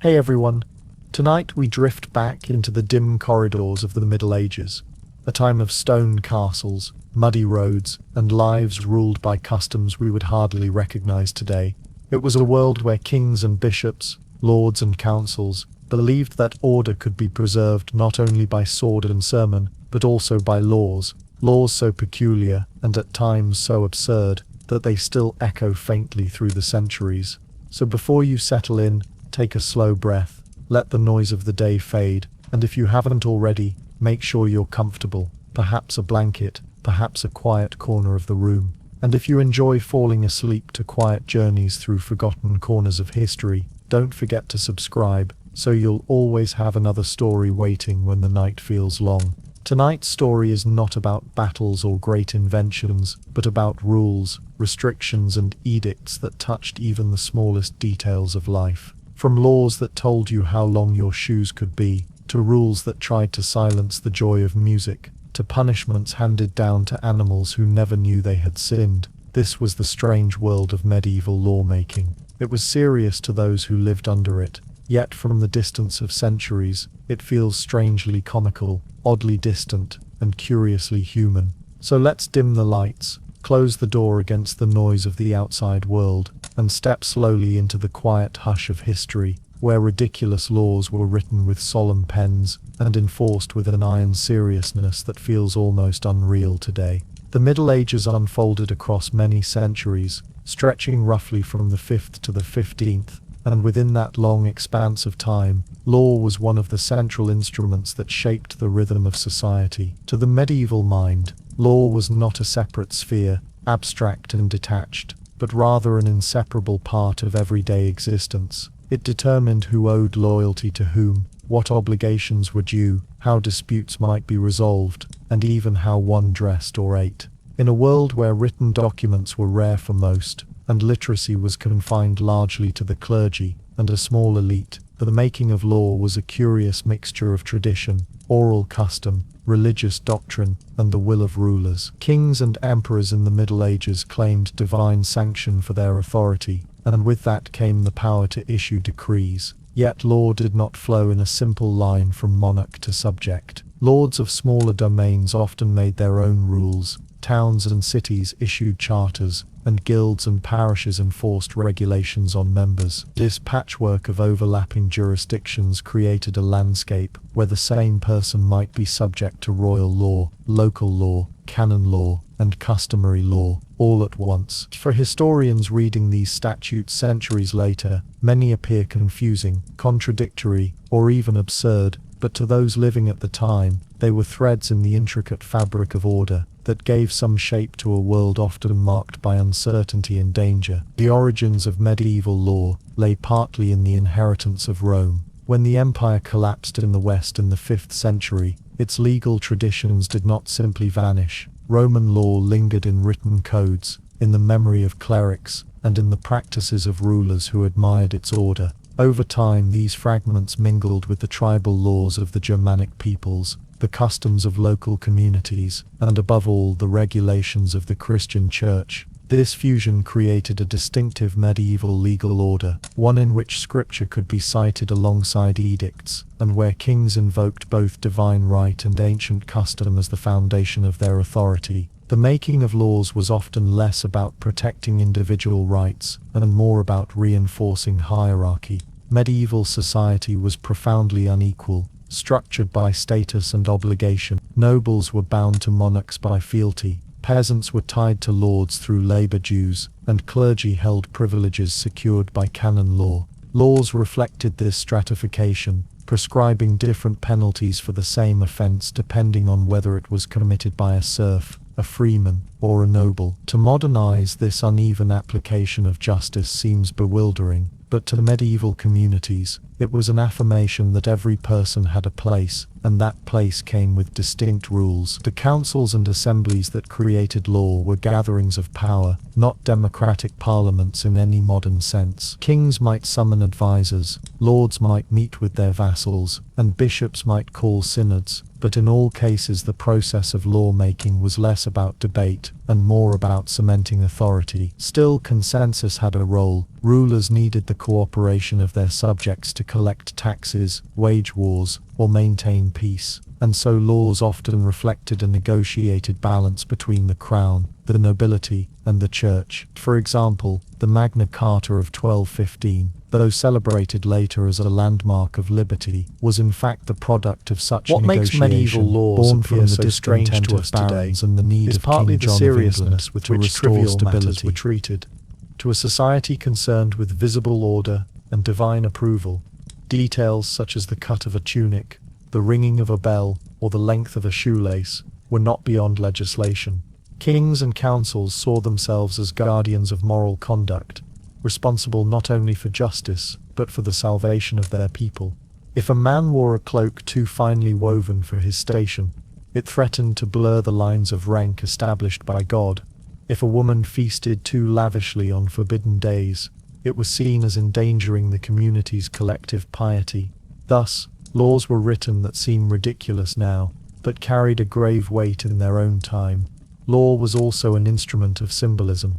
Hey everyone, tonight we drift back into the dim corridors of the Middle Ages, a time of stone castles, muddy roads, and lives ruled by customs we would hardly recognize today. It was a world where kings and bishops, lords and councils, believed that order could be preserved not only by sword and sermon, but also by laws so peculiar, and at times so absurd, that they still echo faintly through the centuries. So before you settle in, take a slow breath, let the noise of the day fade, and if you haven't already, make sure you're comfortable, perhaps a blanket, perhaps a quiet corner of the room. And if you enjoy falling asleep to quiet journeys through forgotten corners of history, don't forget to subscribe, so you'll always have another story waiting when the night feels long. Tonight's story is not about battles or great inventions, but about rules, restrictions, and edicts that touched even the smallest details of life. From laws that told you how long your shoes could be, to rules that tried to silence the joy of music, to punishments handed down to animals who never knew they had sinned. This was the strange world of medieval lawmaking. It was serious to those who lived under it, yet from the distance of centuries, it feels strangely comical, oddly distant, and curiously human. So let's dim the lights, close the door against the noise of the outside world, and step slowly into the quiet hush of history, where ridiculous laws were written with solemn pens and enforced with an iron seriousness that feels almost unreal today. The Middle Ages unfolded across many centuries, stretching roughly from the 5th to the 15th, and within that long expanse of time, law was one of the central instruments that shaped the rhythm of society. To the medieval mind, law was not a separate sphere, abstract and detached, but rather an inseparable part of everyday existence. It determined who owed loyalty to whom, what obligations were due, how disputes might be resolved, and even how one dressed or ate. In a world where written documents were rare for most, and literacy was confined largely to the clergy and a small elite, the making of law was a curious mixture of tradition, oral custom, religious doctrine, and the will of rulers. Kings and emperors in the Middle Ages claimed divine sanction for their authority, and with that came the power to issue decrees. Yet law did not flow in a simple line from monarch to subject. Lords of smaller domains often made their own rules, towns and cities issued charters, and guilds and parishes enforced regulations on members. This patchwork of overlapping jurisdictions created a landscape where the same person might be subject to royal law, local law, canon law, and customary law, all at once. For historians reading these statutes centuries later, many appear confusing, contradictory, or even absurd, but to those living at the time, they were threads in the intricate fabric of order that gave some shape to a world often marked by uncertainty and danger. The origins of medieval law lay partly in the inheritance of Rome. When the empire collapsed in the West in the 5th century, its legal traditions did not simply vanish. Roman law lingered in written codes, in the memory of clerics, and in the practices of rulers who admired its order. Over time, these fragments mingled with the tribal laws of the Germanic peoples, the customs of local communities, and above all, the regulations of the Christian Church. This fusion created a distinctive medieval legal order, one in which scripture could be cited alongside edicts, and where kings invoked both divine right and ancient custom as the foundation of their authority. The making of laws was often less about protecting individual rights, and more about reinforcing hierarchy. Medieval society was profoundly unequal, structured by status and obligation. Nobles were bound to monarchs by fealty, peasants were tied to lords through labor dues, and clergy held privileges secured by canon law. Laws reflected this stratification, prescribing different penalties for the same offense depending on whether it was committed by a serf, a freeman, or a noble. To modernize this uneven application of justice seems bewildering, but to medieval communities, it was an affirmation that every person had a place, and that place came with distinct rules. The councils and assemblies that created law were gatherings of power, not democratic parliaments in any modern sense. Kings might summon advisors, lords might meet with their vassals, and bishops might call synods, but in all cases the process of lawmaking was less about debate and more about cementing authority. Still, consensus had a role. Rulers needed the cooperation of their subjects to collect taxes, wage wars, or maintain peace, and so laws often reflected a negotiated balance between the crown, the nobility, and the church. For example, the Magna Carta of 1215, though celebrated later as a landmark of liberty, was in fact the product of such What makes negotiation, medieval laws born appear from so the strange discontent to of us today barons and the need is of partly King the John seriousness of England with to which restore trivial matters stability. were treated. To a society concerned with visible order and divine approval, details such as the cut of a tunic, the ringing of a bell, or the length of a shoelace were not beyond legislation. Kings and councils saw themselves as guardians of moral conduct, responsible not only for justice, but for the salvation of their people. If a man wore a cloak too finely woven for his station, it threatened to blur the lines of rank established by God. If a woman feasted too lavishly on forbidden days, it was seen as endangering the community's collective piety. Thus, laws were written that seem ridiculous now, but carried a grave weight in their own time. Law was also an instrument of symbolism.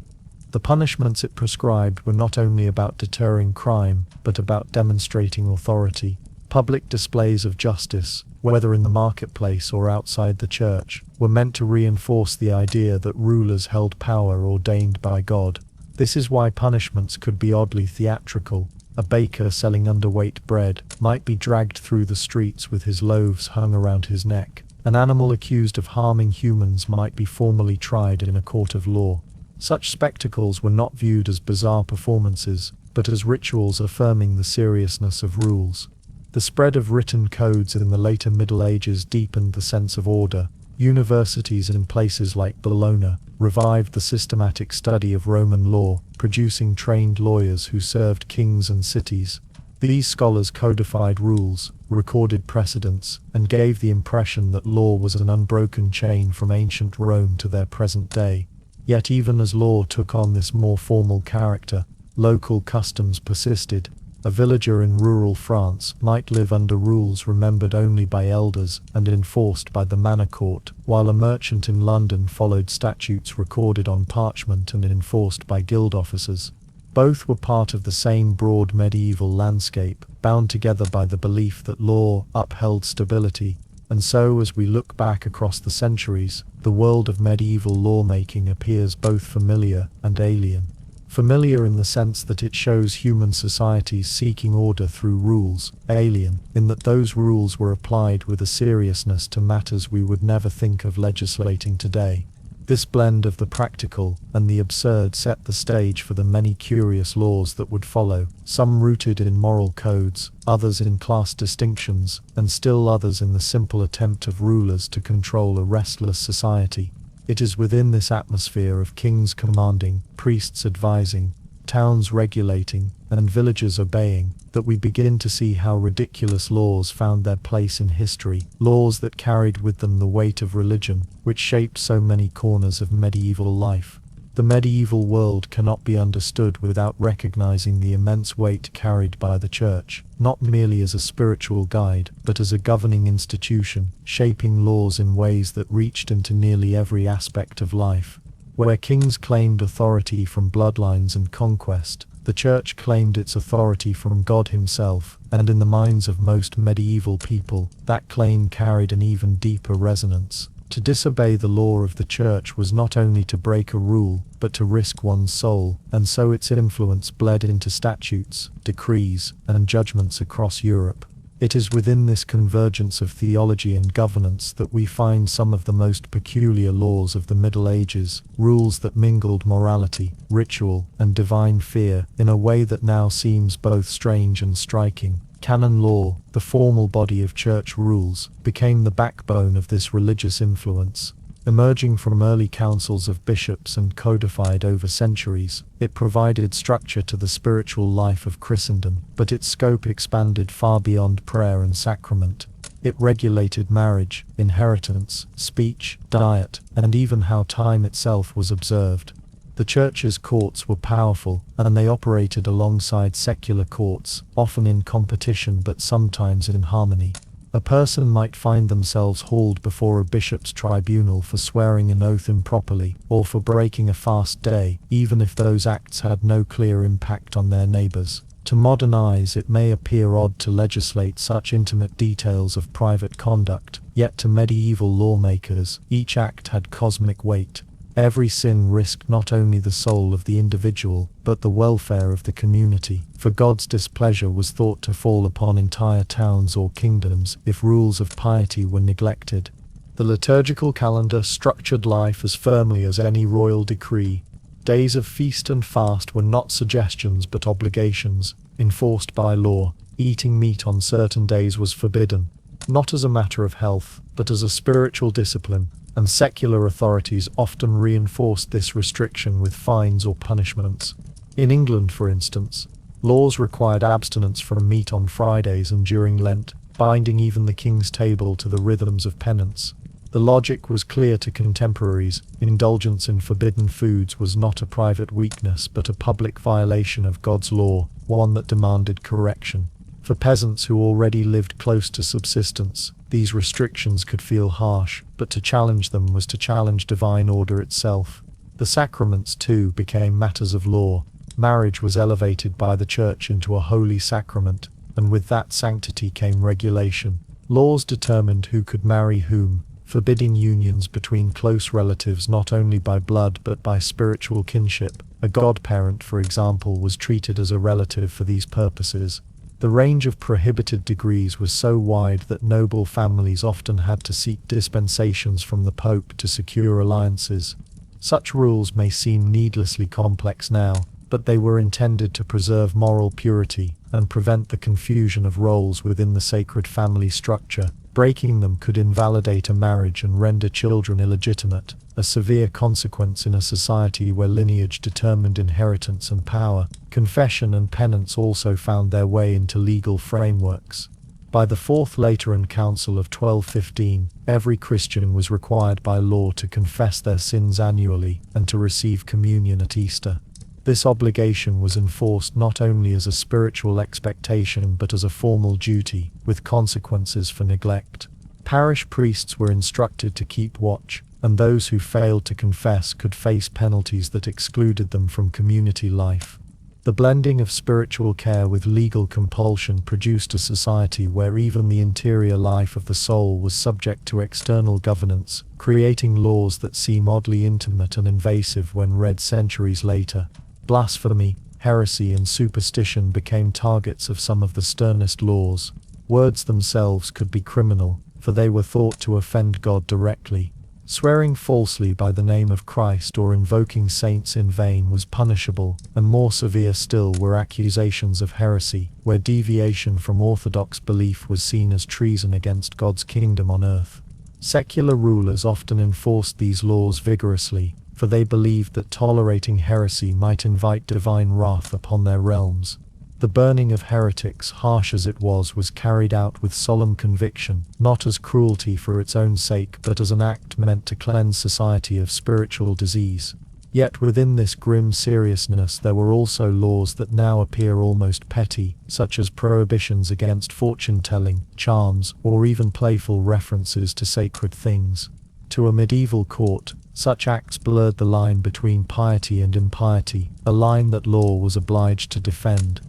The punishments it prescribed were not only about deterring crime, but about demonstrating authority. Public displays of justice, whether in the marketplace or outside the church, were meant to reinforce the idea that rulers held power ordained by God. This is why punishments could be oddly theatrical. A baker selling underweight bread might be dragged through the streets with his loaves hung around his neck. An animal accused of harming humans might be formally tried in a court of law. Such spectacles were not viewed as bizarre performances, but as rituals affirming the seriousness of rules. The spread of written codes in the later Middle Ages deepened the sense of order. Universities in places like Bologna revived the systematic study of Roman law, producing trained lawyers who served kings and cities. These scholars codified rules, recorded precedents, and gave the impression that law was an unbroken chain from ancient Rome to their present day. Yet even as law took on this more formal character, local customs persisted. A villager in rural France might live under rules remembered only by elders and enforced by the manor court, while a merchant in London followed statutes recorded on parchment and enforced by guild officers. Both were part of the same broad medieval landscape, bound together by the belief that law upheld stability. And so, as we look back across the centuries, the world of medieval lawmaking appears both familiar and alien. Familiar in the sense that it shows human societies seeking order through rules, alien in that those rules were applied with a seriousness to matters we would never think of legislating today. This blend of the practical and the absurd set the stage for the many curious laws that would follow, some rooted in moral codes, others in class distinctions, and still others in the simple attempt of rulers to control a restless society. It is within this atmosphere of kings commanding, priests advising, towns regulating, and villagers obeying, that we begin to see how ridiculous laws found their place in history, laws that carried with them the weight of religion, which shaped so many corners of medieval life. The medieval world cannot be understood without recognizing the immense weight carried by the church, not merely as a spiritual guide, but as a governing institution, shaping laws in ways that reached into nearly every aspect of life. Where kings claimed authority from bloodlines and conquest, the church claimed its authority from God himself, and in the minds of most medieval people, that claim carried an even deeper resonance. To disobey the law of the church was not only to break a rule, but to risk one's soul, and so its influence bled into statutes, decrees, and judgments across Europe. It is within this convergence of theology and governance that we find some of the most peculiar laws of the Middle Ages, rules that mingled morality, ritual, and divine fear in a way that now seems both strange and striking. Canon law, the formal body of church rules, became the backbone of this religious influence. Emerging from early councils of bishops and codified over centuries, it provided structure to the spiritual life of Christendom, but its scope expanded far beyond prayer and sacrament. It regulated marriage, inheritance, speech, diet, and even how time itself was observed. The church's courts were powerful, and they operated alongside secular courts, often in competition but sometimes in harmony. A person might find themselves hauled before a bishop's tribunal for swearing an oath improperly, or for breaking a fast day, even if those acts had no clear impact on their neighbors. To modern eyes it may appear odd to legislate such intimate details of private conduct, yet to medieval lawmakers, each act had cosmic weight. Every sin risked not only the soul of the individual, but the welfare of the community, for God's displeasure was thought to fall upon entire towns or kingdoms if rules of piety were neglected. The liturgical calendar structured life as firmly as any royal decree. Days of feast and fast were not suggestions but obligations, enforced by law. Eating meat on certain days was forbidden, not as a matter of health, but as a spiritual discipline, and secular authorities often reinforced this restriction with fines or punishments. In England, for instance, laws required abstinence from meat on Fridays and during Lent, binding even the king's table to the rhythms of penance. The logic was clear to contemporaries: indulgence in forbidden foods was not a private weakness but a public violation of God's law, one that demanded correction. For peasants who already lived close to subsistence, these restrictions could feel harsh, but to challenge them was to challenge divine order itself. The sacraments, too, became matters of law. Marriage was elevated by the Church into a holy sacrament, and with that sanctity came regulation. Laws determined who could marry whom, forbidding unions between close relatives not only by blood but by spiritual kinship. A godparent, for example, was treated as a relative for these purposes. The range of prohibited degrees was so wide that noble families often had to seek dispensations from the Pope to secure alliances. Such rules may seem needlessly complex now, but they were intended to preserve moral purity and prevent the confusion of roles within the sacred family structure. Breaking them could invalidate a marriage and render children illegitimate, a severe consequence in a society where lineage determined inheritance and power. Confession and penance also found their way into legal frameworks. By the Fourth Lateran Council of 1215, every Christian was required by law to confess their sins annually and to receive communion at Easter. This obligation was enforced not only as a spiritual expectation but as a formal duty, with consequences for neglect. Parish priests were instructed to keep watch, and those who failed to confess could face penalties that excluded them from community life. The blending of spiritual care with legal compulsion produced a society where even the interior life of the soul was subject to external governance, creating laws that seem oddly intimate and invasive when read centuries later. Blasphemy, heresy and superstition became targets of some of the sternest laws. Words themselves could be criminal, for they were thought to offend God directly. Swearing falsely by the name of Christ or invoking saints in vain was punishable, and more severe still were accusations of heresy, where deviation from orthodox belief was seen as treason against God's kingdom on earth. Secular rulers often enforced these laws vigorously, for they believed that tolerating heresy might invite divine wrath upon their realms. The burning of heretics, harsh as it was carried out with solemn conviction, not as cruelty for its own sake but as an act meant to cleanse society of spiritual disease. Yet within this grim seriousness there were also laws that now appear almost petty, such as prohibitions against fortune-telling, charms, or even playful references to sacred things. To a medieval court, such acts blurred the line between piety and impiety, a line that law was obliged to defend.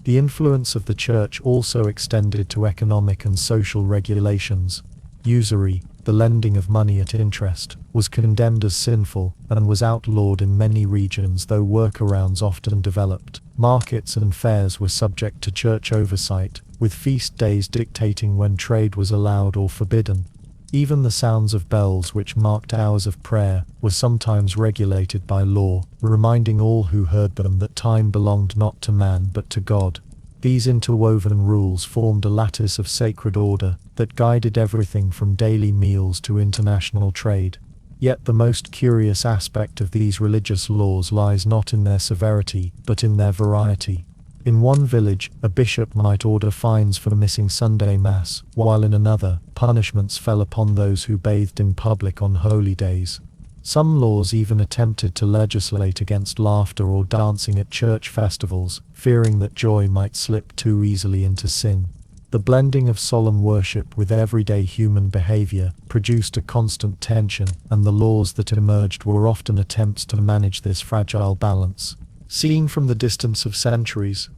The influence of the Church also extended to economic and social regulations. Usury, the lending of money at interest, was condemned as sinful, and was outlawed in many regions, though workarounds often developed. Markets and fairs were subject to church oversight, with feast days dictating when trade was allowed or forbidden. Even the sounds of bells, which marked hours of prayer, were sometimes regulated by law, reminding all who heard them that time belonged not to man but to God. These interwoven rules formed a lattice of sacred order that guided everything from daily meals to international trade. Yet the most curious aspect of these religious laws lies not in their severity, but in their variety. In one village, a bishop might order fines for missing Sunday Mass, while in another, punishments fell upon those who bathed in public on holy days. Some laws even attempted to legislate against laughter or dancing at church festivals, fearing that joy might slip too easily into sin. The blending of solemn worship with everyday human behavior produced a constant tension, and the laws that emerged were often attempts to manage this fragile balance. Seen from the distance of centuries,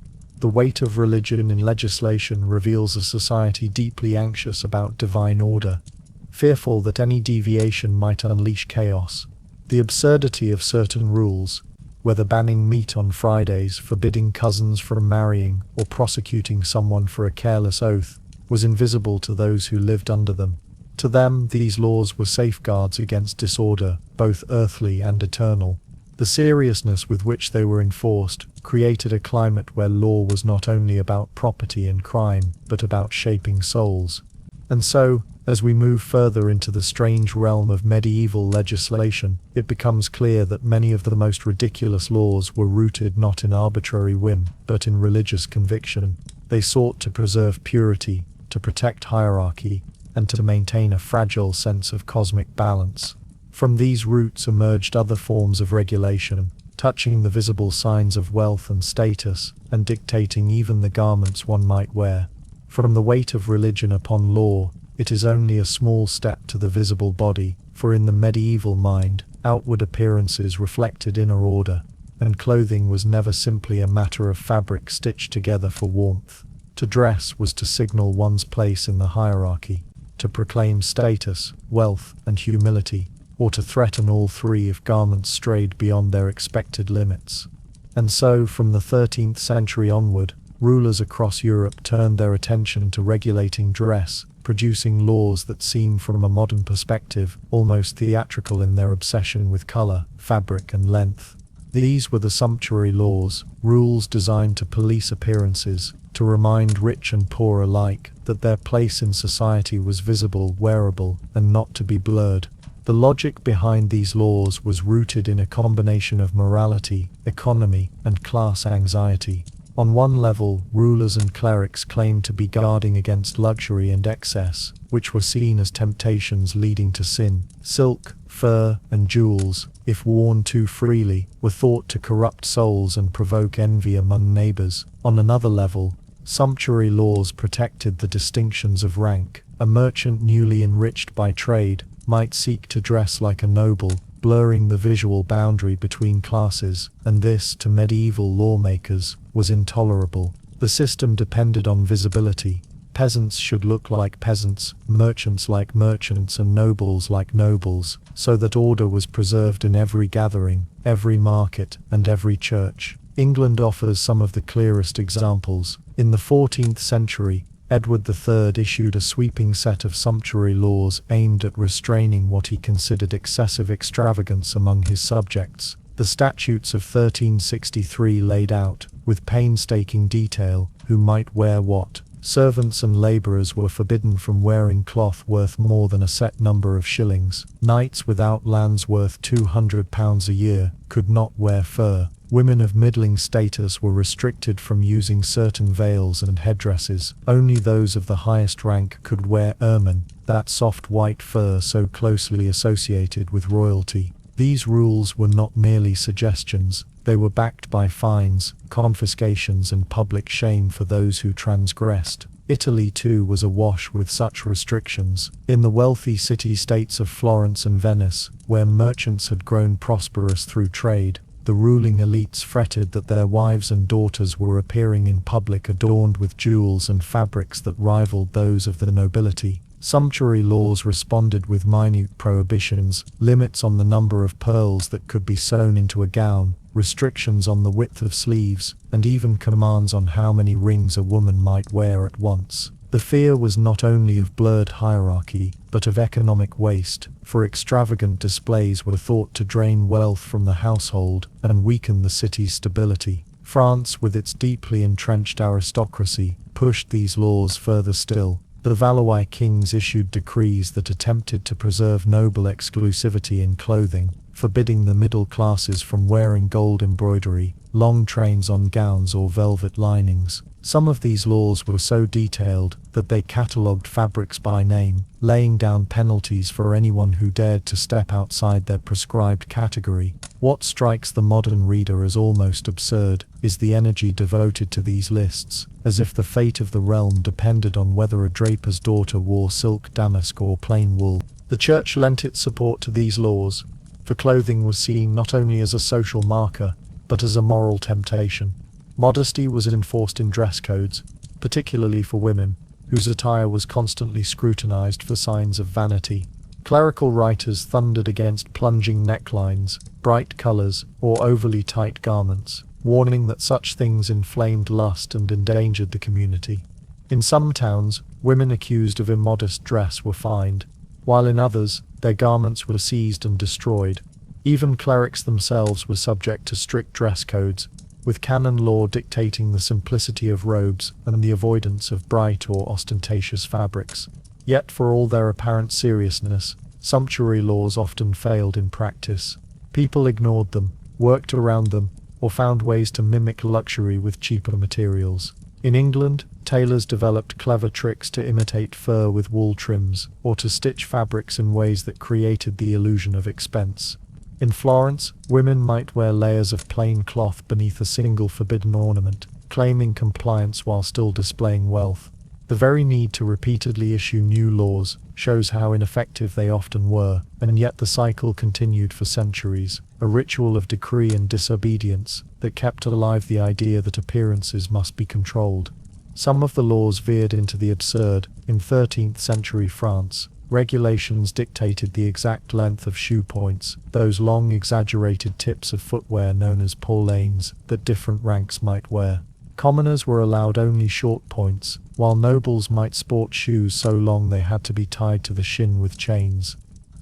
The weight of religion in legislation reveals a society deeply anxious about divine order, fearful that any deviation might unleash chaos. The absurdity of certain rules, whether banning meat on Fridays, forbidding cousins from marrying, or prosecuting someone for a careless oath, was invisible to those who lived under them. To them, these laws were safeguards against disorder, both earthly and eternal. The seriousness with which they were enforced created a climate where law was not only about property and crime, but about shaping souls. And so, as we move further into the strange realm of medieval legislation, it becomes clear that many of the most ridiculous laws were rooted not in arbitrary whim, but in religious conviction. They sought to preserve purity, to protect hierarchy, and to maintain a fragile sense of cosmic balance. From these roots emerged other forms of regulation, touching the visible signs of wealth and status, and dictating even the garments one might wear. From the weight of religion upon law, it is only a small step to the visible body, for in the medieval mind, outward appearances reflected inner order, and clothing was never simply a matter of fabric stitched together for warmth. To dress was to signal one's place in the hierarchy, to proclaim status, wealth, and humility, or to threaten all three if garments strayed beyond their expected limits. And so, from the 13th century onward, rulers across Europe turned their attention to regulating dress, producing laws that seem from a modern perspective almost theatrical in their obsession with color, fabric, and length. These were the sumptuary laws, rules designed to police appearances, to remind rich and poor alike that their place in society was visible, wearable, and not to be blurred. The logic behind these laws was rooted in a combination of morality, economy, and class anxiety. On one level, rulers and clerics claimed to be guarding against luxury and excess, which were seen as temptations leading to sin. Silk, fur, and jewels, if worn too freely, were thought to corrupt souls and provoke envy among neighbors. On another level, sumptuary laws protected the distinctions of rank. A merchant newly enriched by trade might seek to dress like a noble, blurring the visual boundary between classes, and this, to medieval lawmakers, was intolerable. The system depended on visibility. Peasants should look like peasants, merchants like merchants, and nobles like nobles, so that order was preserved in every gathering, every market, and every church. England offers some of the clearest examples. In the 14th century, Edward III issued a sweeping set of sumptuary laws aimed at restraining what he considered excessive extravagance among his subjects. The statutes of 1363 laid out, with painstaking detail, who might wear what. Servants and labourers were forbidden from wearing cloth worth more than a set number of shillings. Knights without lands worth £200 a year could not wear fur. Women of middling status were restricted from using certain veils and headdresses. Only those of the highest rank could wear ermine, that soft white fur so closely associated with royalty. These rules were not merely suggestions, they were backed by fines, confiscations, and public shame for those who transgressed. Italy too was awash with such restrictions. In the wealthy city-states of Florence and Venice, where merchants had grown prosperous through trade, the ruling elites fretted that their wives and daughters were appearing in public adorned with jewels and fabrics that rivaled those of the nobility. Sumptuary laws responded with minute prohibitions, limits on the number of pearls that could be sewn into a gown, restrictions on the width of sleeves, and even commands on how many rings a woman might wear at once. The fear was not only of blurred hierarchy, but of economic waste, for extravagant displays were thought to drain wealth from the household and weaken the city's stability. France, with its deeply entrenched aristocracy, pushed these laws further still. The Valois kings issued decrees that attempted to preserve noble exclusivity in clothing, forbidding the middle classes from wearing gold embroidery, long trains on gowns, or velvet linings. Some of these laws were so detailed that they catalogued fabrics by name, laying down penalties for anyone who dared to step outside their prescribed category. What strikes the modern reader as almost absurd is the energy devoted to these lists, as if the fate of the realm depended on whether a draper's daughter wore silk, damask, or plain wool. The church lent its support to these laws, for clothing was seen not only as a social marker, but as a moral temptation. Modesty was enforced in dress codes, particularly for women, whose attire was constantly scrutinized for signs of vanity. Clerical writers thundered against plunging necklines, bright colors, or overly tight garments, warning that such things inflamed lust and endangered the community. In some towns, women accused of immodest dress were fined, while in others, their garments were seized and destroyed. Even clerics themselves were subject to strict dress codes, with canon law dictating the simplicity of robes and the avoidance of bright or ostentatious fabrics. Yet for all their apparent seriousness, sumptuary laws often failed in practice. People ignored them, worked around them, or found ways to mimic luxury with cheaper materials. In England, tailors developed clever tricks to imitate fur with wool trims, or to stitch fabrics in ways that created the illusion of expense. In Florence, women might wear layers of plain cloth beneath a single forbidden ornament, claiming compliance while still displaying wealth. The very need to repeatedly issue new laws shows how ineffective they often were, and yet the cycle continued for centuries, a ritual of decree and disobedience that kept alive the idea that appearances must be controlled. Some of the laws veered into the absurd. In 13th century France, regulations dictated the exact length of shoe points, those long exaggerated tips of footwear known as paulaines that different ranks might wear. Commoners were allowed only short points, while nobles might sport shoes so long they had to be tied to the shin with chains.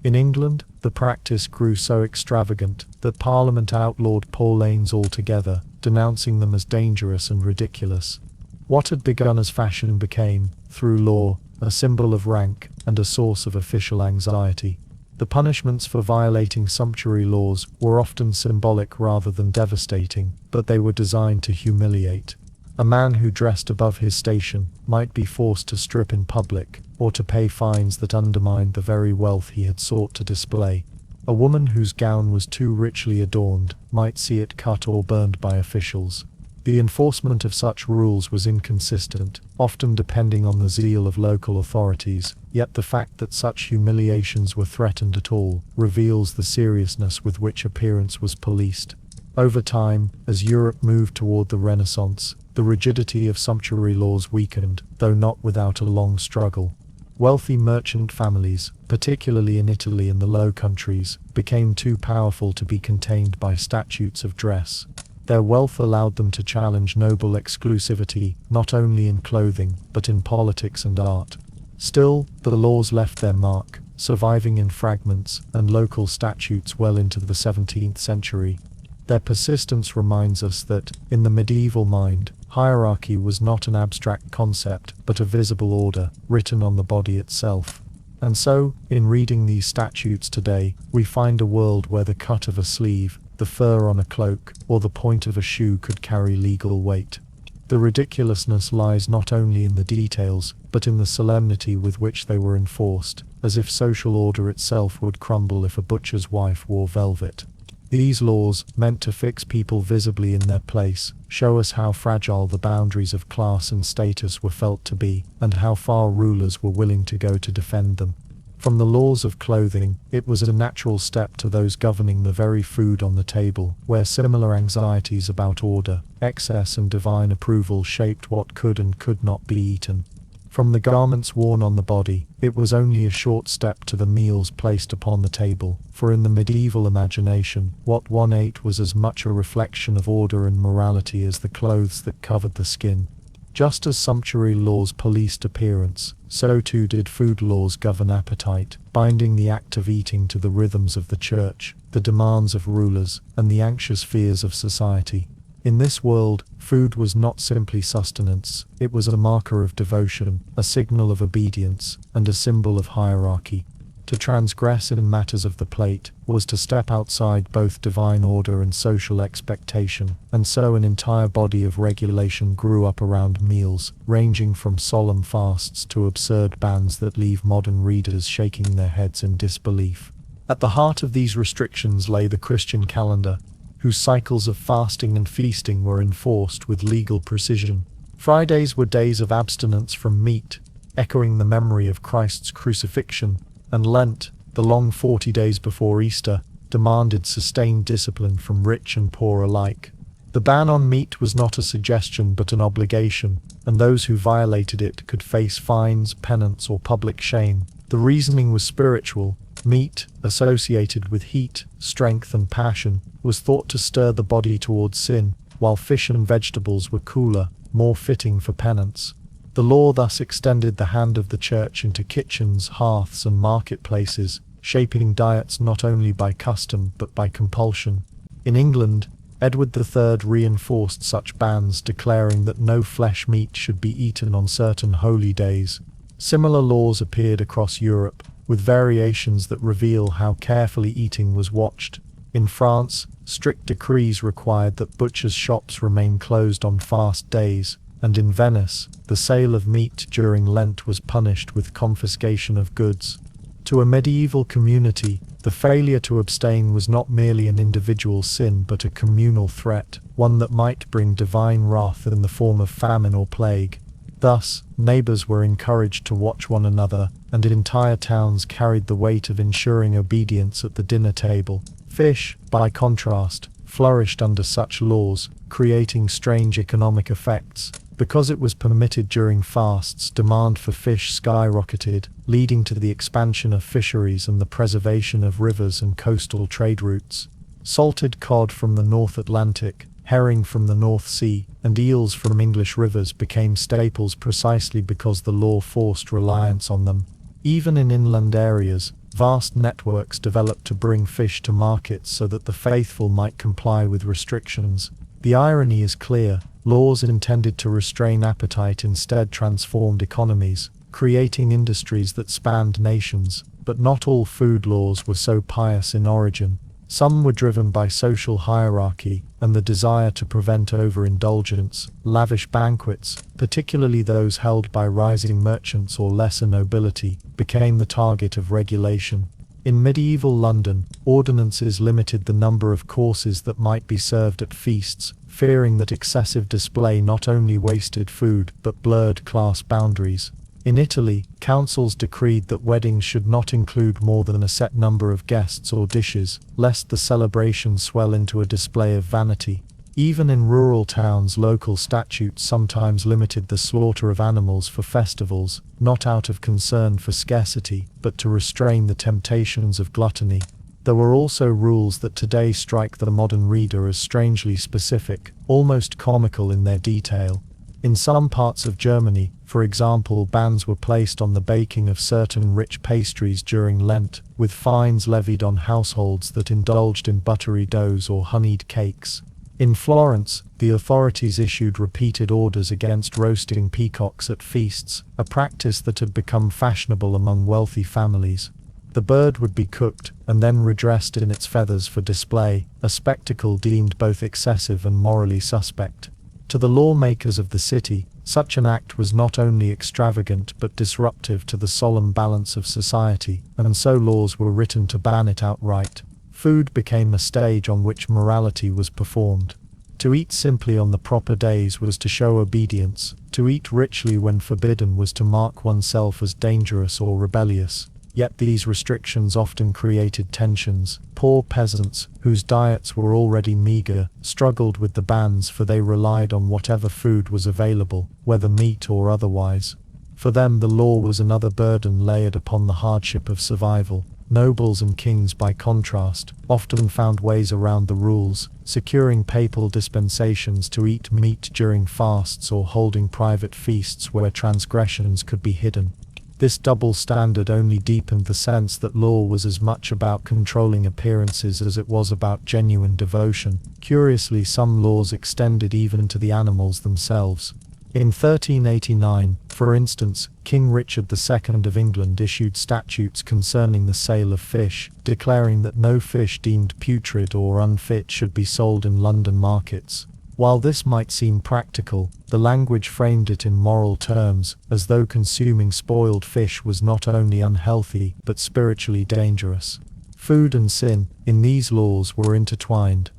In England, the practice grew so extravagant that Parliament outlawed paulaines altogether, denouncing them as dangerous and ridiculous. What had begun as fashion became, through law, a symbol of rank and a source of official anxiety. The punishments for violating sumptuary laws were often symbolic rather than devastating, but they were designed to humiliate. A man who dressed above his station might be forced to strip in public, or to pay fines that undermined the very wealth he had sought to display. A woman whose gown was too richly adorned might see it cut or burned by officials. The enforcement of such rules was inconsistent, often depending on the zeal of local authorities, yet the fact that such humiliations were threatened at all reveals the seriousness with which appearance was policed. Over time, as Europe moved toward the Renaissance, the rigidity of sumptuary laws weakened, though not without a long struggle. Wealthy merchant families, particularly in Italy and the Low Countries, became too powerful to be contained by statutes of dress. Their wealth allowed them to challenge noble exclusivity, not only in clothing, but in politics and art. Still, the laws left their mark, surviving in fragments and local statutes well into the 17th century. Their persistence reminds us that, in the medieval mind, hierarchy was not an abstract concept, but a visible order, written on the body itself. And so, in reading these statutes today, we find a world where the cut of a sleeve, the fur on a cloak, or the point of a shoe could carry legal weight. The ridiculousness lies not only in the details, but in the solemnity with which they were enforced, as if social order itself would crumble if a butcher's wife wore velvet. These laws, meant to fix people visibly in their place, show us how fragile the boundaries of class and status were felt to be, and how far rulers were willing to go to defend them. From the laws of clothing, it was a natural step to those governing the very food on the table, where similar anxieties about order, excess and divine approval shaped what could and could not be eaten. From the garments worn on the body, it was only a short step to the meals placed upon the table, for in the medieval imagination, what one ate was as much a reflection of order and morality as the clothes that covered the skin. Just as sumptuary laws policed appearance, so too did food laws govern appetite, binding the act of eating to the rhythms of the church, the demands of rulers, and the anxious fears of society. In this world, food was not simply sustenance, it was a marker of devotion, a signal of obedience, and a symbol of hierarchy. To transgress in matters of the plate was to step outside both divine order and social expectation, and so an entire body of regulation grew up around meals, ranging from solemn fasts to absurd bans that leave modern readers shaking their heads in disbelief. At the heart of these restrictions lay the Christian calendar, whose cycles of fasting and feasting were enforced with legal precision. Fridays were days of abstinence from meat, echoing the memory of Christ's crucifixion, and Lent, the long 40 days before Easter, demanded sustained discipline from rich and poor alike. The ban on meat was not a suggestion but an obligation, and those who violated it could face fines, penance, or public shame. The reasoning was spiritual. Meat, associated with heat, strength, and passion, was thought to stir the body towards sin, while fish and vegetables were cooler, more fitting for penance. The law thus extended the hand of the church into kitchens, hearths, and marketplaces, shaping diets not only by custom but by compulsion. In England, Edward III reinforced such bans, declaring that no flesh meat should be eaten on certain holy days. Similar laws appeared across Europe, with variations that reveal how carefully eating was watched. In France, strict decrees required that butchers' shops remain closed on fast days, and in Venice, the sale of meat during Lent was punished with confiscation of goods. To a medieval community, the failure to abstain was not merely an individual sin but a communal threat, one that might bring divine wrath in the form of famine or plague. Thus, neighbors were encouraged to watch one another, and entire towns carried the weight of ensuring obedience at the dinner table. Fish, by contrast, flourished under such laws, creating strange economic effects. Because it was permitted during fasts, demand for fish skyrocketed, leading to the expansion of fisheries and the preservation of rivers and coastal trade routes. Salted cod from the North Atlantic, herring from the North Sea, and eels from English rivers became staples precisely because the law forced reliance on them. Even in inland areas, vast networks developed to bring fish to markets so that the faithful might comply with restrictions. The irony is clear. Laws intended to restrain appetite instead transformed economies, creating industries that spanned nations. But not all food laws were so pious in origin. Some were driven by social hierarchy and the desire to prevent overindulgence. Lavish banquets, particularly those held by rising merchants or lesser nobility, became the target of regulation. In medieval London, ordinances limited the number of courses that might be served at feasts, fearing that excessive display not only wasted food but blurred class boundaries. In Italy, councils decreed that weddings should not include more than a set number of guests or dishes, lest the celebration swell into a display of vanity. Even in rural towns, local statutes sometimes limited the slaughter of animals for festivals, not out of concern for scarcity, but to restrain the temptations of gluttony. There were also rules that today strike the modern reader as strangely specific, almost comical in their detail. In some parts of Germany, for example, bans were placed on the baking of certain rich pastries during Lent, with fines levied on households that indulged in buttery doughs or honeyed cakes. In Florence, the authorities issued repeated orders against roasting peacocks at feasts, a practice that had become fashionable among wealthy families. The bird would be cooked and then redressed in its feathers for display, a spectacle deemed both excessive and morally suspect. To the lawmakers of the city, such an act was not only extravagant but disruptive to the solemn balance of society, and so laws were written to ban it outright. Food became a stage on which morality was performed. To eat simply on the proper days was to show obedience. To eat richly when forbidden was to mark oneself as dangerous or rebellious. Yet these restrictions often created tensions. Poor peasants, whose diets were already meager, struggled with the bans, for they relied on whatever food was available, whether meat or otherwise. For them the law was another burden layered upon the hardship of survival. Nobles and kings, by contrast, often found ways around the rules, securing papal dispensations to eat meat during fasts or holding private feasts where transgressions could be hidden. This double standard only deepened the sense that law was as much about controlling appearances as it was about genuine devotion. Curiously, some laws extended even to the animals themselves. In 1389, for instance, King Richard II of England issued statutes concerning the sale of fish, declaring that no fish deemed putrid or unfit should be sold in London markets. While this might seem practical, the language framed it in moral terms, as though consuming spoiled fish was not only unhealthy but spiritually dangerous. Food and sin, in these laws, were intertwined.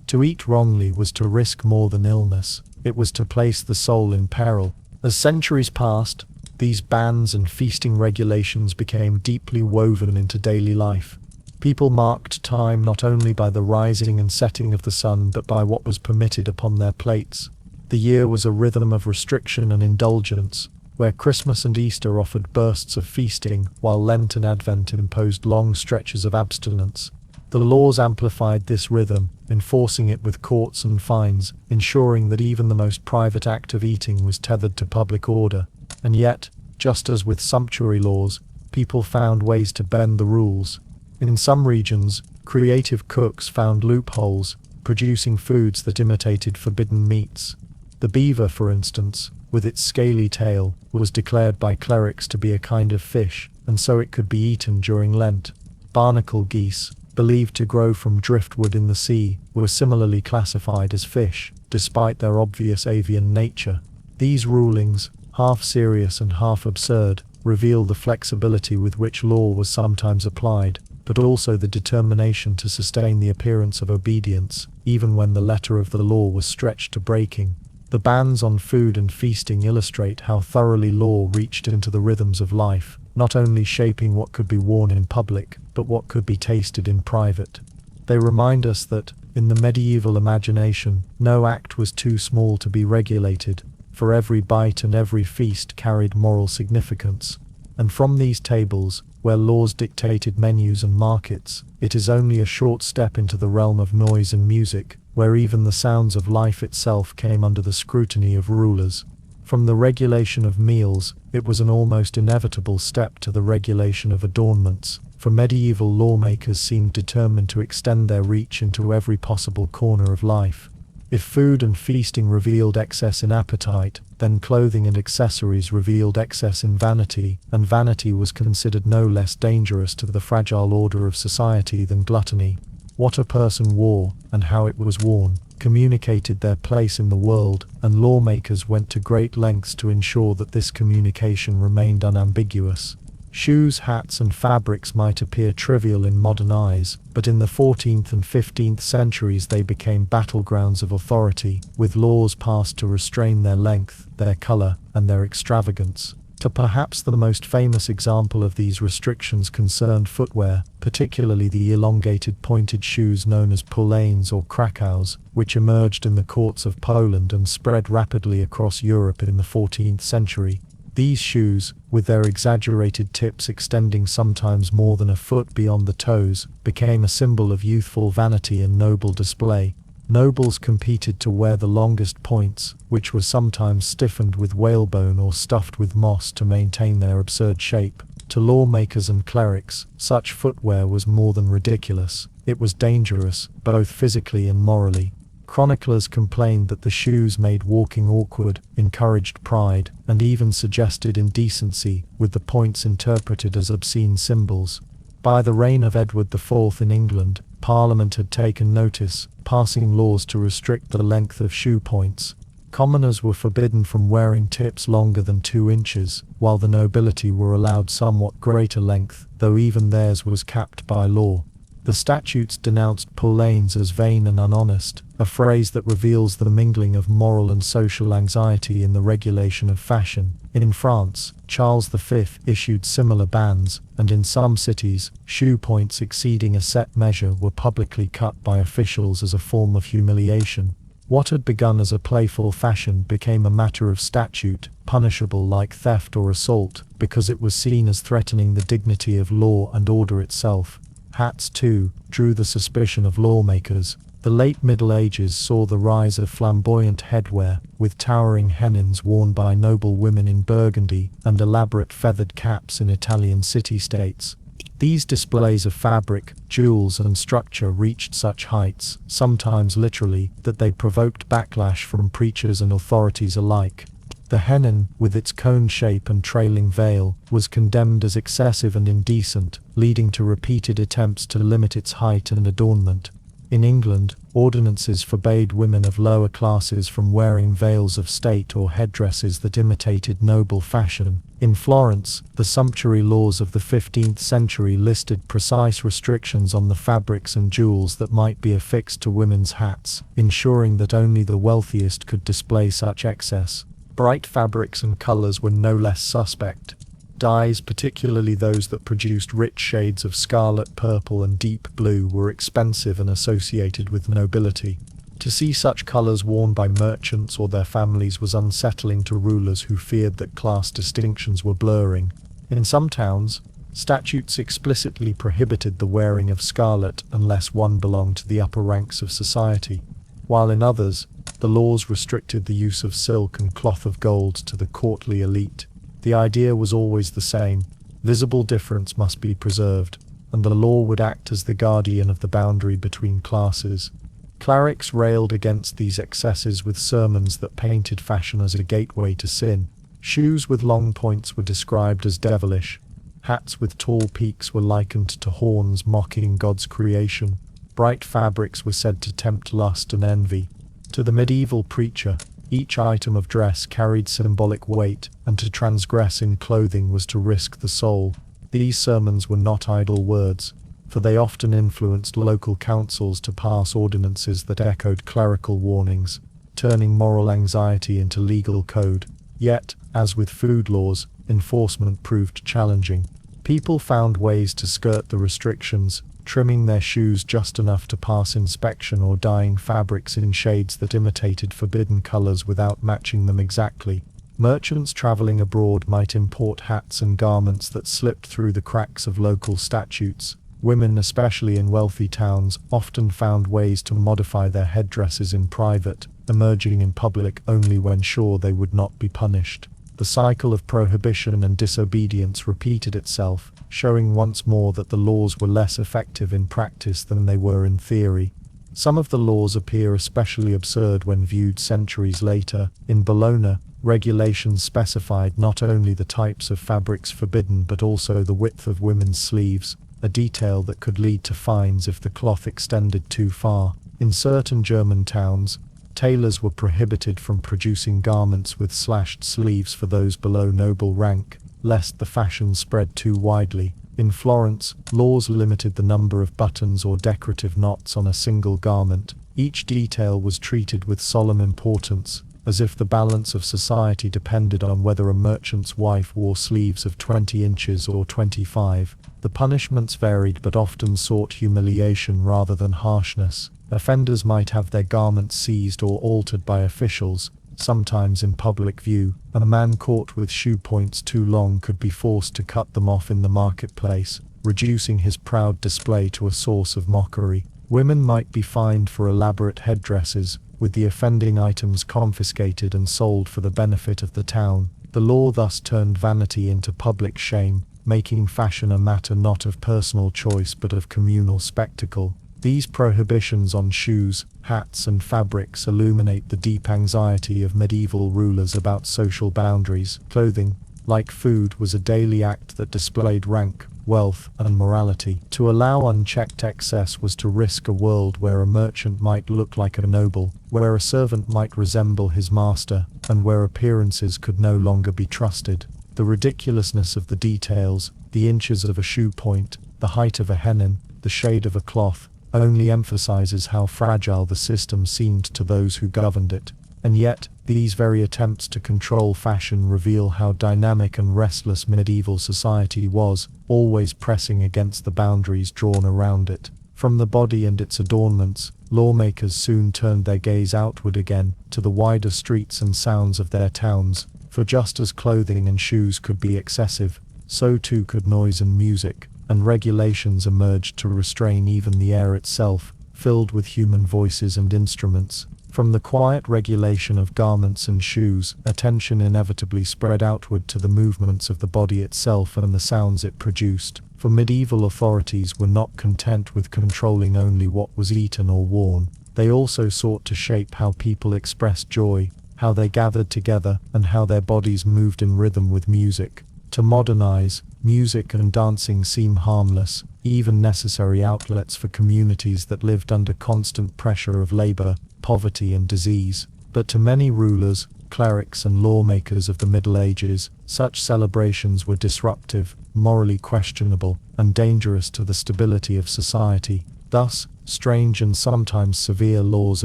To eat wrongly was to risk more than illness. It was to place the soul in peril. As centuries passed, these bans and feasting regulations became deeply woven into daily life. People marked time not only by the rising and setting of the sun but by what was permitted upon their plates. The year was a rhythm of restriction and indulgence, where Christmas and Easter offered bursts of feasting, while Lent and Advent imposed long stretches of abstinence. The laws amplified this rhythm, enforcing it with courts and fines, ensuring that even the most private act of eating was tethered to public order. And yet, just as with sumptuary laws, people found ways to bend the rules. In some regions, creative cooks found loopholes, producing foods that imitated forbidden meats. The beaver, for instance, with its scaly tail, was declared by clerics to be a kind of fish, and so it could be eaten during Lent. Barnacle geese, believed to grow from driftwood in the sea, were similarly classified as fish, despite their obvious avian nature. These rulings, half serious and half absurd, reveal the flexibility with which law was sometimes applied, but also the determination to sustain the appearance of obedience, even when the letter of the law was stretched to breaking. The bans on food and feasting illustrate how thoroughly law reached into the rhythms of life, not only shaping what could be worn in public, but what could be tasted in private. They remind us that, in the medieval imagination, no act was too small to be regulated, for every bite and every feast carried moral significance. And from these tables, where laws dictated menus and markets, it is only a short step into the realm of noise and music, where even the sounds of life itself came under the scrutiny of rulers. From the regulation of meals, it was an almost inevitable step to the regulation of adornments, for medieval lawmakers seemed determined to extend their reach into every possible corner of life. If food and feasting revealed excess in appetite, then clothing and accessories revealed excess in vanity, and vanity was considered no less dangerous to the fragile order of society than gluttony. What a person wore, and how it was worn, communicated their place in the world, and lawmakers went to great lengths to ensure that this communication remained unambiguous. Shoes, hats, and fabrics might appear trivial in modern eyes, but in the 14th and 15th centuries they became battlegrounds of authority, with laws passed to restrain their length, their color, and their extravagance. Perhaps the most famous example of these restrictions concerned footwear, particularly the elongated pointed shoes known as polanes or krakows, which emerged in the courts of Poland and spread rapidly across Europe in the 14th century. These shoes, with their exaggerated tips extending sometimes more than a foot beyond the toes, became a symbol of youthful vanity and noble display. Nobles competed to wear the longest points, which were sometimes stiffened with whalebone or stuffed with moss to maintain their absurd shape. To lawmakers and clerics, such footwear was more than ridiculous. It was dangerous, both physically and morally. Chroniclers complained that the shoes made walking awkward, encouraged pride, and even suggested indecency, with the points interpreted as obscene symbols. By the reign of Edward IV in England, Parliament had taken notice, passing laws to restrict the length of shoe points. Commoners were forbidden from wearing tips longer than 2 inches, while the nobility were allowed somewhat greater length, though even theirs was capped by law. The statutes denounced polanes as vain and unhonest, a phrase that reveals the mingling of moral and social anxiety in the regulation of fashion. In France, Charles V issued similar bans, and in some cities, shoe points exceeding a set measure were publicly cut by officials as a form of humiliation. What had begun as a playful fashion became a matter of statute, punishable like theft or assault, because it was seen as threatening the dignity of law and order itself. Hats, too, drew the suspicion of lawmakers. The late Middle Ages saw the rise of flamboyant headwear, with towering hennins worn by noble women in Burgundy, and elaborate feathered caps in Italian city-states. These displays of fabric, jewels, and structure reached such heights, sometimes literally, that they provoked backlash from preachers and authorities alike. The hennin, with its cone shape and trailing veil, was condemned as excessive and indecent, leading to repeated attempts to limit its height and adornment. In England, ordinances forbade women of lower classes from wearing veils of state or headdresses that imitated noble fashion. In Florence, the sumptuary laws of the 15th century listed precise restrictions on the fabrics and jewels that might be affixed to women's hats, ensuring that only the wealthiest could display such excess. Bright fabrics and colors were no less suspect. Dyes, particularly those that produced rich shades of scarlet, purple, and deep blue, were expensive and associated with nobility. To see such colors worn by merchants or their families was unsettling to rulers who feared that class distinctions were blurring. In some towns, statutes explicitly prohibited the wearing of scarlet unless one belonged to the upper ranks of society, while in others, the laws restricted the use of silk and cloth of gold to the courtly elite. The idea was always the same: visible difference must be preserved, and the law would act as the guardian of the boundary between classes. Clerics railed against these excesses with sermons that painted fashion as a gateway to sin. Shoes with long points were described as devilish. Hats with tall peaks were likened to horns mocking God's creation. Bright fabrics were said to tempt lust and envy. To the medieval preacher, each item of dress carried symbolic weight, and to transgress in clothing was to risk the soul. These sermons were not idle words, for they often influenced local councils to pass ordinances that echoed clerical warnings, turning moral anxiety into legal code. Yet, as with food laws, enforcement proved challenging. People found ways to skirt the restrictions, trimming their shoes just enough to pass inspection or dyeing fabrics in shades that imitated forbidden colors without matching them exactly. Merchants traveling abroad might import hats and garments that slipped through the cracks of local statutes. Women, especially in wealthy towns, often found ways to modify their headdresses in private, emerging in public only when sure they would not be punished. The cycle of prohibition and disobedience repeated itself, showing once more that the laws were less effective in practice than they were in theory. Some of the laws appear especially absurd when viewed centuries later. In Bologna, regulations specified not only the types of fabrics forbidden but also the width of women's sleeves, a detail that could lead to fines if the cloth extended too far. In certain German towns, tailors were prohibited from producing garments with slashed sleeves for those below noble rank, lest the fashion spread too widely. In Florence, laws limited the number of buttons or decorative knots on a single garment. Each detail was treated with solemn importance, as if the balance of society depended on whether a merchant's wife wore sleeves of 20 inches or 25. The punishments varied but often sought humiliation rather than harshness. Offenders might have their garments seized or altered by officials, sometimes in public view. A man caught with shoe points too long could be forced to cut them off in the marketplace, reducing his proud display to a source of mockery. Women might be fined for elaborate headdresses, with the offending items confiscated and sold for the benefit of the town. The law thus turned vanity into public shame, making fashion a matter not of personal choice but of communal spectacle. These prohibitions on shoes, hats, and fabrics illuminate the deep anxiety of medieval rulers about social boundaries. Clothing, like food, was a daily act that displayed rank, wealth, and morality. To allow unchecked excess was to risk a world where a merchant might look like a noble, where a servant might resemble his master, and where appearances could no longer be trusted. The ridiculousness of the details, the inches of a shoe point, the height of a hennin, the shade of a cloth, only emphasizes how fragile the system seemed to those who governed it. And yet, these very attempts to control fashion reveal how dynamic and restless medieval society was, always pressing against the boundaries drawn around it. From the body and its adornments, lawmakers soon turned their gaze outward again, to the wider streets and sounds of their towns. For just as clothing and shoes could be excessive, so too could noise and music, and regulations emerged to restrain even the air itself, filled with human voices and instruments. From the quiet regulation of garments and shoes, attention inevitably spread outward to the movements of the body itself and the sounds it produced. For medieval authorities were not content with controlling only what was eaten or worn. They also sought to shape how people expressed joy, how they gathered together, and how their bodies moved in rhythm with music. To modernize, music and dancing seem harmless, even necessary outlets for communities that lived under constant pressure of labor, poverty, and disease. But to many rulers, clerics, and lawmakers of the Middle Ages, such celebrations were disruptive, morally questionable, and dangerous to the stability of society. Thus, strange and sometimes severe laws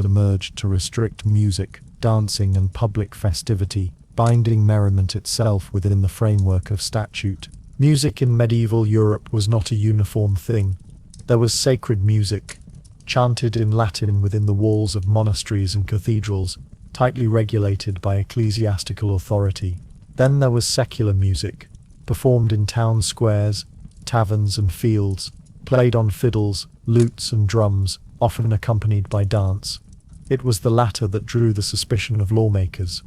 emerged to restrict music, dancing, and public festivity. binding merriment itself within the framework of statute. Music in medieval Europe was not a uniform thing. There was sacred music, chanted in Latin within the walls of monasteries and cathedrals, tightly regulated by ecclesiastical authority. Then there was secular music, performed in town squares, taverns and fields, played on fiddles, lutes and drums, often accompanied by dance. It was the latter that drew the suspicion of lawmakers.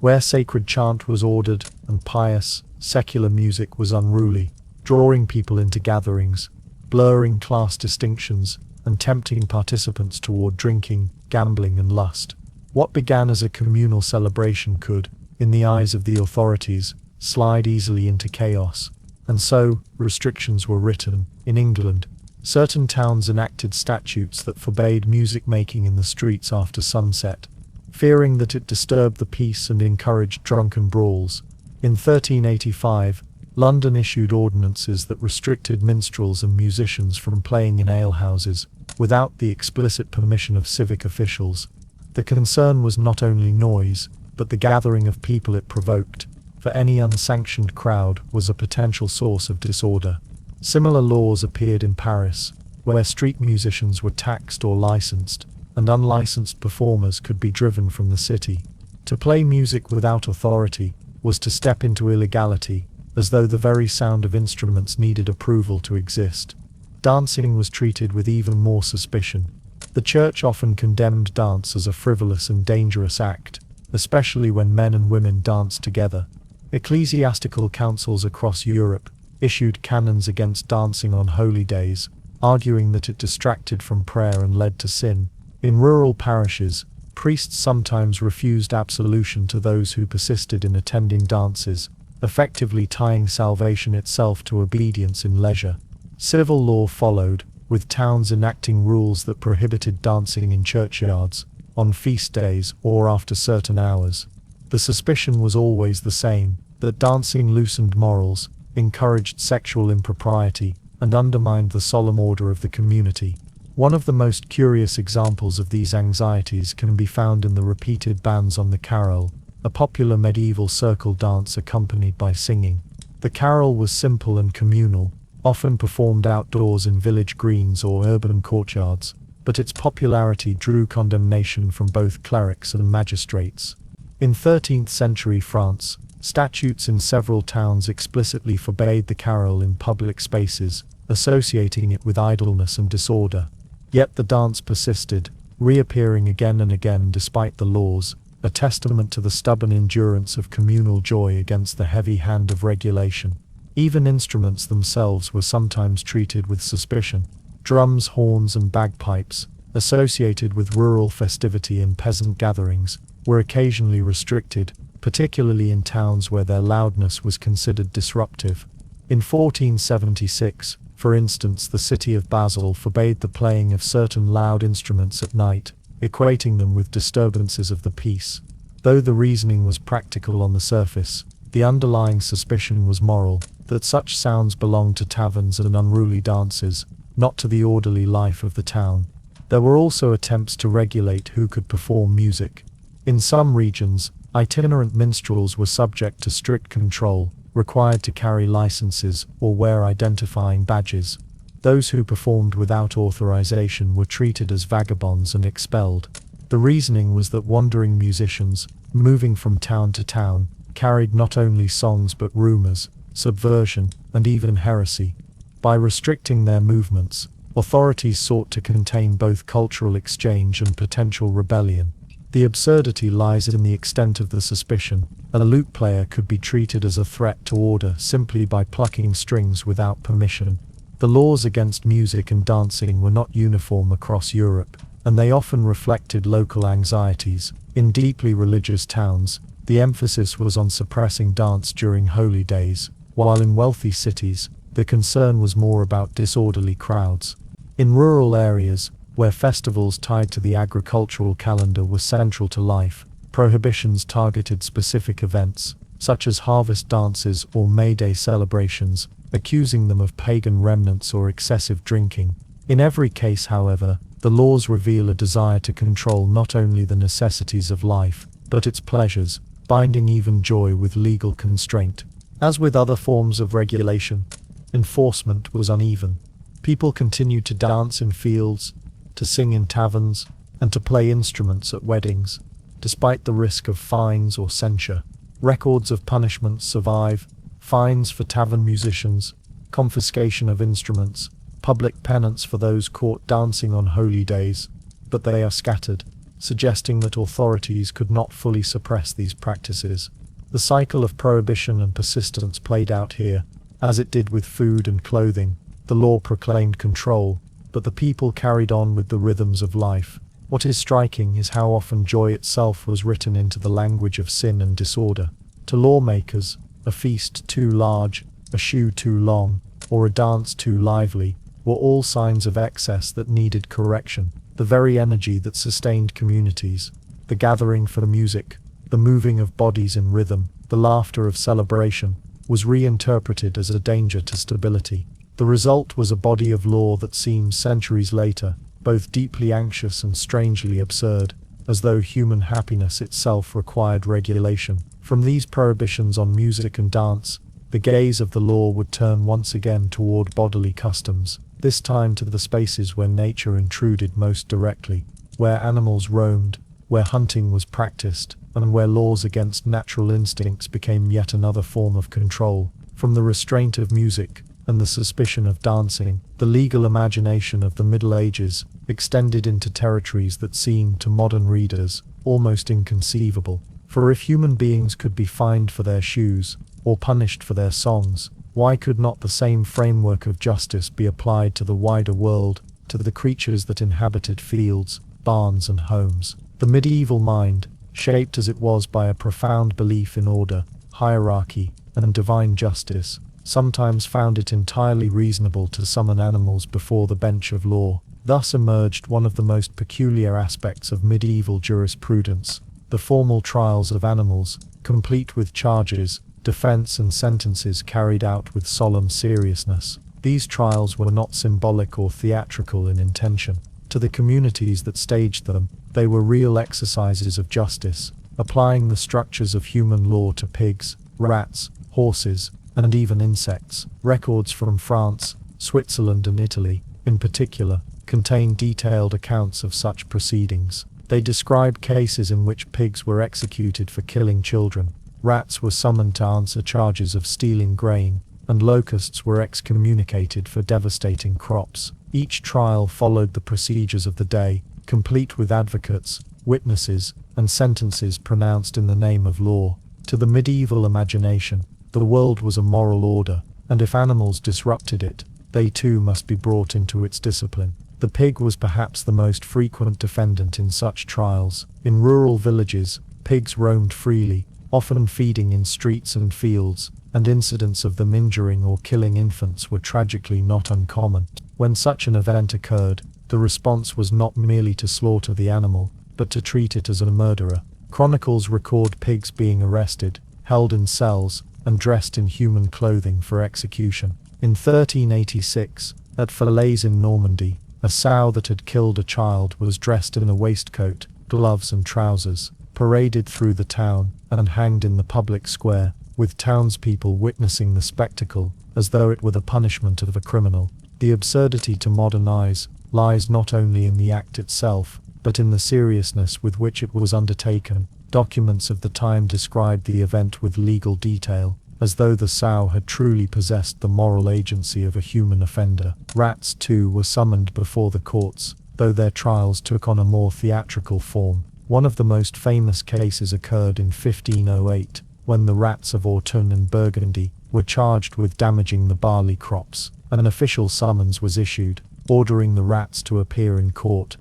Where sacred chant was ordered and pious, secular music was unruly, drawing people into gatherings, blurring class distinctions, and tempting participants toward drinking, gambling and lust. What began as a communal celebration could, in the eyes of the authorities, slide easily into chaos. And so, restrictions were written. In England, certain towns enacted statutes that forbade music making in the streets after sunset, fearing that it disturbed the peace and encouraged drunken brawls. In 1385, London issued ordinances that restricted minstrels and musicians from playing in alehouses, without the explicit permission of civic officials. The concern was not only noise, but the gathering of people it provoked, for any unsanctioned crowd was a potential source of disorder. Similar laws appeared in Paris, where street musicians were taxed or licensed, and unlicensed performers could be driven from the city. To play music without authority was to step into illegality, as though the very sound of instruments needed approval to exist. Dancing was treated with even more suspicion. The church often condemned dance as a frivolous and dangerous act, especially when men and women danced together. Ecclesiastical councils across Europe issued canons against dancing on holy days, arguing that it distracted from prayer and led to sin. In rural parishes, priests sometimes refused absolution to those who persisted in attending dances, effectively tying salvation itself to obedience in leisure. Civil law followed, with towns enacting rules that prohibited dancing in churchyards, on feast days or after certain hours. The suspicion was always the same, that dancing loosened morals, encouraged sexual impropriety, and undermined the solemn order of the community. One of the most curious examples of these anxieties can be found in the repeated bans on the carol, a popular medieval circle dance accompanied by singing. The carol was simple and communal, often performed outdoors in village greens or urban courtyards, but its popularity drew condemnation from both clerics and magistrates. In 13th century France, statutes in several towns explicitly forbade the carol in public spaces, associating it with idleness and disorder. Yet the dance persisted, reappearing again and again despite the laws, a testament to the stubborn endurance of communal joy against the heavy hand of regulation. Even instruments themselves were sometimes treated with suspicion. Drums, horns and bagpipes, associated with rural festivity and peasant gatherings, were occasionally restricted, particularly in towns where their loudness was considered disruptive. In 1476, for instance, the city of Basel forbade the playing of certain loud instruments at night, equating them with disturbances of the peace. Though the reasoning was practical on the surface, the underlying suspicion was moral, that such sounds belonged to taverns and unruly dances, not to the orderly life of the town. There were also attempts to regulate who could perform music. In some regions, itinerant minstrels were subject to strict control, required to carry licenses or wear identifying badges. Those who performed without authorization were treated as vagabonds and expelled. The reasoning was that wandering musicians, moving from town to town, carried not only songs but rumors, subversion, and even heresy. By restricting their movements, authorities sought to contain both cultural exchange and potential rebellion. The absurdity lies in the extent of the suspicion. A lute player could be treated as a threat to order simply by plucking strings without permission. The laws against music and dancing were not uniform across Europe, and they often reflected local anxieties. In deeply religious towns, the emphasis was on suppressing dance during holy days, while in wealthy cities, the concern was more about disorderly crowds. In rural areas, where festivals tied to the agricultural calendar were central to life, prohibitions targeted specific events, such as harvest dances or May Day celebrations, accusing them of pagan remnants or excessive drinking. In every case, however, the laws reveal a desire to control not only the necessities of life, but its pleasures. binding even joy with legal constraint. As with other forms of regulation, enforcement was uneven. People continued to dance in fields, to sing in taverns, and to play instruments at weddings, despite the risk of fines or censure. Records of punishments survive: fines for tavern musicians, confiscation of instruments, public penance for those caught dancing on holy days, but they are scattered, suggesting that authorities could not fully suppress these practices. The cycle of prohibition and persistence played out here, as it did with food and clothing. The law proclaimed control, but the people carried on with the rhythms of life. What is striking is how often joy itself was written into the language of sin and disorder. To lawmakers, a feast too large, a shoe too long, or a dance too lively, were all signs of excess that needed correction. The very energy that sustained communities, the gathering for the music, the moving of bodies in rhythm, the laughter of celebration, was reinterpreted as a danger to stability. The result was a body of law that seems centuries later, both deeply anxious and strangely absurd, as though human happiness itself required regulation. From these prohibitions on music and dance, the gaze of the law would turn once again toward bodily customs, this time to the spaces where nature intruded most directly, where animals roamed, where hunting was practiced, and where laws against natural instincts became yet another form of control. From the restraint of music and the suspicion of dancing, the legal imagination of the Middle Ages extended into territories that seemed to modern readers almost inconceivable. For if human beings could be fined for their shoes, or punished for their songs, why could not the same framework of justice be applied to the wider world, to the creatures that inhabited fields, barns and homes? The medieval mind, shaped as it was by a profound belief in order, hierarchy, and divine justice, sometimes found it entirely reasonable to summon animals before the bench of law. Thus emerged one of the most peculiar aspects of medieval jurisprudence: the formal trials of animals, complete with charges, defense and sentences carried out with solemn seriousness. These trials were not symbolic or theatrical in intention. To the communities that staged them, they were real exercises of justice, applying the structures of human law to pigs, rats, horses, and even insects. Records from France, Switzerland and Italy, in particular, contain detailed accounts of such proceedings. They describe cases in which pigs were executed for killing children, rats were summoned to answer charges of stealing grain, and locusts were excommunicated for devastating crops. Each trial followed the procedures of the day, complete with advocates, witnesses, and sentences pronounced in the name of law. To the medieval imagination, the world was a moral order, and if animals disrupted it, they too must be brought into its discipline. The pig was perhaps the most frequent defendant in such trials. In rural villages, pigs roamed freely, often feeding in streets and fields, and incidents of them injuring or killing infants were tragically not uncommon. When such an event occurred, the response was not merely to slaughter the animal, but to treat it as a murderer. Chronicles record pigs being arrested, held in cells, and dressed in human clothing for execution. In 1386, at Falaise in Normandy, a sow that had killed a child was dressed in a waistcoat, gloves and trousers, paraded through the town, and hanged in the public square, with townspeople witnessing the spectacle, as though it were the punishment of a criminal. The absurdity to modern eyes lies not only in the act itself, but in the seriousness with which it was undertaken. Documents of the time described the event with legal detail, as though the sow had truly possessed the moral agency of a human offender. Rats, too, were summoned before the courts, though their trials took on a more theatrical form. One of the most famous cases occurred in 1508, when the rats of Autun in Burgundy were charged with damaging the barley crops. An official summons was issued, ordering the rats to appear in court.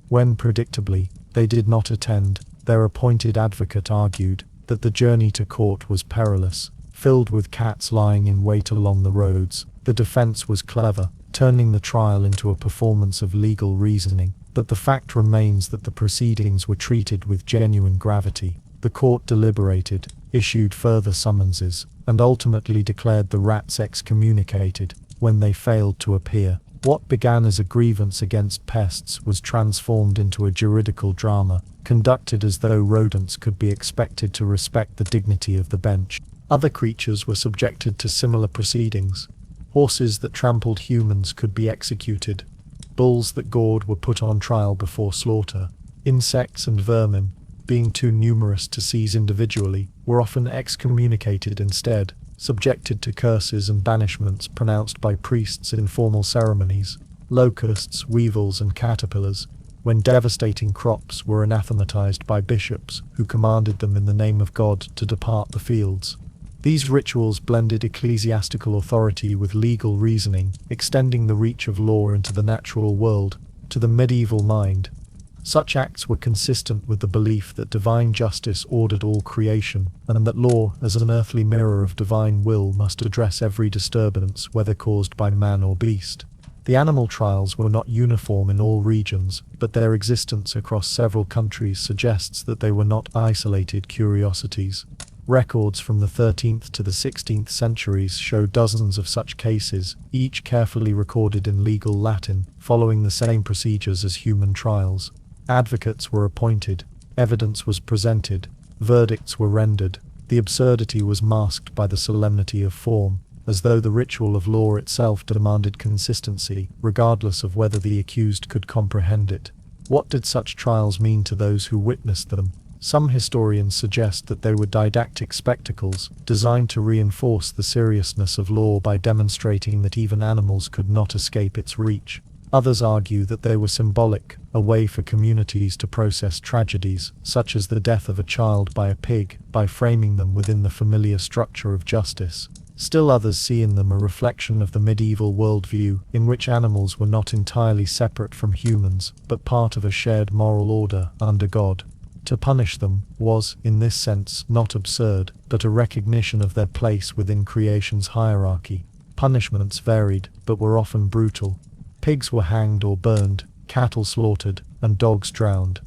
When, predictably, they did not attend, their appointed advocate argued that the journey to court was perilous, filled with cats lying in wait along the roads. The defense was clever, turning the trial into a performance of legal reasoning, but the fact remains that the proceedings were treated with genuine gravity. The court deliberated, issued further summonses, and ultimately declared the rats excommunicated when they failed to appear. What began as a grievance against pests was transformed into a juridical drama, conducted as though rodents could be expected to respect the dignity of the bench. Other creatures were subjected to similar proceedings. Horses that trampled humans could be executed. Bulls that gored were put on trial before slaughter. Insects and vermin, being too numerous to seize individually, were often excommunicated instead, subjected to curses and banishments pronounced by priests in formal ceremonies. Locusts, weevils, and caterpillars, when devastating crops, were anathematized by bishops, who commanded them in the name of God to depart the fields. These rituals blended ecclesiastical authority with legal reasoning, extending the reach of law into the natural world, to the medieval mind. Such acts were consistent with the belief that divine justice ordered all creation, and that law, as an earthly mirror of divine will, must address every disturbance, whether caused by man or beast. The animal trials were not uniform in all regions, but their existence across several countries suggests that they were not isolated curiosities. Records from the 13th to the 16th centuries show dozens of such cases, each carefully recorded in legal Latin, following the same procedures as human trials. Advocates were appointed, evidence was presented, verdicts were rendered. The absurdity was masked by the solemnity of form, as though the ritual of law itself demanded consistency, regardless of whether the accused could comprehend it. What did such trials mean to those who witnessed them? Some historians suggest that they were didactic spectacles, designed to reinforce the seriousness of law by demonstrating that even animals could not escape its reach. Others argue that they were symbolic, a way for communities to process tragedies, such as the death of a child by a pig, by framing them within the familiar structure of justice. Still others see in them a reflection of the medieval worldview, in which animals were not entirely separate from humans, but part of a shared moral order under God. To punish them was, in this sense, not absurd, but a recognition of their place within creation's hierarchy. Punishments varied, but were often brutal. Pigs were hanged or burned, cattle slaughtered, and dogs drowned.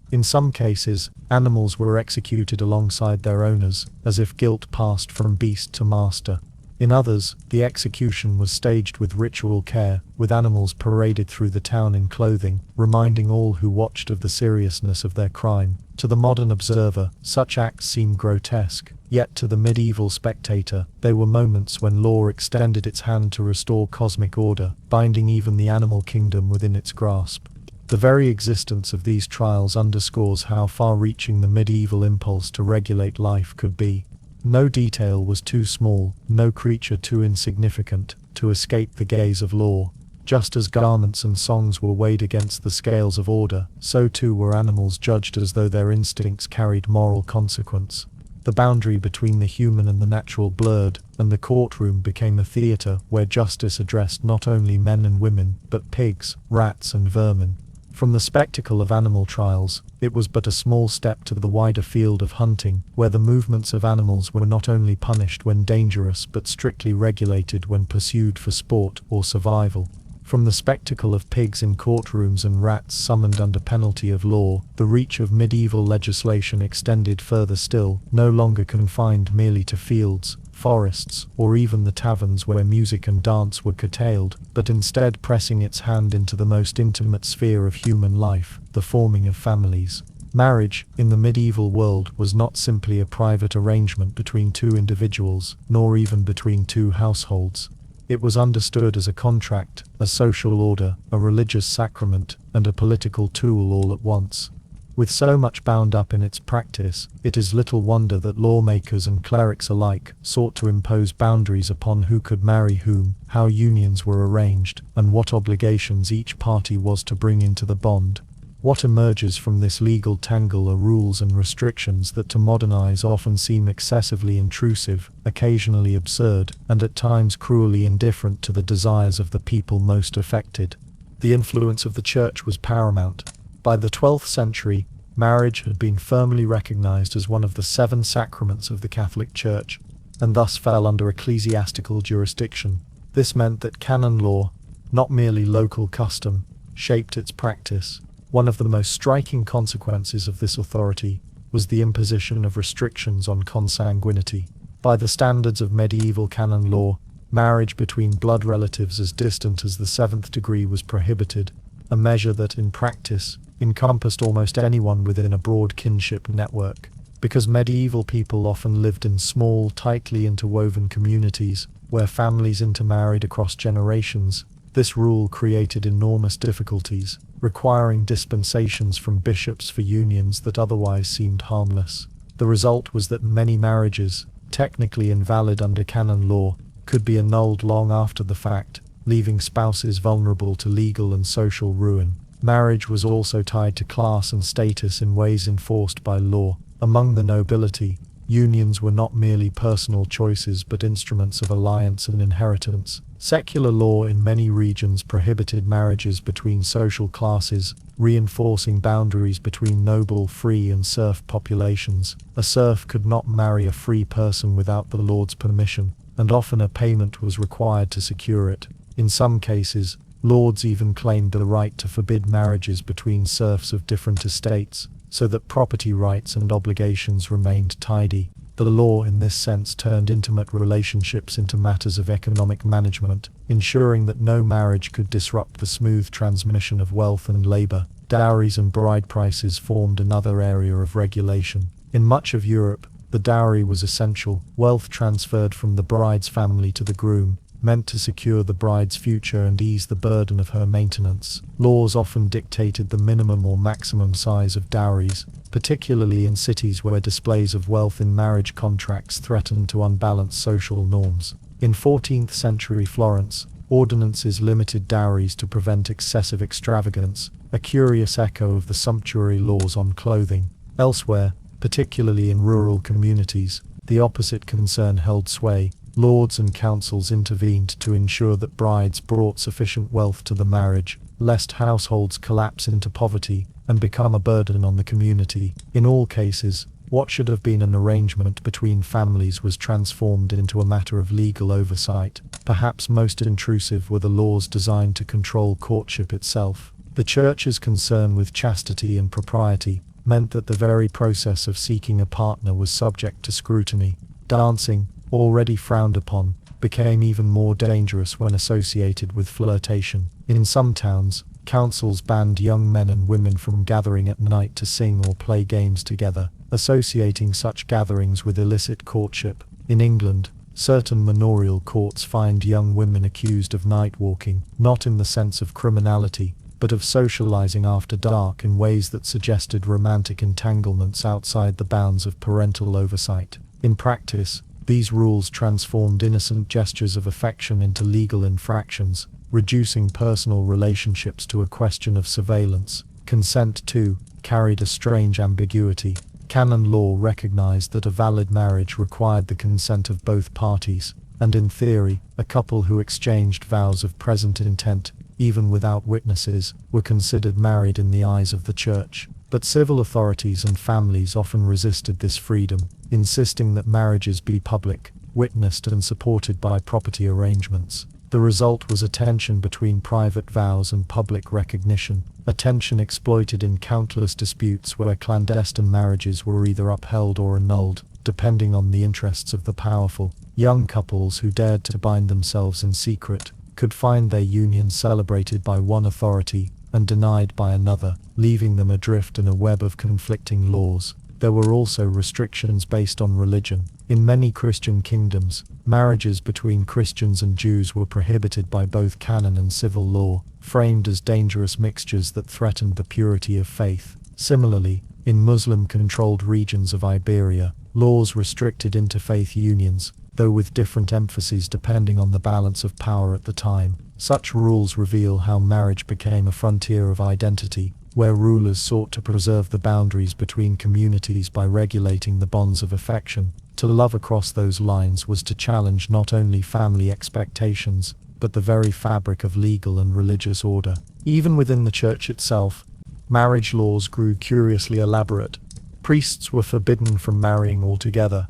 In some cases, animals were executed alongside their owners, as if guilt passed from beast to master. In others, the execution was staged with ritual care, with animals paraded through the town in clothing, reminding all who watched of the seriousness of their crime. To the modern observer, such acts seem grotesque, yet to the medieval spectator, they were moments when law extended its hand to restore cosmic order, binding even the animal kingdom within its grasp. The very existence of these trials underscores how far-reaching the medieval impulse to regulate life could be. No detail was too small, no creature too insignificant, to escape the gaze of law. Just as garments and songs were weighed against the scales of order, so too were animals judged as though their instincts carried moral consequence. The boundary between the human and the natural blurred, and the courtroom became a theatre where justice addressed not only men and women, but pigs, rats and vermin. From the spectacle of animal trials, it was but a small step to the wider field of hunting, where the movements of animals were not only punished when dangerous but strictly regulated when pursued for sport or survival. From the spectacle of pigs in courtrooms and rats summoned under penalty of law, the reach of medieval legislation extended further still, no longer confined merely to fields, forests, or even the taverns where music and dance were curtailed, but instead pressing its hand into the most intimate sphere of human life, the forming of families. Marriage, in the medieval world, was not simply a private arrangement between two individuals, nor even between two households. It was understood as a contract, a social order, a religious sacrament, and a political tool all at once. With so much bound up in its practice, it is little wonder that lawmakers and clerics alike sought to impose boundaries upon who could marry whom, how unions were arranged, and what obligations each party was to bring into the bond. What emerges from this legal tangle are rules and restrictions that to modern eyes often seem excessively intrusive, occasionally absurd, and at times cruelly indifferent to the desires of the people most affected. The influence of the Church was paramount. By the 12th century, marriage had been firmly recognized as one of the 7 sacraments of the Catholic Church, and thus fell under ecclesiastical jurisdiction. This meant that canon law, not merely local custom, shaped its practice. One of the most striking consequences of this authority was the imposition of restrictions on consanguinity. By the standards of medieval canon law, marriage between blood relatives as distant as the 7th degree was prohibited, a measure that, in practice, encompassed almost anyone within a broad kinship network. Because medieval people often lived in small, tightly interwoven communities, where families intermarried across generations, this rule created enormous difficulties, requiring dispensations from bishops for unions that otherwise seemed harmless. The result was that many marriages, technically invalid under canon law, could be annulled long after the fact, leaving spouses vulnerable to legal and social ruin. Marriage was also tied to class and status in ways enforced by law. Among the nobility, unions were not merely personal choices but instruments of alliance and inheritance. Secular law in many regions prohibited marriages between social classes, reinforcing boundaries between noble free and serf populations. A serf could not marry a free person without the lord's permission, and often a payment was required to secure it. In some cases, lords even claimed the right to forbid marriages between serfs of different estates, so that property rights and obligations remained tidy. The law in this sense turned intimate relationships into matters of economic management, ensuring that no marriage could disrupt the smooth transmission of wealth and labor. Dowries and bride prices formed another area of regulation. In much of Europe, the dowry was essential. Wealth transferred from the bride's family to the groom, meant to secure the bride's future and ease the burden of her maintenance. Laws often dictated the minimum or maximum size of dowries, particularly in cities where displays of wealth in marriage contracts threatened to unbalance social norms. In 14th century Florence, ordinances limited dowries to prevent excessive extravagance, a curious echo of the sumptuary laws on clothing. Elsewhere, particularly in rural communities, the opposite concern held sway. Lords and councils intervened to ensure that brides brought sufficient wealth to the marriage, lest households collapse into poverty and become a burden on the community. In all cases, what should have been an arrangement between families was transformed into a matter of legal oversight. Perhaps most intrusive were the laws designed to control courtship itself. The Church's concern with chastity and propriety meant that the very process of seeking a partner was subject to scrutiny. Dancing, already frowned upon, became even more dangerous when associated with flirtation. In some towns, councils banned young men and women from gathering at night to sing or play games together, associating such gatherings with illicit courtship. In England, certain manorial courts fined young women accused of night walking, not in the sense of criminality, but of socializing after dark in ways that suggested romantic entanglements outside the bounds of parental oversight. In practice, these rules transformed innocent gestures of affection into legal infractions, reducing personal relationships to a question of surveillance. Consent, too, carried a strange ambiguity. Canon law recognized that a valid marriage required the consent of both parties, and in theory, a couple who exchanged vows of present intent, even without witnesses, were considered married in the eyes of the Church. But civil authorities and families often resisted this freedom, insisting that marriages be public, witnessed and supported by property arrangements. The result was a tension between private vows and public recognition, a tension exploited in countless disputes where clandestine marriages were either upheld or annulled, depending on the interests of the powerful. Young couples who dared to bind themselves in secret could find their union celebrated by one authority and denied by another, leaving them adrift in a web of conflicting laws. There were also restrictions based on religion. In many Christian kingdoms, marriages between Christians and Jews were prohibited by both canon and civil law, framed as dangerous mixtures that threatened the purity of faith. Similarly, in Muslim-controlled regions of Iberia, laws restricted interfaith unions, though with different emphases depending on the balance of power at the time. Such rules reveal how marriage became a frontier of identity, where rulers sought to preserve the boundaries between communities by regulating the bonds of affection. To love across those lines was to challenge not only family expectations, but the very fabric of legal and religious order. Even within the Church itself, marriage laws grew curiously elaborate. Priests were forbidden from marrying altogether,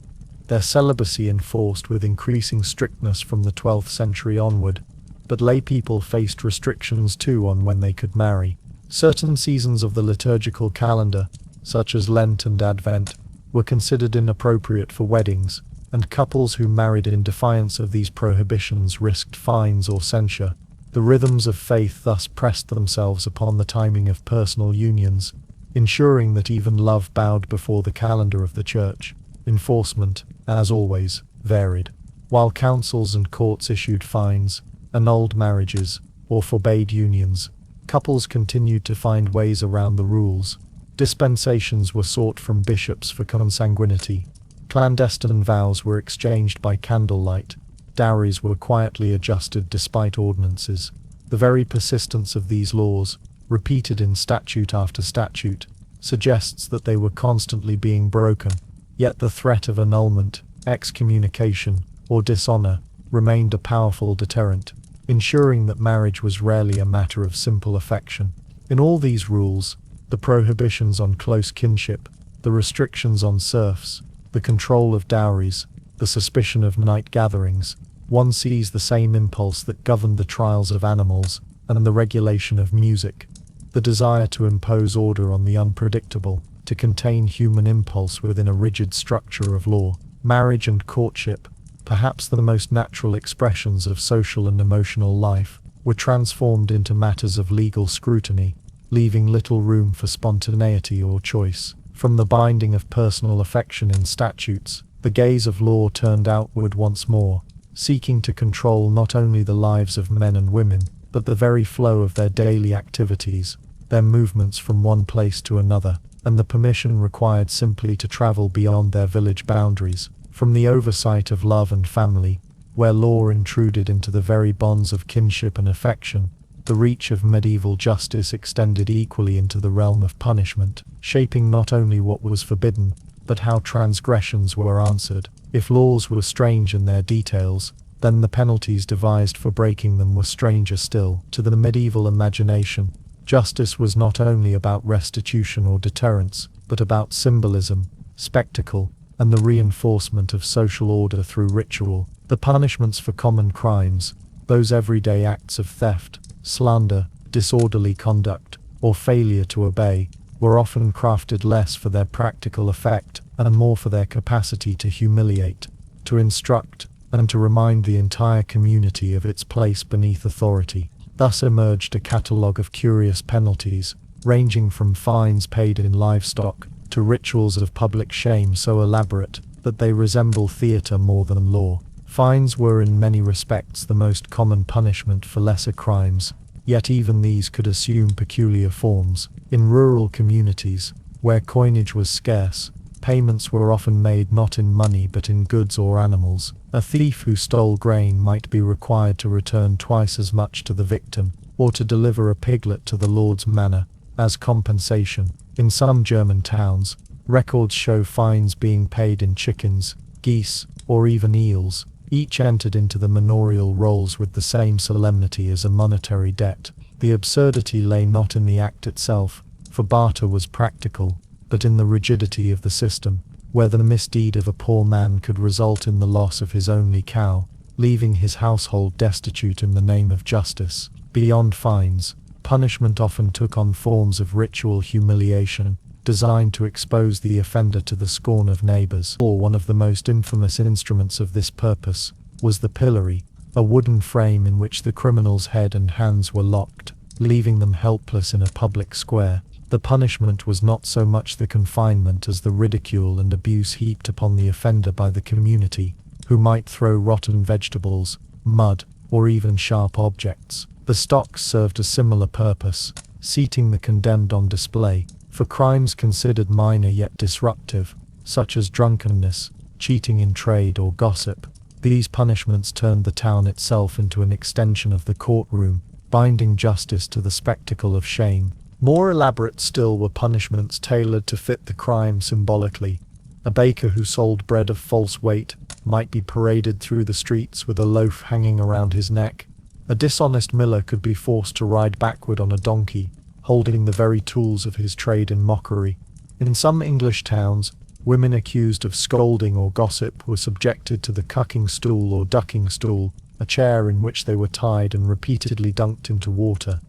their celibacy enforced with increasing strictness from the 12th century onward, but lay people faced restrictions too on when they could marry. Certain seasons of the liturgical calendar, such as Lent and Advent, were considered inappropriate for weddings, and couples who married in defiance of these prohibitions risked fines or censure. The rhythms of faith thus pressed themselves upon the timing of personal unions, ensuring that even love bowed before the calendar of the church. Enforcement, as always, varied. While councils and courts issued fines, annulled marriages, or forbade unions, couples continued to find ways around the rules. Dispensations were sought from bishops for consanguinity. Clandestine vows were exchanged by candlelight. Dowries were quietly adjusted despite ordinances. The very persistence of these laws, repeated in statute after statute, suggests that they were constantly being broken. Yet the threat of annulment, excommunication, or dishonor remained a powerful deterrent, ensuring that marriage was rarely a matter of simple affection. In all these rules, the prohibitions on close kinship, the restrictions on serfs, the control of dowries, the suspicion of night gatherings, one sees the same impulse that governed the trials of animals and the regulation of music, the desire to impose order on the unpredictable, to contain human impulse within a rigid structure of law. Marriage and courtship, perhaps the most natural expressions of social and emotional life, were transformed into matters of legal scrutiny, leaving little room for spontaneity or choice. From the binding of personal affection in statutes, the gaze of law turned outward once more, seeking to control not only the lives of men and women, but the very flow of their daily activities, their movements from one place to another, and the permission required simply to travel beyond their village boundaries. From the oversight of love and family, where law intruded into the very bonds of kinship and affection, the reach of medieval justice extended equally into the realm of punishment, shaping not only what was forbidden, but how transgressions were answered. If laws were strange in their details, then the penalties devised for breaking them were stranger still. To the medieval imagination, justice was not only about restitution or deterrence, but about symbolism, spectacle, and the reinforcement of social order through ritual. The punishments for common crimes, those everyday acts of theft, slander, disorderly conduct, or failure to obey, were often crafted less for their practical effect and more for their capacity to humiliate, to instruct, and to remind the entire community of its place beneath authority. Thus emerged a catalogue of curious penalties, ranging from fines paid in livestock to rituals of public shame so elaborate that they resemble theatre more than law. Fines were in many respects the most common punishment for lesser crimes, yet even these could assume peculiar forms. In rural communities, where coinage was scarce, payments were often made not in money but in goods or animals. A thief who stole grain might be required to return twice as much to the victim, or to deliver a piglet to the lord's manor, as compensation. In some German towns, records show fines being paid in chickens, geese, or even eels, each entered into the manorial rolls with the same solemnity as a monetary debt. The absurdity lay not in the act itself, for barter was practical, but in the rigidity of the system, where the misdeed of a poor man could result in the loss of his only cow, leaving his household destitute in the name of justice. Beyond fines, punishment often took on forms of ritual humiliation, designed to expose the offender to the scorn of neighbors. Or one of the most infamous instruments of this purpose was the pillory, a wooden frame in which the criminal's head and hands were locked, leaving them helpless in a public square. The punishment was not so much the confinement as the ridicule and abuse heaped upon the offender by the community, who might throw rotten vegetables, mud, or even sharp objects. The stocks served a similar purpose, seating the condemned on display. For crimes considered minor yet disruptive, such as drunkenness, cheating in trade or gossip, these punishments turned the town itself into an extension of the courtroom, binding justice to the spectacle of shame. More elaborate still were punishments tailored to fit the crime symbolically. A baker who sold bread of false weight might be paraded through the streets with a loaf hanging around his neck. A dishonest miller could be forced to ride backward on a donkey, holding the very tools of his trade in mockery. In some English towns, women accused of scolding or gossip were subjected to the cucking stool or ducking stool, a chair in which they were tied and repeatedly dunked into water.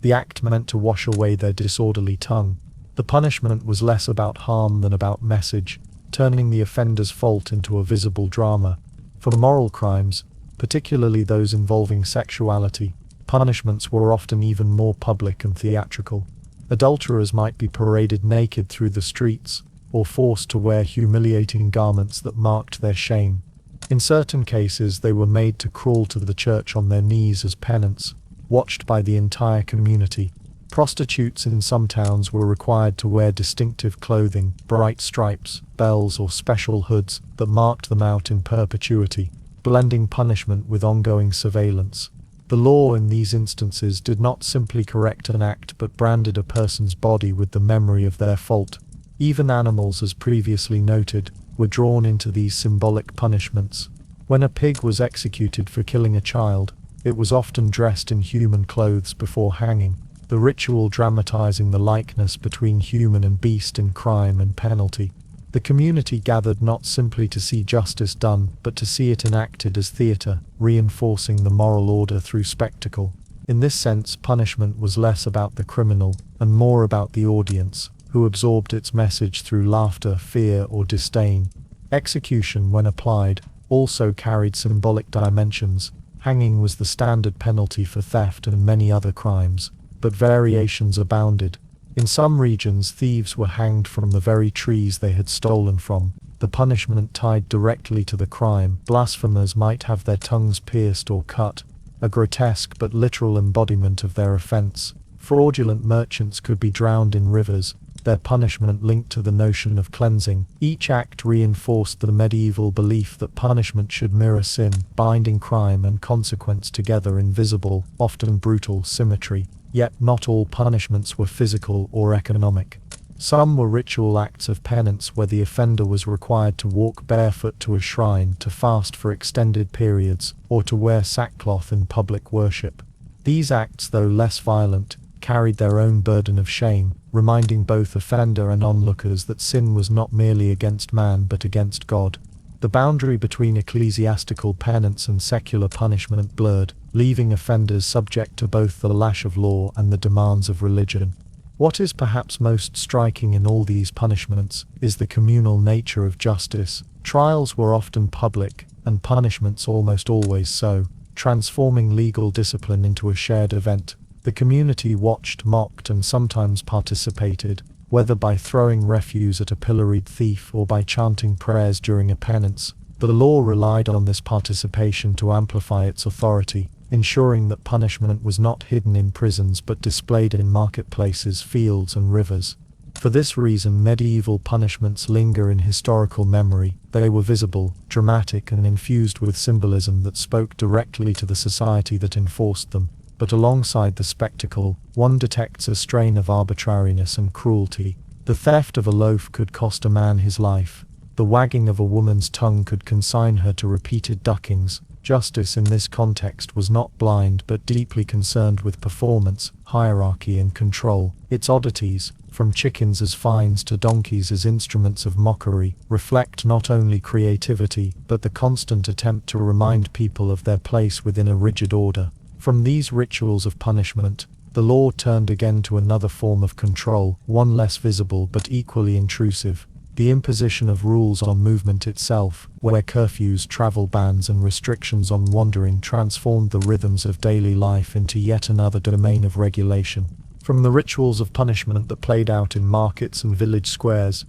The act meant to wash away their disorderly tongue. The punishment was less about harm than about message, turning the offender's fault into a visible drama. For moral crimes, particularly those involving sexuality, punishments were often even more public and theatrical. Adulterers might be paraded naked through the streets, or forced to wear humiliating garments that marked their shame. In certain cases, they were made to crawl to the church on their knees as penance, watched by the entire community. Prostitutes in some towns were required to wear distinctive clothing, bright stripes, bells, or special hoods that marked them out in perpetuity, blending punishment with ongoing surveillance. The law in these instances did not simply correct an act but branded a person's body with the memory of their fault. Even animals, as previously noted, were drawn into these symbolic punishments. When a pig was executed for killing a child, it was often dressed in human clothes before hanging, the ritual dramatizing the likeness between human and beast in crime and penalty. The community gathered not simply to see justice done, but to see it enacted as theatre, reinforcing the moral order through spectacle. In this sense, punishment was less about the criminal, and more about the audience, who absorbed its message through laughter, fear, or disdain. Execution, when applied, also carried symbolic dimensions. Hanging was the standard penalty for theft and many other crimes, but variations abounded. In some regions, thieves were hanged from the very trees they had stolen from, the punishment tied directly to the crime. Blasphemers might have their tongues pierced or cut, a grotesque but literal embodiment of their offense. Fraudulent merchants could be drowned in rivers, their punishment linked to the notion of cleansing. Each act reinforced the medieval belief that punishment should mirror sin, binding crime and consequence together in visible, often brutal symmetry. Yet not all punishments were physical or economic. Some were ritual acts of penance where the offender was required to walk barefoot to a shrine, to fast for extended periods, or to wear sackcloth in public worship. These acts, though less violent, carried their own burden of shame, reminding both offender and onlookers that sin was not merely against man but against God. The boundary between ecclesiastical penance and secular punishment blurred, leaving offenders subject to both the lash of law and the demands of religion. What is perhaps most striking in all these punishments is the communal nature of justice. Trials were often public, and punishments almost always so, transforming legal discipline into a shared event. The community watched, mocked, and sometimes participated, whether by throwing refuse at a pilloried thief or by chanting prayers during a penance. The law relied on this participation to amplify its authority, ensuring that punishment was not hidden in prisons but displayed in marketplaces, fields, and rivers. For this reason, medieval punishments linger in historical memory. They were visible, dramatic, and infused with symbolism that spoke directly to the society that enforced them. But alongside the spectacle, one detects a strain of arbitrariness and cruelty. The theft of a loaf could cost a man his life. The wagging of a woman's tongue could consign her to repeated duckings. Justice in this context was not blind but deeply concerned with performance, hierarchy, and control. Its oddities, from chickens as fines to donkeys as instruments of mockery, reflect not only creativity but the constant attempt to remind people of their place within a rigid order. From these rituals of punishment, the law turned again to another form of control, one less visible but equally intrusive: the imposition of rules on movement itself, where curfews, travel bans, and restrictions on wandering transformed the rhythms of daily life into yet another domain of regulation. From the rituals of punishment that played out in markets and village squares,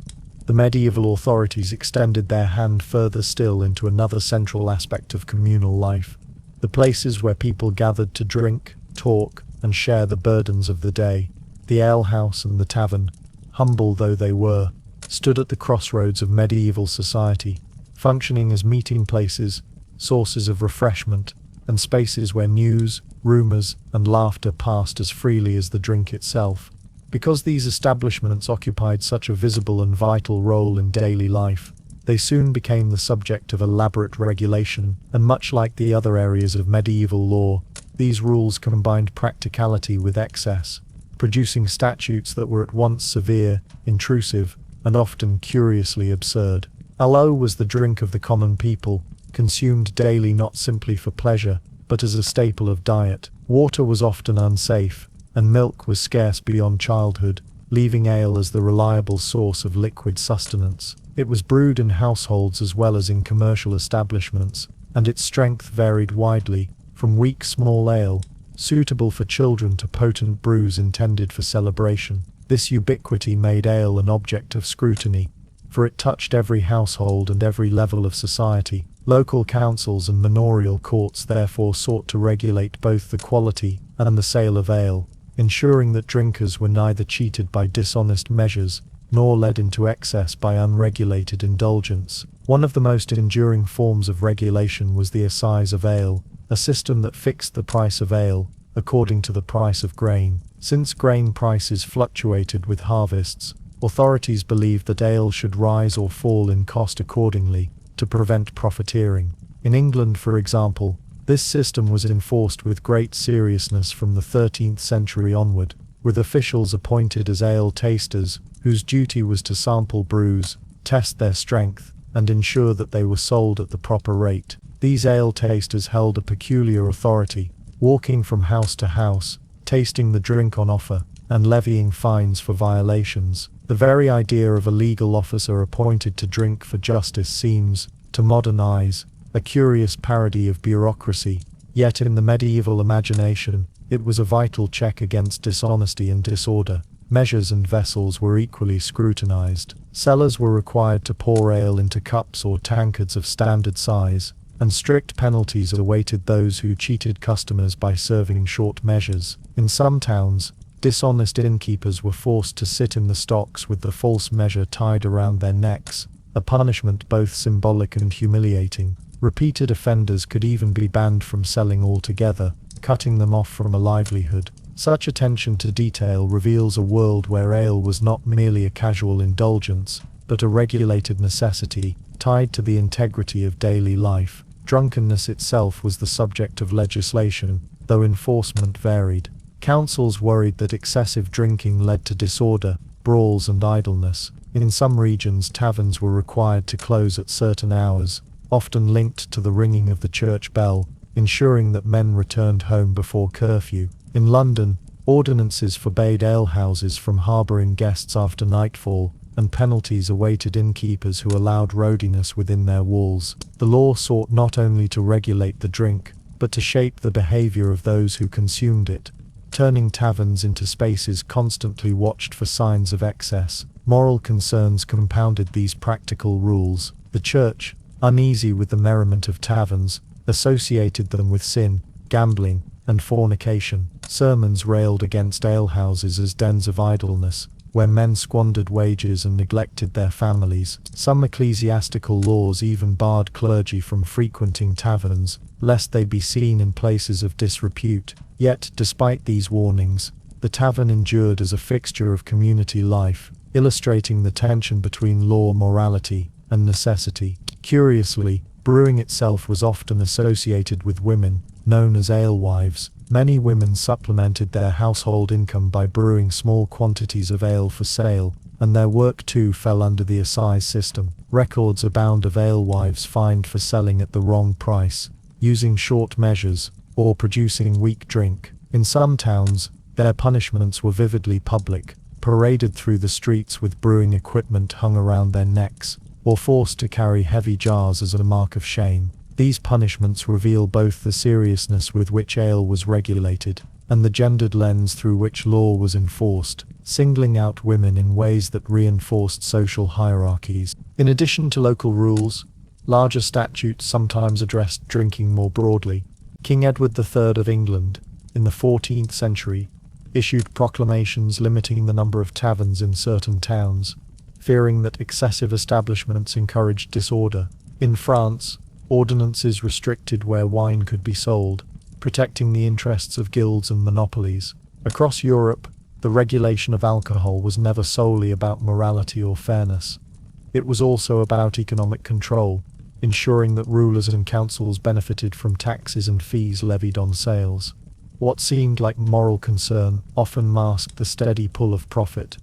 the medieval authorities extended their hand further still into another central aspect of communal life: the places where people gathered to drink, talk, and share the burdens of the day. The alehouse and the tavern, humble though they were, stood at the crossroads of medieval society, functioning as meeting places, sources of refreshment, and spaces where news, rumors, and laughter passed as freely as the drink itself. Because these establishments occupied such a visible and vital role in daily life, they soon became the subject of elaborate regulation, and much like the other areas of medieval law, these rules combined practicality with excess, producing statutes that were at once severe, intrusive, and often curiously absurd. Ale was the drink of the common people, consumed daily not simply for pleasure, but as a staple of diet. Water was often unsafe, and milk was scarce beyond childhood, leaving ale as the reliable source of liquid sustenance. It was brewed in households as well as in commercial establishments, and its strength varied widely, from weak small ale suitable for children to potent brews intended for celebration. This ubiquity made ale an object of scrutiny, for it touched every household and every level of society. Local councils and manorial courts therefore sought to regulate both the quality and the sale of ale, ensuring that drinkers were neither cheated by dishonest measures nor led into excess by unregulated indulgence. One of the most enduring forms of regulation was the assize of ale, a system that fixed the price of ale according to the price of grain. Since grain prices fluctuated with harvests, authorities believed that ale should rise or fall in cost accordingly to prevent profiteering. In England, for example, this system was enforced with great seriousness from the 13th century onward, with officials appointed as ale tasters, whose duty was to sample brews, test their strength, and ensure that they were sold at the proper rate. These ale tasters held a peculiar authority, walking from house to house, tasting the drink on offer, and levying fines for violations. The very idea of a legal officer appointed to drink for justice seems, to modern eyes, a curious parody of bureaucracy, yet in the medieval imagination, it was a vital check against dishonesty and disorder. Measures and vessels were equally scrutinized. Sellers were required to pour ale into cups or tankards of standard size, and strict penalties awaited those who cheated customers by serving short measures. In some towns, dishonest innkeepers were forced to sit in the stocks with the false measure tied around their necks, a punishment both symbolic and humiliating. Repeated offenders could even be banned from selling altogether, cutting them off from a livelihood. Such attention to detail reveals a world where ale was not merely a casual indulgence, but a regulated necessity, tied to the integrity of daily life. Drunkenness itself was the subject of legislation, though enforcement varied. Councils worried that excessive drinking led to disorder, brawls and idleness. In some regions, taverns were required to close at certain hours, often linked to the ringing of the church bell, ensuring that men returned home before curfew. In London, ordinances forbade alehouses from harbouring guests after nightfall, and penalties awaited innkeepers who allowed rowdiness within their walls. The law sought not only to regulate the drink, but to shape the behaviour of those who consumed it, turning taverns into spaces constantly watched for signs of excess. Moral concerns compounded these practical rules. The church, uneasy with the merriment of taverns, associated them with sin, gambling, and fornication. Sermons railed against alehouses as dens of idleness, where men squandered wages and neglected their families. Some ecclesiastical laws even barred clergy from frequenting taverns, lest they be seen in places of disrepute. Yet, despite these warnings, the tavern endured as a fixture of community life, illustrating the tension between law, morality, and necessity. Curiously, brewing itself was often associated with women, known as alewives. Many women supplemented their household income by brewing small quantities of ale for sale, and their work too fell under the assize system. Records abound of alewives fined for selling at the wrong price, using short measures, or producing weak drink. In some towns, their punishments were vividly public, paraded through the streets with brewing equipment hung around their necks, or forced to carry heavy jars as a mark of shame. These punishments reveal both the seriousness with which ale was regulated, and the gendered lens through which law was enforced, singling out women in ways that reinforced social hierarchies. In addition to local rules, larger statutes sometimes addressed drinking more broadly. King Edward III of England, in the 14th century, issued proclamations limiting the number of taverns in certain towns, fearing that excessive establishments encouraged disorder. In France, ordinances restricted where wine could be sold, protecting the interests of guilds and monopolies. Across Europe, the regulation of alcohol was never solely about morality or fairness. It was also about economic control, ensuring that rulers and councils benefited from taxes and fees levied on sales. What seemed like moral concern often masked the steady pull of profit.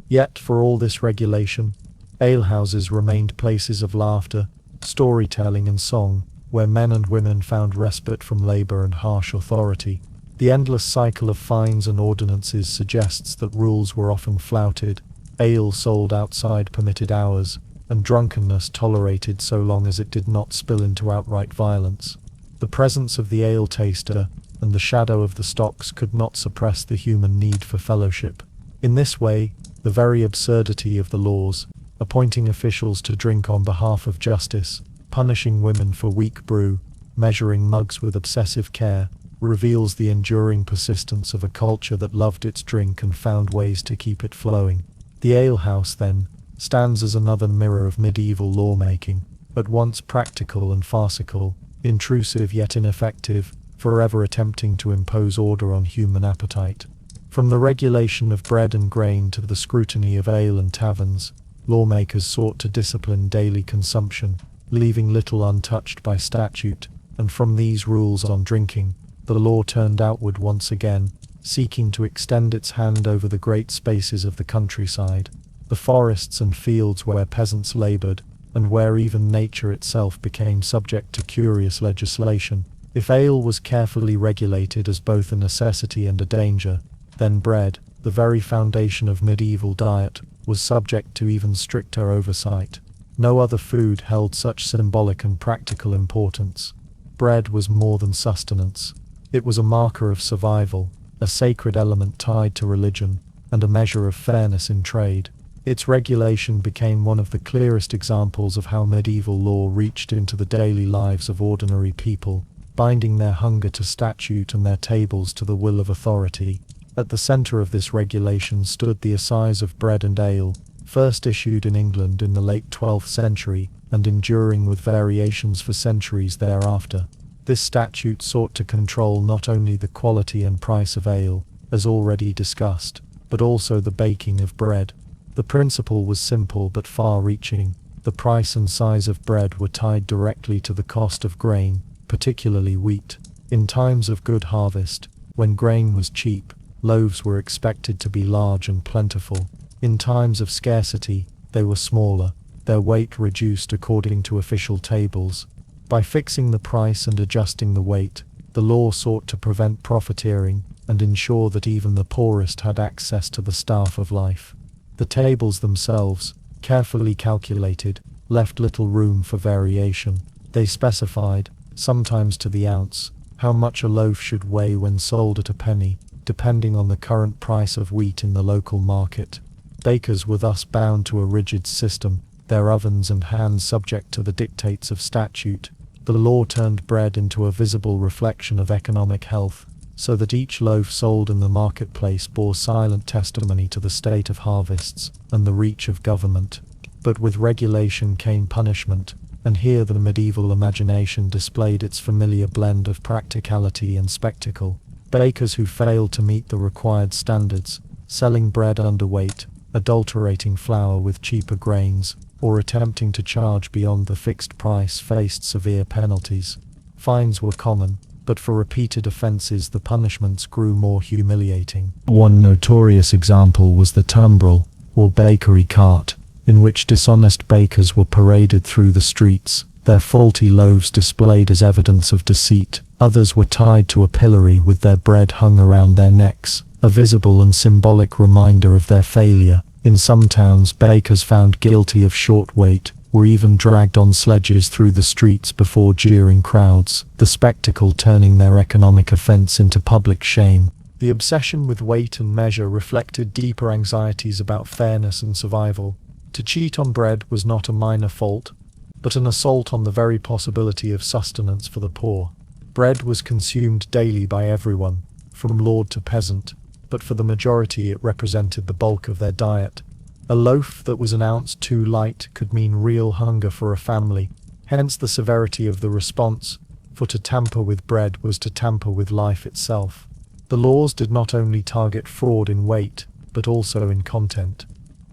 Yet, for all this regulation, alehouses remained places of laughter, storytelling and song, where men and women found respite from labour and harsh authority. The endless cycle of fines and ordinances suggests that rules were often flouted, ale sold outside permitted hours, and drunkenness tolerated so long as it did not spill into outright violence. The presence of the ale taster, and the shadow of the stocks could not suppress the human need for fellowship. In this way, the very absurdity of the laws, appointing officials to drink on behalf of justice, punishing women for weak brew, measuring mugs with obsessive care, reveals the enduring persistence of a culture that loved its drink and found ways to keep it flowing. The alehouse, then, stands as another mirror of medieval lawmaking, at once practical and farcical, intrusive yet ineffective, forever attempting to impose order on human appetite. From the regulation of bread and grain to the scrutiny of ale and taverns, lawmakers sought to discipline daily consumption, leaving little untouched by statute, and from these rules on drinking, the law turned outward once again, seeking to extend its hand over the great spaces of the countryside, the forests and fields where peasants labored, and where even nature itself became subject to curious legislation. If ale was carefully regulated as both a necessity and a danger, then bread, the very foundation of medieval diet, was subject to even stricter oversight. No other food held such symbolic and practical importance. Bread was more than sustenance. It was a marker of survival, a sacred element tied to religion, and a measure of fairness in trade. Its regulation became one of the clearest examples of how medieval law reached into the daily lives of ordinary people, binding their hunger to statute and their tables to the will of authority. At the centre of this regulation stood the Assize of Bread and Ale, first issued in England in the late 12th century, and enduring with variations for centuries thereafter. This statute sought to control not only the quality and price of ale, as already discussed, but also the baking of bread. The principle was simple but far-reaching. The price and size of bread were tied directly to the cost of grain, particularly wheat. In times of good harvest, when grain was cheap, loaves were expected to be large and plentiful. In times of scarcity, they were smaller, their weight reduced according to official tables. By fixing the price and adjusting the weight, the law sought to prevent profiteering and ensure that even the poorest had access to the staff of life. The tables themselves, carefully calculated, left little room for variation. They specified, sometimes to the ounce, how much a loaf should weigh when sold at a penny, depending on the current price of wheat in the local market. Bakers were thus bound to a rigid system, their ovens and hands subject to the dictates of statute. The law turned bread into a visible reflection of economic health, so that each loaf sold in the marketplace bore silent testimony to the state of harvests and the reach of government. But with regulation came punishment, and here the medieval imagination displayed its familiar blend of practicality and spectacle. Bakers who failed to meet the required standards, selling bread underweight, adulterating flour with cheaper grains, or attempting to charge beyond the fixed price faced severe penalties. Fines were common, but for repeated offences the punishments grew more humiliating. One notorious example was the tumbrel, or bakery cart, in which dishonest bakers were paraded through the streets, their faulty loaves displayed as evidence of deceit. Others were tied to a pillory with their bread hung around their necks, a visible and symbolic reminder of their failure. In some towns, bakers found guilty of short weight were even dragged on sledges through the streets before jeering crowds, the spectacle turning their economic offense into public shame. The obsession with weight and measure reflected deeper anxieties about fairness and survival. To cheat on bread was not a minor fault, but an assault on the very possibility of sustenance for the poor. Bread was consumed daily by everyone, from lord to peasant, but for the majority it represented the bulk of their diet. A loaf that was an ounce too light could mean real hunger for a family, hence the severity of the response, for to tamper with bread was to tamper with life itself. The laws did not only target fraud in weight, but also in content.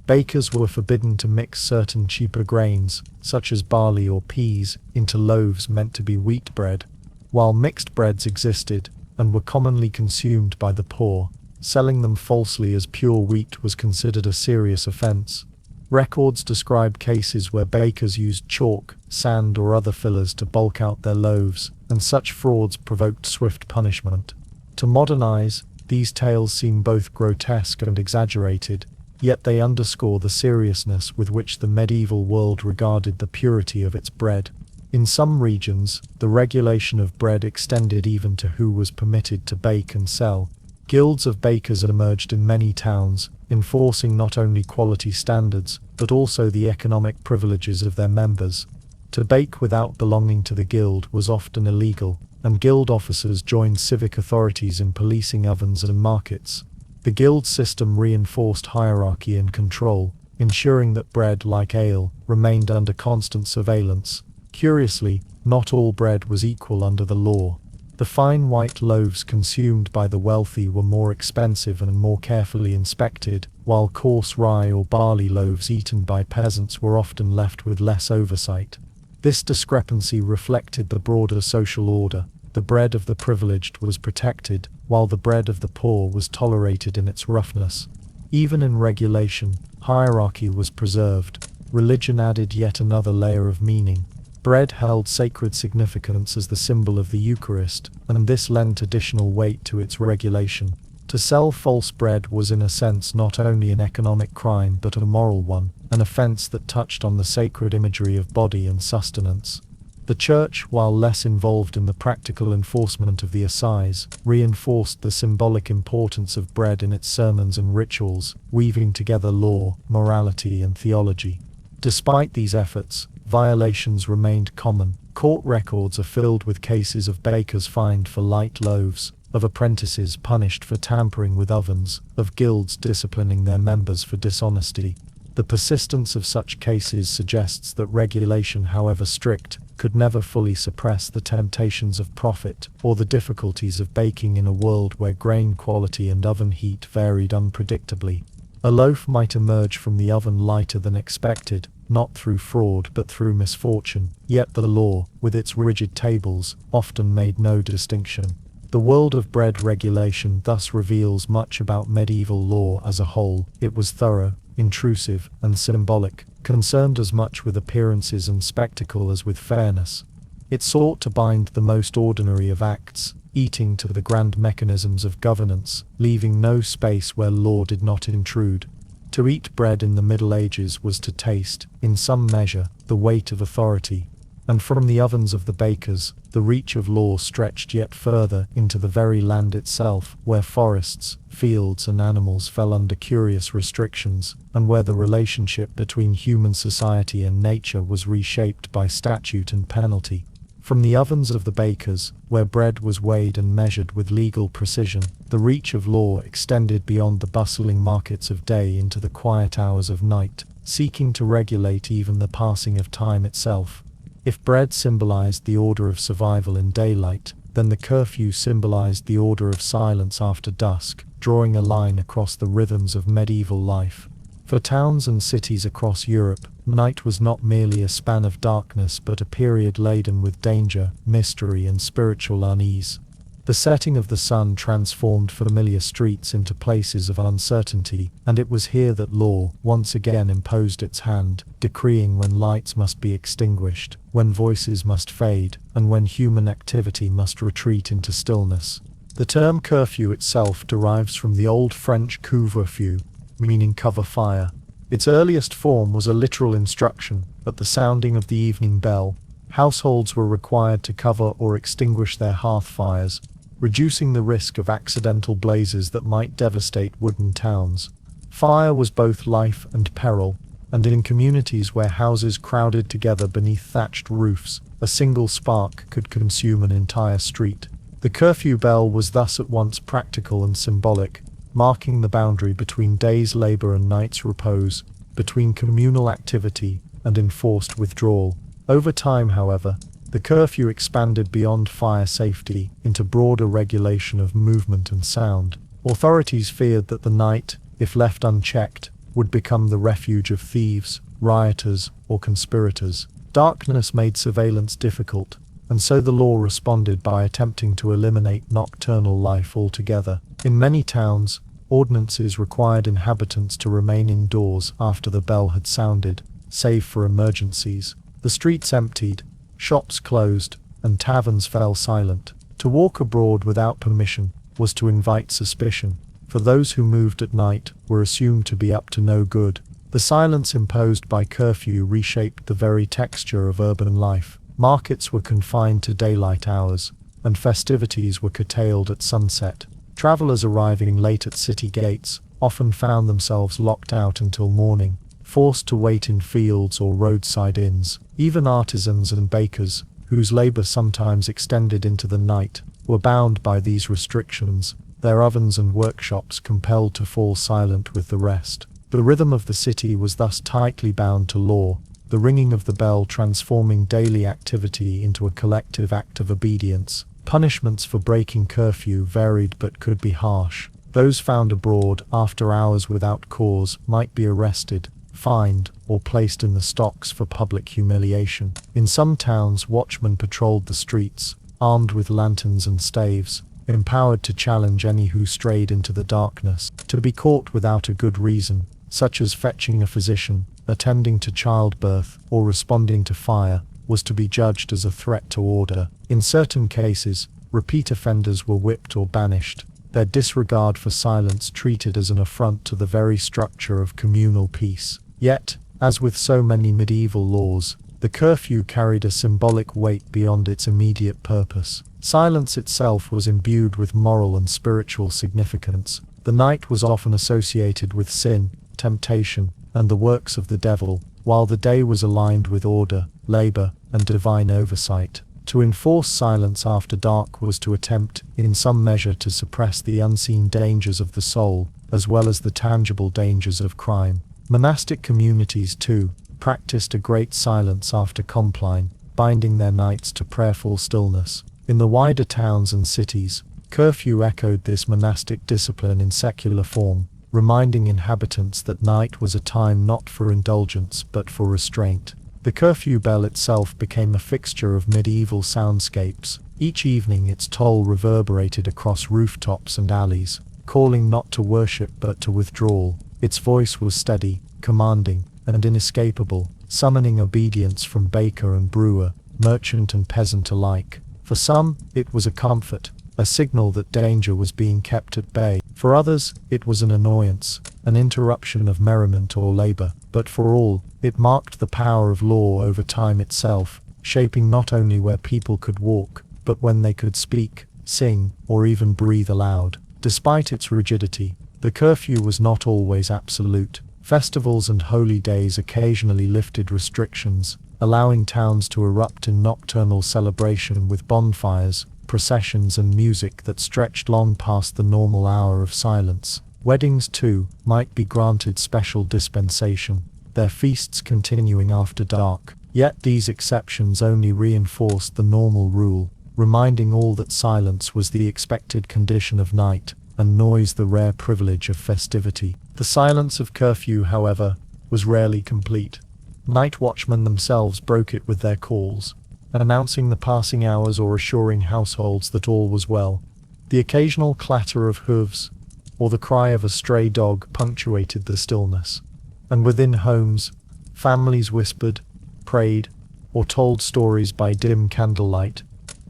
Bakers were forbidden to mix certain cheaper grains, such as barley or peas, into loaves meant to be wheat bread. While mixed breads existed, and were commonly consumed by the poor, selling them falsely as pure wheat was considered a serious offense. Records describe cases where bakers used chalk, sand or other fillers to bulk out their loaves, and such frauds provoked swift punishment. To modern eyes, these tales seem both grotesque and exaggerated, yet they underscore the seriousness with which the medieval world regarded the purity of its bread. In some regions, the regulation of bread extended even to who was permitted to bake and sell. Guilds of bakers emerged in many towns, enforcing not only quality standards, but also the economic privileges of their members. To bake without belonging to the guild was often illegal, and guild officers joined civic authorities in policing ovens and markets. The guild system reinforced hierarchy and control, ensuring that bread, like ale, remained under constant surveillance. Curiously, not all bread was equal under the law. The fine white loaves consumed by the wealthy were more expensive and more carefully inspected, while coarse rye or barley loaves eaten by peasants were often left with less oversight. This discrepancy reflected the broader social order. The bread of the privileged was protected, while the bread of the poor was tolerated in its roughness. Even in regulation, hierarchy was preserved. Religion added yet another layer of meaning. Bread held sacred significance as the symbol of the Eucharist, and this lent additional weight to its regulation. To sell false bread was in a sense not only an economic crime but a moral one, an offense that touched on the sacred imagery of body and sustenance. The Church, while less involved in the practical enforcement of the assize, reinforced the symbolic importance of bread in its sermons and rituals, weaving together law, morality, and theology. Despite these efforts, violations remained common. Court records are filled with cases of bakers fined for light loaves, of apprentices punished for tampering with ovens, of guilds disciplining their members for dishonesty. The persistence of such cases suggests that regulation, however strict, could never fully suppress the temptations of profit or the difficulties of baking in a world where grain quality and oven heat varied unpredictably. A loaf might emerge from the oven lighter than expected, not through fraud but through misfortune, yet the law, with its rigid tables, often made no distinction. The world of bread regulation thus reveals much about medieval law as a whole. It was thorough, intrusive, and symbolic, concerned as much with appearances and spectacle as with fairness. It sought to bind the most ordinary of acts, eating to the grand mechanisms of governance, leaving no space where law did not intrude. To eat bread in the Middle Ages was to taste, in some measure, the weight of authority. And from the ovens of the bakers, the reach of law stretched yet further into the very land itself, where forests, fields, and animals fell under curious restrictions, and where the relationship between human society and nature was reshaped by statute and penalty. From the ovens of the bakers, where bread was weighed and measured with legal precision, the reach of law extended beyond the bustling markets of day into the quiet hours of night, seeking to regulate even the passing of time itself. If bread symbolized the order of survival in daylight, then the curfew symbolized the order of silence after dusk, drawing a line across the rhythms of medieval life. For towns and cities across Europe, night was not merely a span of darkness but a period laden with danger, mystery, and spiritual unease. The setting of the sun transformed familiar streets into places of uncertainty, and it was here that law once again imposed its hand, decreeing when lights must be extinguished, when voices must fade, and when human activity must retreat into stillness. The term curfew itself derives from the Old French couvre-feu, meaning cover fire. Its earliest form was a literal instruction. At the sounding of the evening bell, households were required to cover or extinguish their hearth fires, reducing the risk of accidental blazes that might devastate wooden towns. Fire was both life and peril, and in communities where houses crowded together beneath thatched roofs, a single spark could consume an entire street. The curfew bell was thus at once practical and symbolic, marking the boundary between day's labor and night's repose, between communal activity and enforced withdrawal. Over time, however, the curfew expanded beyond fire safety into broader regulation of movement and sound. Authorities feared that the night, if left unchecked, would become the refuge of thieves, rioters, or conspirators. Darkness made surveillance difficult, and so the law responded by attempting to eliminate nocturnal life altogether. In many towns, ordinances required inhabitants to remain indoors after the bell had sounded, save for emergencies. The streets emptied, shops closed, and taverns fell silent. To walk abroad without permission was to invite suspicion, for those who moved at night were assumed to be up to no good. The silence imposed by curfew reshaped the very texture of urban life. Markets were confined to daylight hours, and festivities were curtailed at sunset. Travelers arriving late at city gates often found themselves locked out until morning, forced to wait in fields or roadside inns. Even artisans and bakers, whose labor sometimes extended into the night, were bound by these restrictions, their ovens and workshops compelled to fall silent with the rest. The rhythm of the city was thus tightly bound to law, the ringing of the bell transforming daily activity into a collective act of obedience. Punishments for breaking curfew varied but could be harsh. Those found abroad after hours without cause might be arrested, fined, or placed in the stocks for public humiliation. In some towns, watchmen patrolled the streets, armed with lanterns and staves, empowered to challenge any who strayed into the darkness. To be caught without a good reason, such as fetching a physician, attending to childbirth, or responding to fire, was to be judged as a threat to order. In certain cases, repeat offenders were whipped or banished, their disregard for silence treated as an affront to the very structure of communal peace. Yet, as with so many medieval laws, the curfew carried a symbolic weight beyond its immediate purpose. Silence itself was imbued with moral and spiritual significance. The night was often associated with sin, temptation, and the works of the devil, while the day was aligned with order, labor, and divine oversight. To enforce silence after dark was to attempt, in some measure, to suppress the unseen dangers of the soul, as well as the tangible dangers of crime. Monastic communities, too, practiced a great silence after compline, binding their nights to prayerful stillness. In the wider towns and cities, curfew echoed this monastic discipline in secular form, reminding inhabitants that night was a time not for indulgence but for restraint. The curfew bell itself became a fixture of medieval soundscapes. Each evening its toll reverberated across rooftops and alleys, calling not to worship but to withdrawal. Its voice was steady, commanding, and inescapable, summoning obedience from baker and brewer, merchant and peasant alike. For some, it was a comfort, a signal that danger was being kept at bay. For others, it was an annoyance, an interruption of merriment or labor. But for all, it marked the power of law over time itself, shaping not only where people could walk, but when they could speak, sing, or even breathe aloud. Despite its rigidity, the curfew was not always absolute. Festivals and holy days occasionally lifted restrictions, allowing towns to erupt in nocturnal celebration with bonfires, processions and music that stretched long past the normal hour of silence. Weddings, too, might be granted special dispensation, their feasts continuing after dark. Yet these exceptions only reinforced the normal rule, reminding all that silence was the expected condition of night, and noise the rare privilege of festivity. The silence of curfew, however, was rarely complete. Night watchmen themselves broke it with their calls, announcing the passing hours or assuring households that all was well. The occasional clatter of hooves, or the cry of a stray dog, punctuated the stillness. And within homes, families whispered, prayed, or told stories by dim candlelight,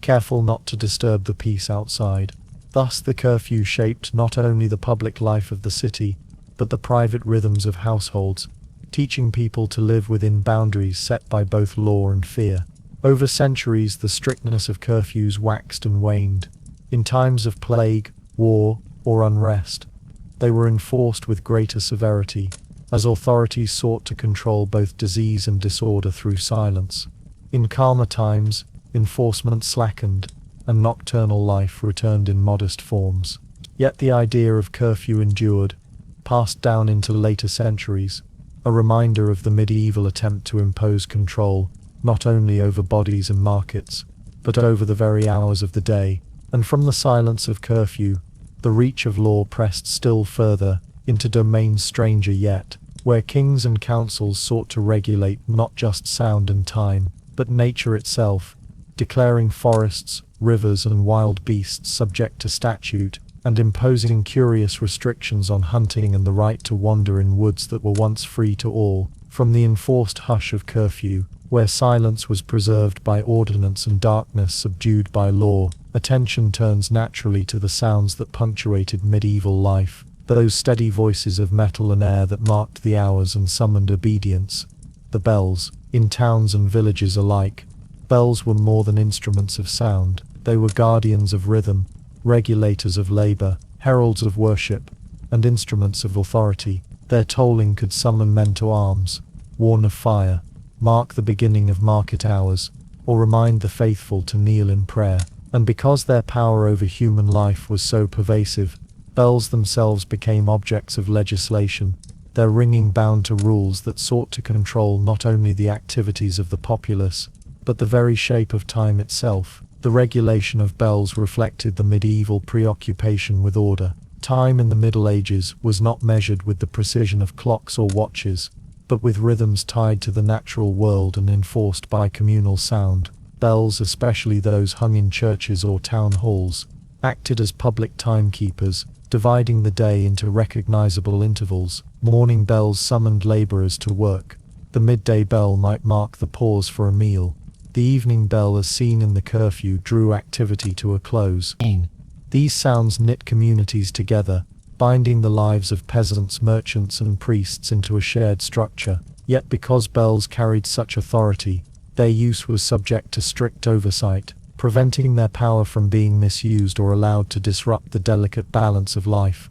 careful not to disturb the peace outside. Thus the curfew shaped not only the public life of the city, but the private rhythms of households, teaching people to live within boundaries set by both law and fear. Over centuries, the strictness of curfews waxed and waned. In times of plague, war, or unrest, they were enforced with greater severity, as authorities sought to control both disease and disorder through silence. In calmer times, enforcement slackened, and nocturnal life returned in modest forms. Yet the idea of curfew endured, passed down into later centuries, a reminder of the medieval attempt to impose control, not only over bodies and markets, but over the very hours of the day. And from the silence of curfew, the reach of law pressed still further, into domains stranger yet, where kings and councils sought to regulate not just sound and time, but nature itself, declaring forests, rivers and wild beasts subject to statute, and imposing curious restrictions on hunting and the right to wander in woods that were once free to all. From the enforced hush of curfew, where silence was preserved by ordinance and darkness subdued by law, attention turns naturally to the sounds that punctuated medieval life, those steady voices of metal and air that marked the hours and summoned obedience. The bells, in towns and villages alike, Bells were more than instruments of sound. They were guardians of rhythm, regulators of labor, heralds of worship, and instruments of authority. Their tolling could summon men to arms, warn of fire, mark the beginning of market hours, or remind the faithful to kneel in prayer. And because their power over human life was so pervasive, bells themselves became objects of legislation, their ringing bound to rules that sought to control not only the activities of the populace, but the very shape of time itself. The regulation of bells reflected the medieval preoccupation with order. Time in the Middle Ages was not measured with the precision of clocks or watches, but with rhythms tied to the natural world and enforced by communal sound. Bells, especially those hung in churches or town halls, acted as public timekeepers, dividing the day into recognizable intervals. Morning bells summoned laborers to work. The midday bell might mark the pause for a meal. The evening bell, as seen in the curfew, drew activity to a close. These sounds knit communities together, binding the lives of peasants, merchants, and priests into a shared structure. Yet because bells carried such authority, their use was subject to strict oversight, preventing their power from being misused or allowed to disrupt the delicate balance of life.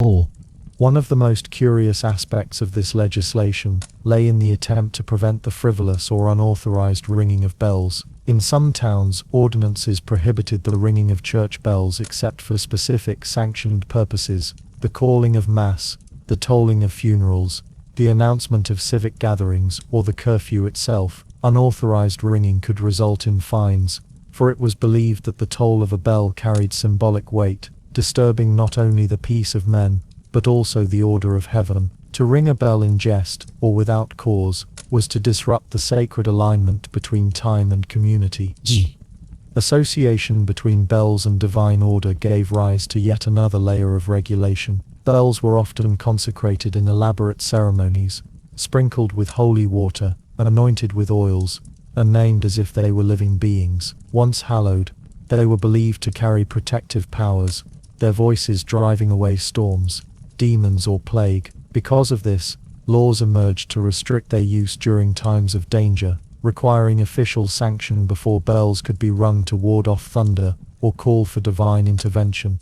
One of the most curious aspects of this legislation lay in the attempt to prevent the frivolous or unauthorized ringing of bells. In some towns, ordinances prohibited the ringing of church bells except for specific sanctioned purposes: the calling of mass, the tolling of funerals, the announcement of civic gatherings, or the curfew itself. Unauthorized ringing could result in fines, for it was believed that the toll of a bell carried symbolic weight, disturbing not only the peace of men, but also the order of heaven. To ring a bell in jest, or without cause, was to disrupt the sacred alignment between time and community. Association between bells and divine order gave rise to yet another layer of regulation. Bells were often consecrated in elaborate ceremonies, sprinkled with holy water, anointed with oils, and named as if they were living beings. Once hallowed, they were believed to carry protective powers, their voices driving away storms, demons, or plague. Because of this, laws emerged to restrict their use during times of danger, requiring official sanction before bells could be rung to ward off thunder or call for divine intervention.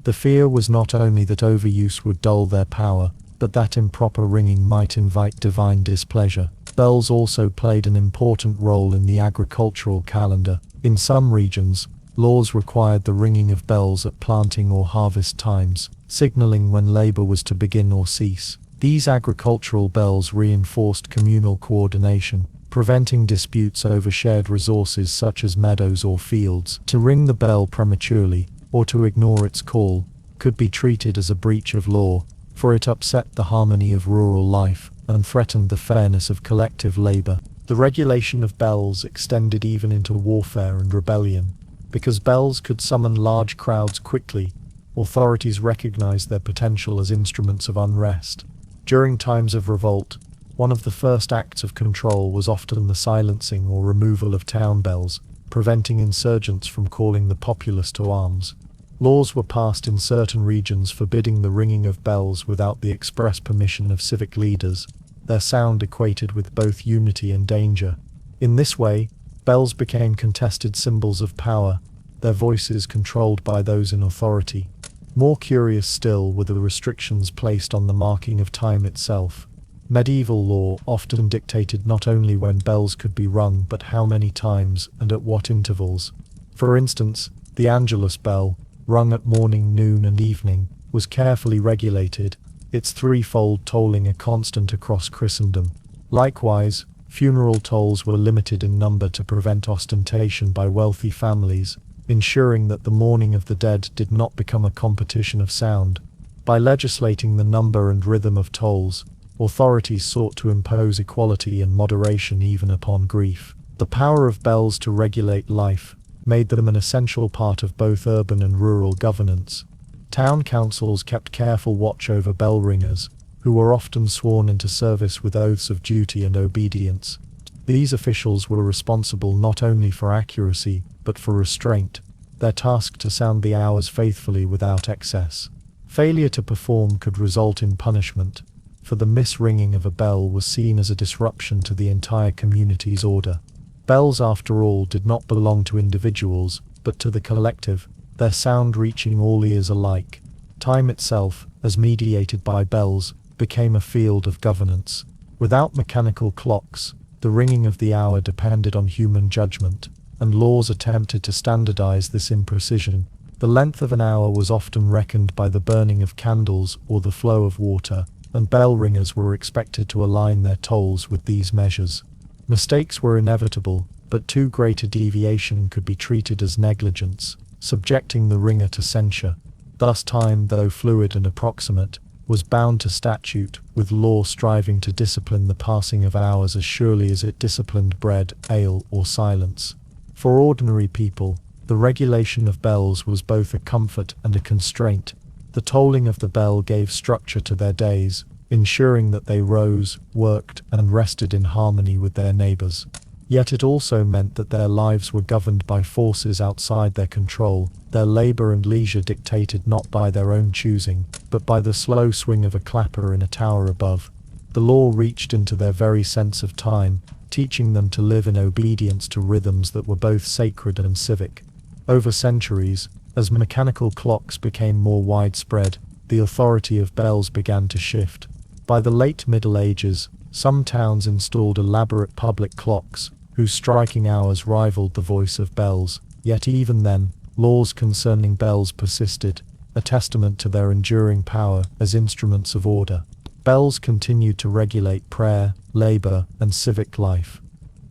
The fear was not only that overuse would dull their power, but that improper ringing might invite divine displeasure. Bells also played an important role in the agricultural calendar. In some regions, laws required the ringing of bells at planting or harvest times, signaling when labor was to begin or cease. These agricultural bells reinforced communal coordination, preventing disputes over shared resources such as meadows or fields. To ring the bell prematurely, or to ignore its call, could be treated as a breach of law, for it upset the harmony of rural life and threatened the fairness of collective labor. The regulation of bells extended even into warfare and rebellion. Because bells could summon large crowds quickly, authorities recognized their potential as instruments of unrest. During times of revolt, one of the first acts of control was often the silencing or removal of town bells, preventing insurgents from calling the populace to arms. Laws were passed in certain regions forbidding the ringing of bells without the express permission of civic leaders. Their sound equated with both unity and danger. In this way, bells became contested symbols of power, their voices controlled by those in authority. More curious still were the restrictions placed on the marking of time itself. Medieval law often dictated not only when bells could be rung but how many times and at what intervals. For instance, the Angelus bell, rung at morning, noon, and evening, was carefully regulated, its threefold tolling a constant across Christendom. Likewise, funeral tolls were limited in number to prevent ostentation by wealthy families, ensuring that the mourning of the dead did not become a competition of sound. By legislating the number and rhythm of tolls, authorities sought to impose equality and moderation even upon grief. The power of bells to regulate life made them an essential part of both urban and rural governance. Town councils kept careful watch over bell ringers, who were often sworn into service with oaths of duty and obedience. These officials were responsible not only for accuracy, but for restraint, their task to sound the hours faithfully without excess. Failure to perform could result in punishment, for the misringing of a bell was seen as a disruption to the entire community's order. Bells, after all, did not belong to individuals, but to the collective, their sound reaching all ears alike. Time itself, as mediated by bells, became a field of governance. Without mechanical clocks, the ringing of the hour depended on human judgment, and laws attempted to standardize this imprecision. The length of an hour was often reckoned by the burning of candles or the flow of water, and bell ringers were expected to align their tolls with these measures. Mistakes were inevitable, but too great a deviation could be treated as negligence, subjecting the ringer to censure. Thus time, though fluid and approximate, was bound to statute, with law striving to discipline the passing of hours as surely as it disciplined bread, ale, or silence. For ordinary people, the regulation of bells was both a comfort and a constraint. The tolling of the bell gave structure to their days, ensuring that they rose, worked, and rested in harmony with their neighbors. Yet it also meant that their lives were governed by forces outside their control, their labor and leisure dictated not by their own choosing, but by the slow swing of a clapper in a tower above. The law reached into their very sense of time, teaching them to live in obedience to rhythms that were both sacred and civic. Over centuries, as mechanical clocks became more widespread, the authority of bells began to shift. By the late Middle Ages, some towns installed elaborate public clocks, whose striking hours rivaled the voice of bells. Yet even then, laws concerning bells persisted, a testament to their enduring power as instruments of order. Bells continued to regulate prayer, labor, and civic life.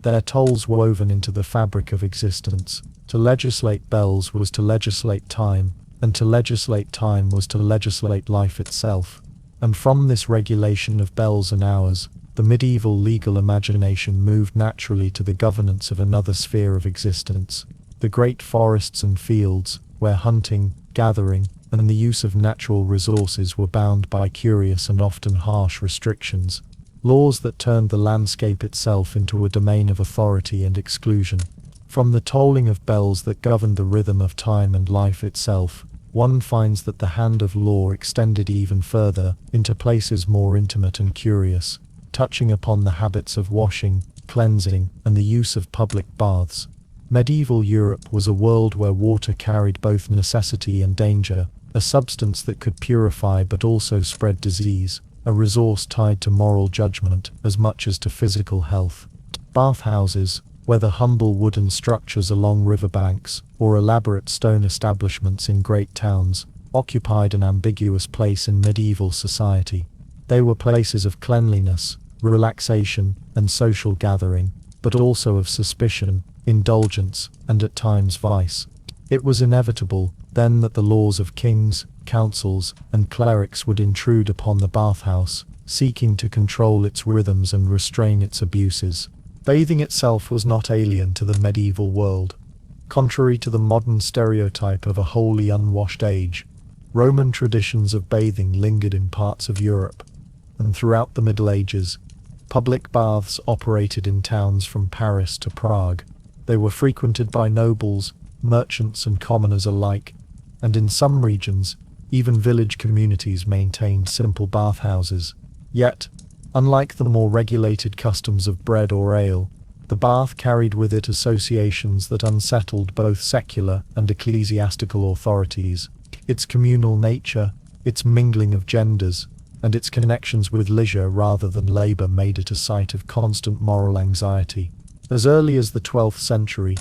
Their tolls woven into the fabric of existence. To legislate bells was to legislate time, and to legislate time was to legislate life itself. And from this regulation of bells and hours, the medieval legal imagination moved naturally to the governance of another sphere of existence, the great forests and fields, where hunting, gathering, and the use of natural resources were bound by curious and often harsh restrictions, laws that turned the landscape itself into a domain of authority and exclusion. From the tolling of bells that governed the rhythm of time and life itself, one finds that the hand of law extended even further, into places more intimate and curious, touching upon the habits of washing, cleansing, and the use of public baths. Medieval Europe was a world where water carried both necessity and danger, a substance that could purify but also spread disease, a resource tied to moral judgment as much as to physical health. Bathhouses, whether humble wooden structures along riverbanks or elaborate stone establishments in great towns, occupied an ambiguous place in medieval society. They were places of cleanliness, relaxation, and social gathering, but also of suspicion, indulgence, and at times vice. It was inevitable, then, that the laws of kings, councils, and clerics would intrude upon the bathhouse, seeking to control its rhythms and restrain its abuses. Bathing itself was not alien to the medieval world. Contrary to the modern stereotype of a wholly unwashed age, Roman traditions of bathing lingered in parts of Europe, and throughout the Middle Ages, public baths operated in towns from Paris to Prague. They were frequented by nobles, merchants, and commoners alike, and in some regions, even village communities maintained simple bathhouses. Yet, unlike the more regulated customs of bread or ale, the bath carried with it associations that unsettled both secular and ecclesiastical authorities. Its communal nature, its mingling of genders, and its connections with leisure rather than labor made it a site of constant moral anxiety. As early as the 12th century,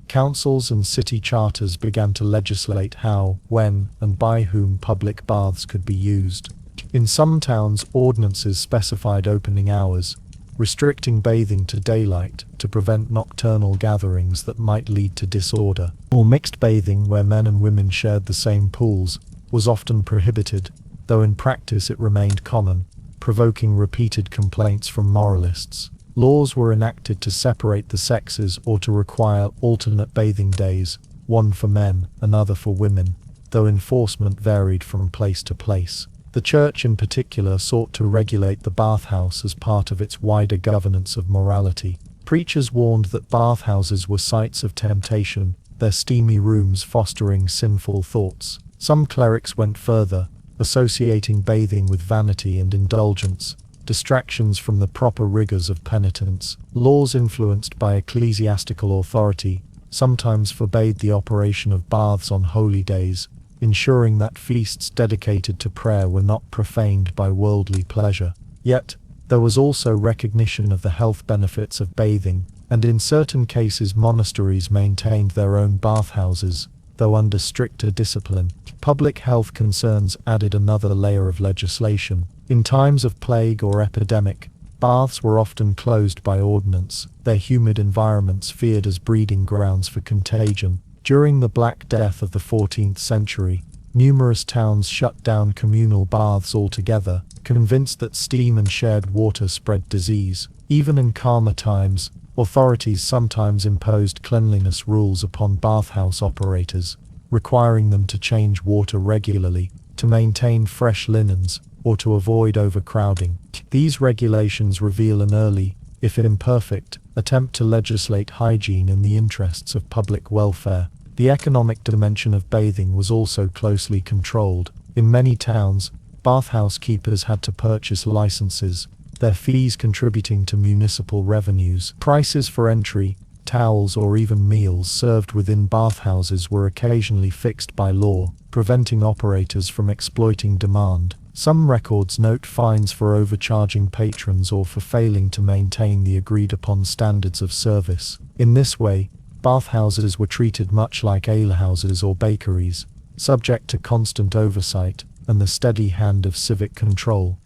councils and city charters began to legislate how, when, and by whom public baths could be used. In some towns, ordinances specified opening hours, restricting bathing to daylight to prevent nocturnal gatherings that might lead to disorder. Or mixed bathing, where men and women shared the same pools, was often prohibited, though in practice it remained common, provoking repeated complaints from moralists. Laws were enacted to separate the sexes or to require alternate bathing days, one for men, another for women, though enforcement varied from place to place. The Church in particular sought to regulate the bathhouse as part of its wider governance of morality. Preachers warned that bathhouses were sites of temptation, their steamy rooms fostering sinful thoughts. Some clerics went further, associating bathing with vanity and indulgence, distractions from the proper rigors of penitence. Laws influenced by ecclesiastical authority sometimes forbade the operation of baths on holy days, ensuring that feasts dedicated to prayer were not profaned by worldly pleasure. Yet, there was also recognition of the health benefits of bathing, and in certain cases monasteries maintained their own bathhouses, though under stricter discipline. Public health concerns added another layer of legislation. In times of plague or epidemic, baths were often closed by ordinance, their humid environments feared as breeding grounds for contagion. During the Black Death of the 14th century, numerous towns shut down communal baths altogether, convinced that steam and shared water spread disease. Even in calmer times, authorities sometimes imposed cleanliness rules upon bathhouse operators, requiring them to change water regularly, to maintain fresh linens, or to avoid overcrowding. These regulations reveal an early, if imperfect, attempt to legislate hygiene in the interests of public welfare. The economic dimension of bathing was also closely controlled. In many towns, bathhouse keepers had to purchase licenses, their fees contributing to municipal revenues. Prices for entry, towels or even meals served within bathhouses were occasionally fixed by law, preventing operators from exploiting demand. Some records note fines for overcharging patrons or for failing to maintain the agreed-upon standards of service. In this way, bathhouses were treated much like alehouses or bakeries, subject to constant oversight and the steady hand of civic control.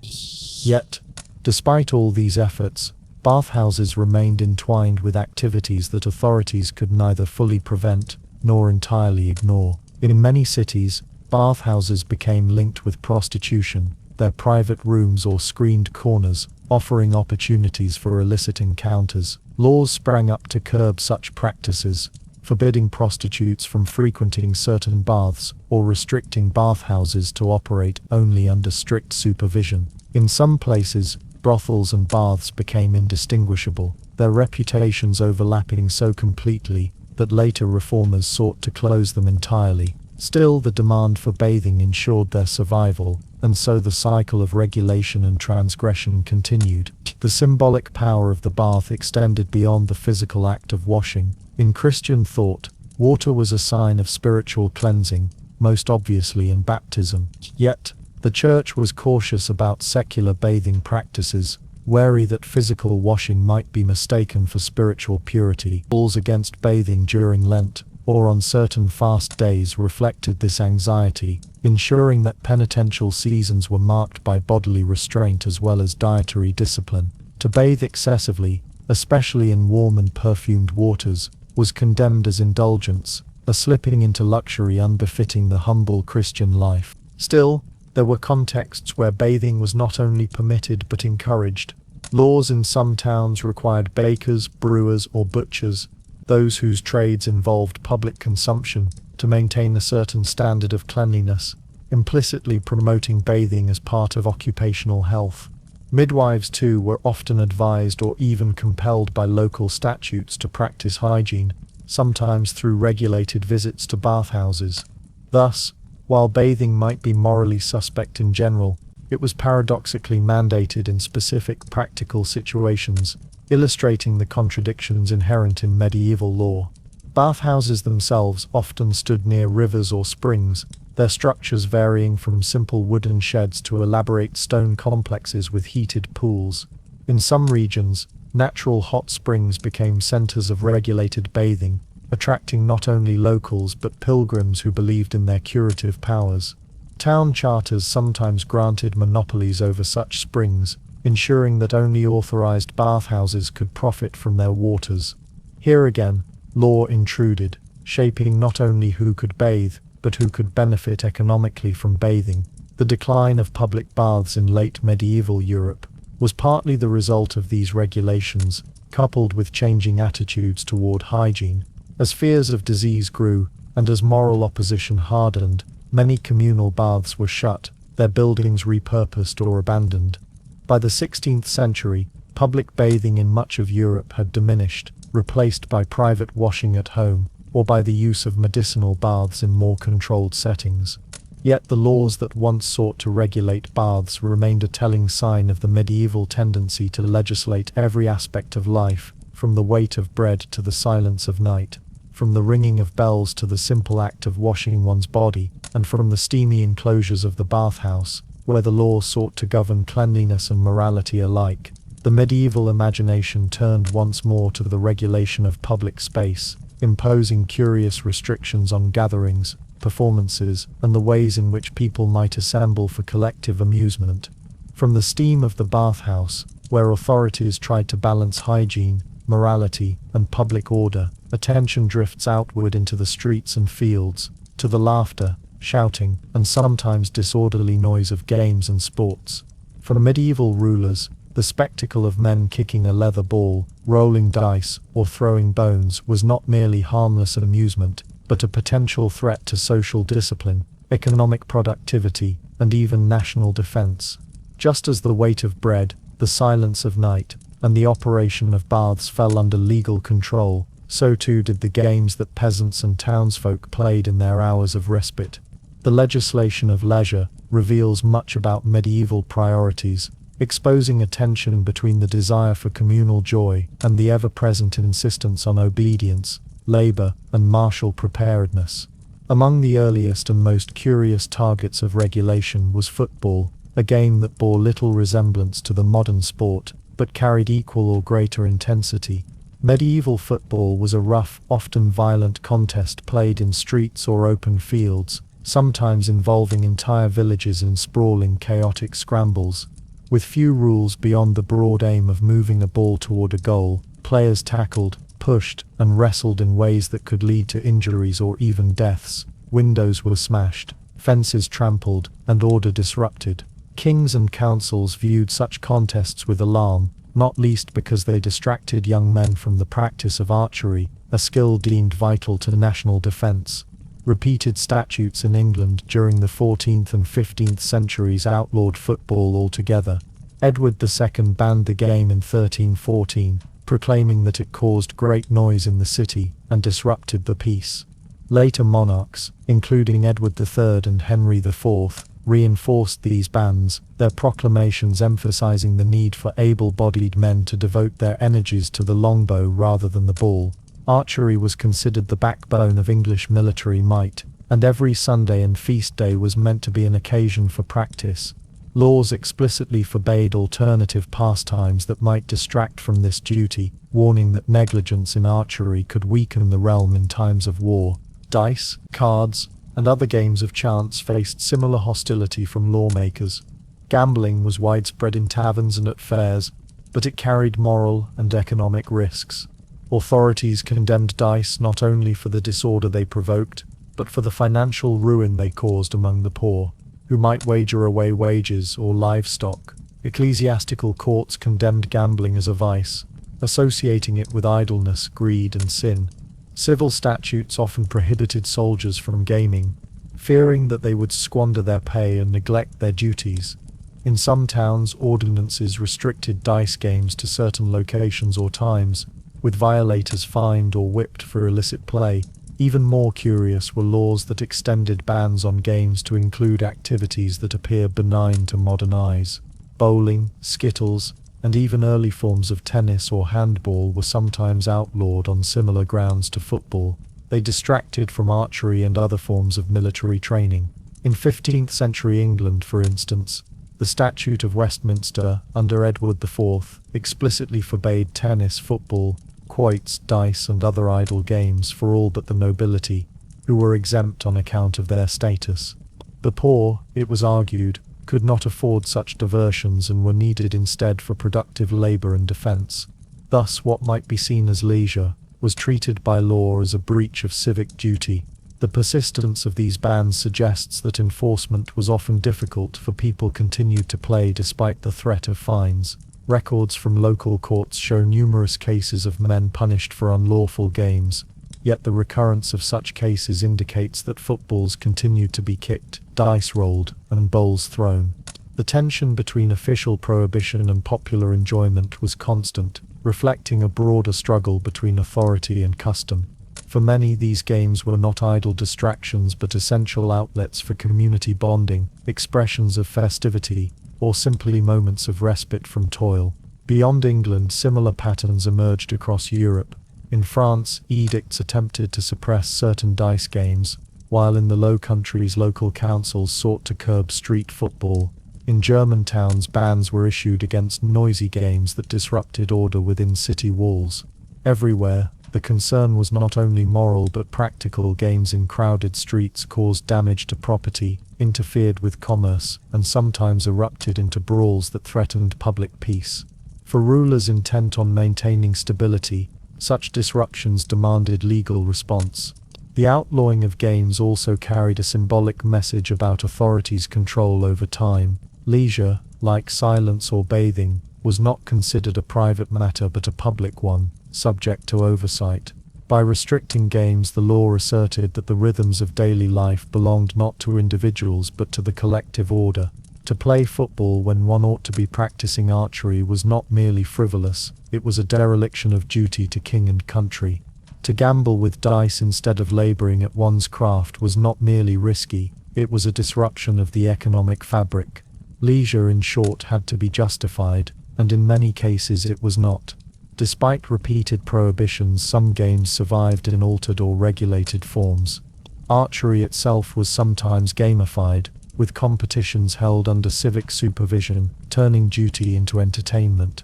Yet, despite all these efforts, bathhouses remained entwined with activities that authorities could neither fully prevent nor entirely ignore. In many cities, bathhouses became linked with prostitution, their private rooms or screened corners offering opportunities for illicit encounters. Laws sprang up to curb such practices, forbidding prostitutes from frequenting certain baths or restricting bathhouses to operate only under strict supervision. In some places, brothels and baths became indistinguishable, their reputations overlapping so completely that later reformers sought to close them entirely. Still, the demand for bathing ensured their survival, and so the cycle of regulation and transgression continued. The symbolic power of the bath extended beyond the physical act of washing. In Christian thought, water was a sign of spiritual cleansing, most obviously in baptism. Yet, the Church was cautious about secular bathing practices, wary that physical washing might be mistaken for spiritual purity. Laws against bathing during Lent, or on certain fast days, reflected this anxiety, ensuring that penitential seasons were marked by bodily restraint as well as dietary discipline. To bathe excessively, especially in warm and perfumed waters, was condemned as indulgence, a slipping into luxury unbefitting the humble Christian life. Still, there were contexts where bathing was not only permitted but encouraged. Laws in some towns required bakers, brewers, or butchers, those whose trades involved public consumption, to maintain a certain standard of cleanliness, implicitly promoting bathing as part of occupational health. Midwives, too, were often advised or even compelled by local statutes to practice hygiene, sometimes through regulated visits to bathhouses. Thus, while bathing might be morally suspect in general, it was paradoxically mandated in specific practical situations, illustrating the contradictions inherent in medieval law. Bathhouses themselves often stood near rivers or springs, their structures varying from simple wooden sheds to elaborate stone complexes with heated pools. In some regions, natural hot springs became centers of regulated bathing, attracting not only locals but pilgrims who believed in their curative powers. Town charters sometimes granted monopolies over such springs, ensuring that only authorized bathhouses could profit from their waters. Here again, law intruded, shaping not only who could bathe, but who could benefit economically from bathing. The decline of public baths in late medieval Europe was partly the result of these regulations, coupled with changing attitudes toward hygiene. As fears of disease grew, and as moral opposition hardened, many communal baths were shut, their buildings repurposed or abandoned. By the 16th century, public bathing in much of Europe had diminished, replaced by private washing at home, or by the use of medicinal baths in more controlled settings. Yet the laws that once sought to regulate baths remained a telling sign of the medieval tendency to legislate every aspect of life, from the weight of bread to the silence of night, from the ringing of bells to the simple act of washing one's body, and from the steamy enclosures of the bathhouse, where the law sought to govern cleanliness and morality alike. The medieval imagination turned once more to the regulation of public space, imposing curious restrictions on gatherings, performances, and the ways in which people might assemble for collective amusement. From the steam of the bathhouse, where authorities tried to balance hygiene, morality, and public order, attention drifts outward into the streets and fields, to the laughter, shouting, and sometimes disorderly noise of games and sports. For medieval rulers, the spectacle of men kicking a leather ball, rolling dice, or throwing bones was not merely harmless amusement, but a potential threat to social discipline, economic productivity, and even national defense. Just as the weight of bread, the silence of night, and the operation of baths fell under legal control, so too did the games that peasants and townsfolk played in their hours of respite. The legislation of leisure reveals much about medieval priorities, exposing a tension between the desire for communal joy and the ever-present insistence on obedience, labor, and martial preparedness. Among the earliest and most curious targets of regulation was football, a game that bore little resemblance to the modern sport, but carried equal or greater intensity. Medieval football was a rough, often violent contest played in streets or open fields, sometimes involving entire villages in sprawling, chaotic scrambles. With few rules beyond the broad aim of moving a ball toward a goal, players tackled, pushed, and wrestled in ways that could lead to injuries or even deaths. Windows were smashed, fences trampled, and order disrupted. Kings and councils viewed such contests with alarm, not least because they distracted young men from the practice of archery, a skill deemed vital to national defense. Repeated statutes in England during the 14th and 15th centuries outlawed football altogether. Edward II banned the game in 1314, proclaiming that it caused great noise in the city and disrupted the peace. Later monarchs, including Edward III and Henry IV, reinforced these bans, their proclamations emphasizing the need for able-bodied men to devote their energies to the longbow rather than the ball. Archery was considered the backbone of English military might, and every Sunday and feast day was meant to be an occasion for practice. Laws explicitly forbade alternative pastimes that might distract from this duty, warning that negligence in archery could weaken the realm in times of war. Dice, cards, and other games of chance faced similar hostility from lawmakers. Gambling was widespread in taverns and at fairs, but it carried moral and economic risks. Authorities condemned dice not only for the disorder they provoked, but for the financial ruin they caused among the poor, who might wager away wages or livestock. Ecclesiastical courts condemned gambling as a vice, associating it with idleness, greed, and sin. Civil statutes often prohibited soldiers from gaming, fearing that they would squander their pay and neglect their duties. In some towns, ordinances restricted dice games to certain locations or times, with violators fined or whipped for illicit play. Even more curious were laws that extended bans on games to include activities that appear benign to modern eyes. Bowling, skittles, and even early forms of tennis or handball were sometimes outlawed on similar grounds to football. They distracted from archery and other forms of military training. In 15th century England, for instance, the Statute of Westminster, under Edward IV, explicitly forbade tennis, football, quoits, dice, and other idle games for all but the nobility, who were exempt on account of their status. The poor, it was argued, could not afford such diversions and were needed instead for productive labor and defense. Thus, what might be seen as leisure was treated by law as a breach of civic duty. The persistence of these bans suggests that enforcement was often difficult, for people continued to play despite the threat of fines. Records from local courts show numerous cases of men punished for unlawful games, yet the recurrence of such cases indicates that footballs continued to be kicked, dice rolled, and bowls thrown. The tension between official prohibition and popular enjoyment was constant, reflecting a broader struggle between authority and custom. For many, these games were not idle distractions but essential outlets for community bonding, expressions of festivity, or simply moments of respite from toil. Beyond England, similar patterns emerged across Europe. In France, edicts attempted to suppress certain dice games, while in the Low Countries local councils sought to curb street football. In German towns, bans were issued against noisy games that disrupted order within city walls. Everywhere, the concern was not only moral but practical. Games in crowded streets caused damage to property, interfered with commerce, and sometimes erupted into brawls that threatened public peace. For rulers intent on maintaining stability, such disruptions demanded legal response. The outlawing of games also carried a symbolic message about authorities' control over time. Leisure, like silence or bathing, was not considered a private matter but a public one, subject to oversight. By restricting games, the law asserted that the rhythms of daily life belonged not to individuals but to the collective order. To play football when one ought to be practicing archery was not merely frivolous, it was a dereliction of duty to king and country. To gamble with dice instead of laboring at one's craft was not merely risky, it was a disruption of the economic fabric. Leisure, in short, had to be justified, and in many cases it was not. Despite repeated prohibitions, some games survived in altered or regulated forms. Archery itself was sometimes gamified, with competitions held under civic supervision, turning duty into entertainment.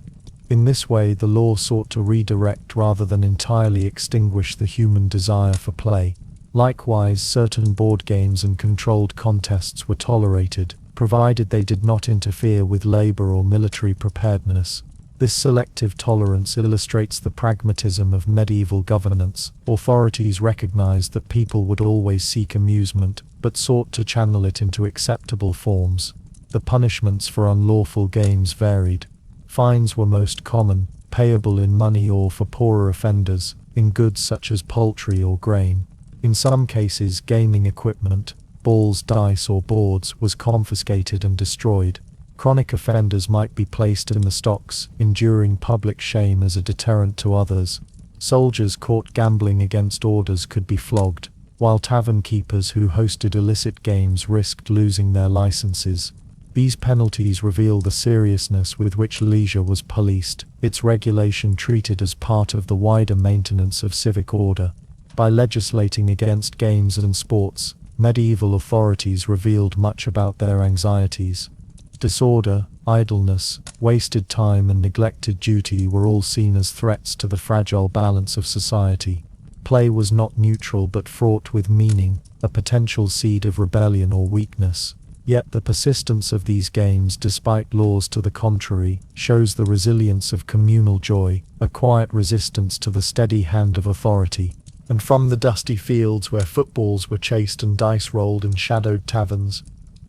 In this way, the law sought to redirect rather than entirely extinguish the human desire for play. Likewise, certain board games and controlled contests were tolerated, provided they did not interfere with labor or military preparedness. This selective tolerance illustrates the pragmatism of medieval governance. Authorities recognized that people would always seek amusement, but sought to channel it into acceptable forms. The punishments for unlawful games varied. Fines were most common, payable in money or, for poorer offenders, in goods such as poultry or grain. In some cases, gaming equipment, balls, dice, or boards, was confiscated and destroyed. Chronic offenders might be placed in the stocks, enduring public shame as a deterrent to others. Soldiers caught gambling against orders could be flogged, while tavern keepers who hosted illicit games risked losing their licenses. These penalties reveal the seriousness with which leisure was policed, its regulation treated as part of the wider maintenance of civic order. By legislating against games and sports, medieval authorities revealed much about their anxieties. Disorder, idleness, wasted time, and neglected duty were all seen as threats to the fragile balance of society. Play was not neutral but fraught with meaning, a potential seed of rebellion or weakness. Yet the persistence of these games, despite laws to the contrary, shows the resilience of communal joy, a quiet resistance to the steady hand of authority. And from the dusty fields where footballs were chased and dice rolled in shadowed taverns,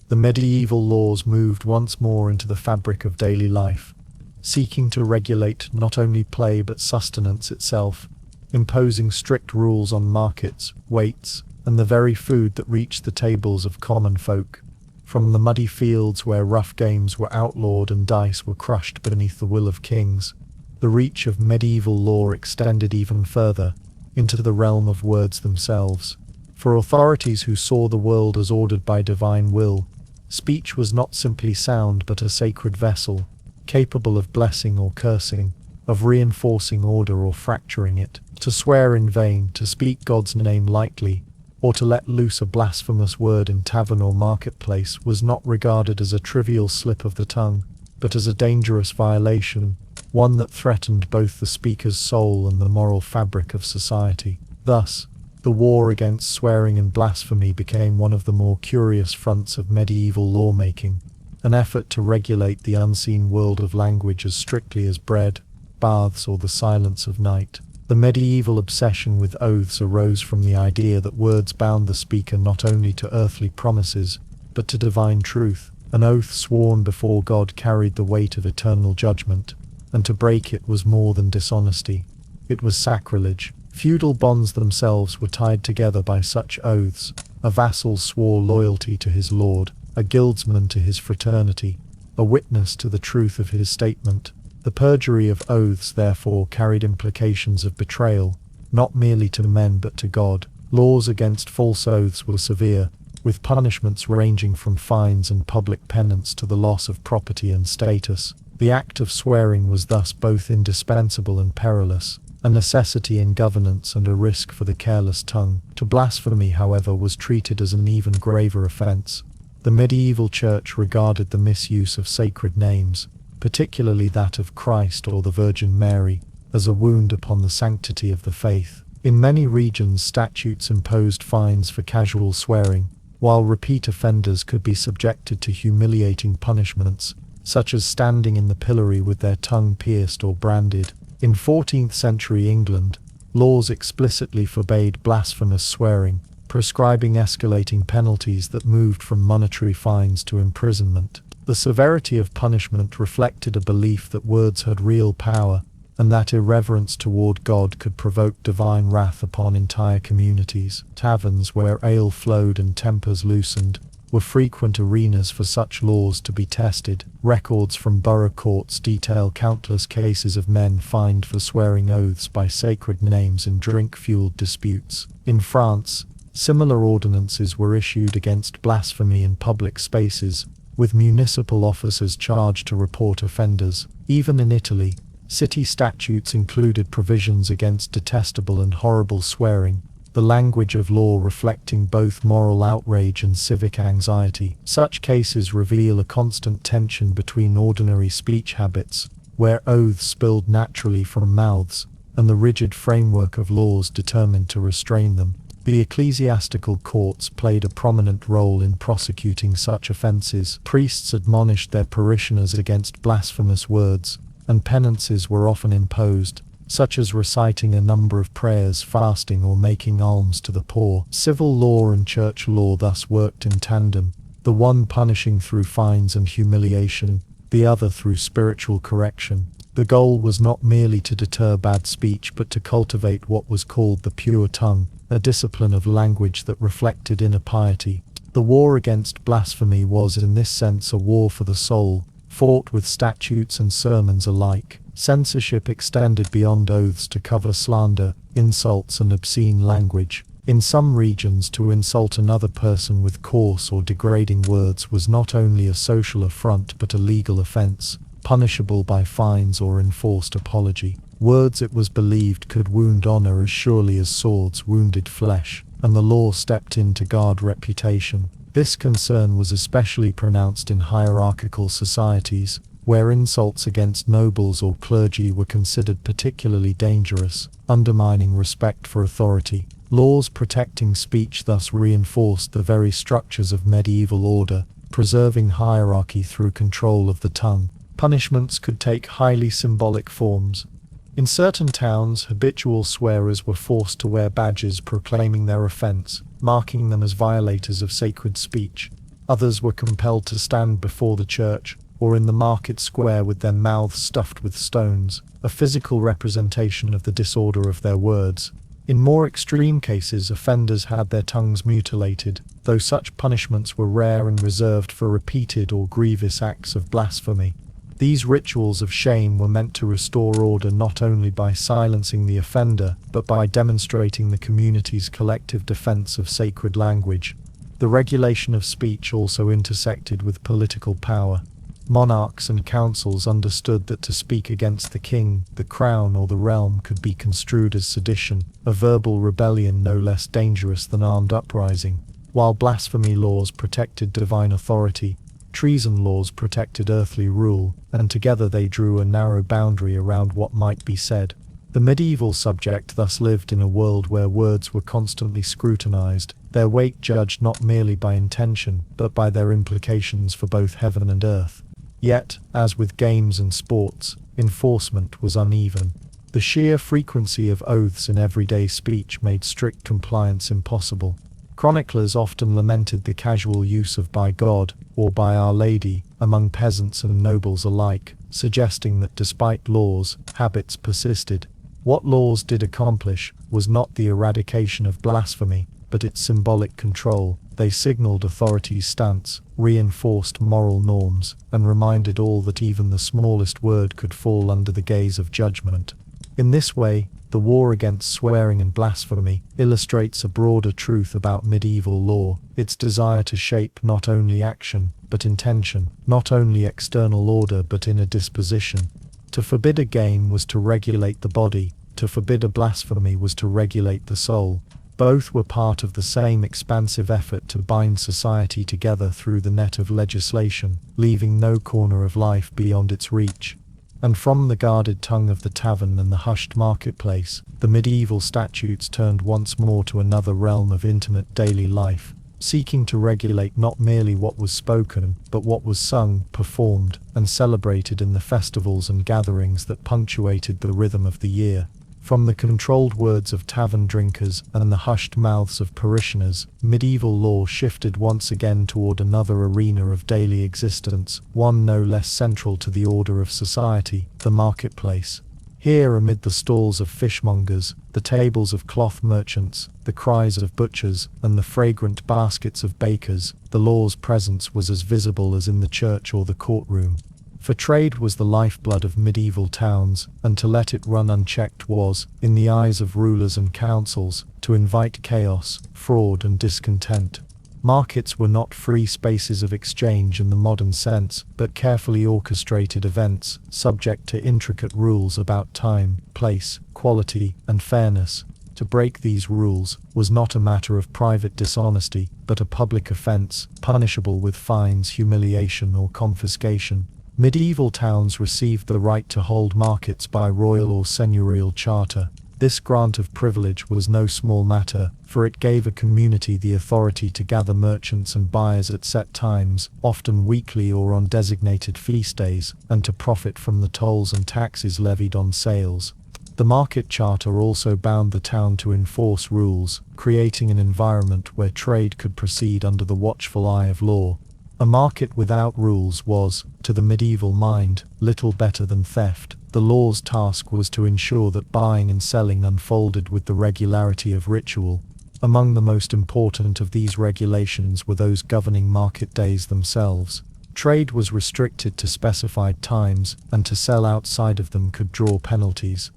the medieval laws moved once more into the fabric of daily life, seeking to regulate not only play but sustenance itself, imposing strict rules on markets, weights, and the very food that reached the tables of common folk. From the muddy fields where rough games were outlawed and dice were crushed beneath the will of kings, the reach of medieval law extended even further, into the realm of words themselves. For authorities who saw the world as ordered by divine will, speech was not simply sound but a sacred vessel, capable of blessing or cursing, of reinforcing order or fracturing it. To swear in vain, to speak God's name lightly, or to let loose a blasphemous word in tavern or marketplace was not regarded as a trivial slip of the tongue, but as a dangerous violation, one that threatened both the speaker's soul and the moral fabric of society. Thus, the war against swearing and blasphemy became one of the more curious fronts of medieval lawmaking, an effort to regulate the unseen world of language as strictly as bread, baths, or the silence of night. The medieval obsession with oaths arose from the idea that words bound the speaker not only to earthly promises, but to divine truth. An oath sworn before God carried the weight of eternal judgment, and to break it was more than dishonesty. It was sacrilege. Feudal bonds themselves were tied together by such oaths. A vassal swore loyalty to his lord, a guildsman to his fraternity, a witness to the truth of his statement. The perjury of oaths therefore carried implications of betrayal, not merely to men but to God. Laws against false oaths were severe, with punishments ranging from fines and public penance to the loss of property and status. The act of swearing was thus both indispensable and perilous, a necessity in governance and a risk for the careless tongue. To blasphemy, however, was treated as an even graver offense. The medieval church regarded the misuse of sacred names, particularly that of Christ or the Virgin Mary, as a wound upon the sanctity of the faith. In many regions, statutes imposed fines for casual swearing, while repeat offenders could be subjected to humiliating punishments, such as standing in the pillory with their tongue pierced or branded. In 14th century England, laws explicitly forbade blasphemous swearing, prescribing escalating penalties that moved from monetary fines to imprisonment. The severity of punishment reflected a belief that words had real power, and that irreverence toward God could provoke divine wrath upon entire communities. Taverns where ale flowed and tempers loosened were frequent arenas for such laws to be tested. Records from borough courts detail countless cases of men fined for swearing oaths by sacred names in drink-fueled disputes. In France, similar ordinances were issued against blasphemy in public spaces, with municipal officers charged to report offenders. Even in Italy, city statutes included provisions against detestable and horrible swearing, the language of law reflecting both moral outrage and civic anxiety. Such cases reveal a constant tension between ordinary speech habits, where oaths spilled naturally from mouths, and the rigid framework of laws determined to restrain them. The ecclesiastical courts played a prominent role in prosecuting such offences. Priests admonished their parishioners against blasphemous words, and penances were often imposed, such as reciting a number of prayers, fasting, or making alms to the poor. Civil law and church law thus worked in tandem, the one punishing through fines and humiliation, the other through spiritual correction. The goal was not merely to deter bad speech but to cultivate what was called the pure tongue, a discipline of language that reflected inner piety. The war against blasphemy was in this sense a war for the soul, fought with statutes and sermons alike. Censorship extended beyond oaths to cover slander, insults, and obscene language. In some regions, to insult another person with coarse or degrading words was not only a social affront but a legal offense, punishable by fines or enforced apology. Words, it was believed, could wound honor as surely as swords wounded flesh, and the law stepped in to guard reputation. This concern was especially pronounced in hierarchical societies, where insults against nobles or clergy were considered particularly dangerous, undermining respect for authority. Laws protecting speech thus reinforced the very structures of medieval order, preserving hierarchy through control of the tongue. Punishments could take highly symbolic forms. In certain towns, habitual swearers were forced to wear badges proclaiming their offense, marking them as violators of sacred speech. Others were compelled to stand before the church, or in the market square with their mouths stuffed with stones, a physical representation of the disorder of their words. In more extreme cases, offenders had their tongues mutilated, though such punishments were rare and reserved for repeated or grievous acts of blasphemy. These rituals of shame were meant to restore order not only by silencing the offender, but by demonstrating the community's collective defense of sacred language. The regulation of speech also intersected with political power. Monarchs and councils understood that to speak against the king, the crown, or the realm could be construed as sedition, a verbal rebellion no less dangerous than armed uprising. While blasphemy laws protected divine authority, treason laws protected earthly rule, and together they drew a narrow boundary around what might be said. The medieval subject thus lived in a world where words were constantly scrutinized, their weight judged not merely by intention, but by their implications for both heaven and earth. Yet, as with games and sports, enforcement was uneven. The sheer frequency of oaths in everyday speech made strict compliance impossible. Chroniclers often lamented the casual use of "by God" or "by Our Lady" among peasants and nobles alike, suggesting that despite laws, habits persisted. What laws did accomplish was not the eradication of blasphemy, but its symbolic control. They signaled authority's stance, reinforced moral norms, and reminded all that even the smallest word could fall under the gaze of judgment. In this way, the war against swearing and blasphemy, illustrates a broader truth about medieval law, its desire to shape not only action, but intention, not only external order but inner disposition. To forbid a game was to regulate the body, to forbid a blasphemy was to regulate the soul. Both were part of the same expansive effort to bind society together through the net of legislation, leaving no corner of life beyond its reach. And from the guarded tongue of the tavern and the hushed marketplace, the medieval statutes turned once more to another realm of intimate daily life, seeking to regulate not merely what was spoken, but what was sung, performed, and celebrated in the festivals and gatherings that punctuated the rhythm of the year. From the controlled words of tavern drinkers and the hushed mouths of parishioners, medieval law shifted once again toward another arena of daily existence, one no less central to the order of society, the marketplace. Here, amid the stalls of fishmongers, the tables of cloth merchants, the cries of butchers, and the fragrant baskets of bakers, the law's presence was as visible as in the church or the courtroom. For trade was the lifeblood of medieval towns, and to let it run unchecked was, in the eyes of rulers and councils, to invite chaos, fraud, and discontent. Markets were not free spaces of exchange in the modern sense, but carefully orchestrated events, subject to intricate rules about time, place, quality, and fairness. To break these rules was not a matter of private dishonesty, but a public offense, punishable with fines, humiliation, or confiscation. Medieval towns received the right to hold markets by royal or seigneurial charter. This grant of privilege was no small matter, for it gave a community the authority to gather merchants and buyers at set times, often weekly or on designated feast days, and to profit from the tolls and taxes levied on sales. The market charter also bound the town to enforce rules, creating an environment where trade could proceed under the watchful eye of law. A market without rules was, to the medieval mind, little better than theft. The law's task was to ensure that buying and selling unfolded with the regularity of ritual. Among the most important of these regulations were those governing market days themselves. Trade was restricted to specified times, and to sell outside of them could draw penalties.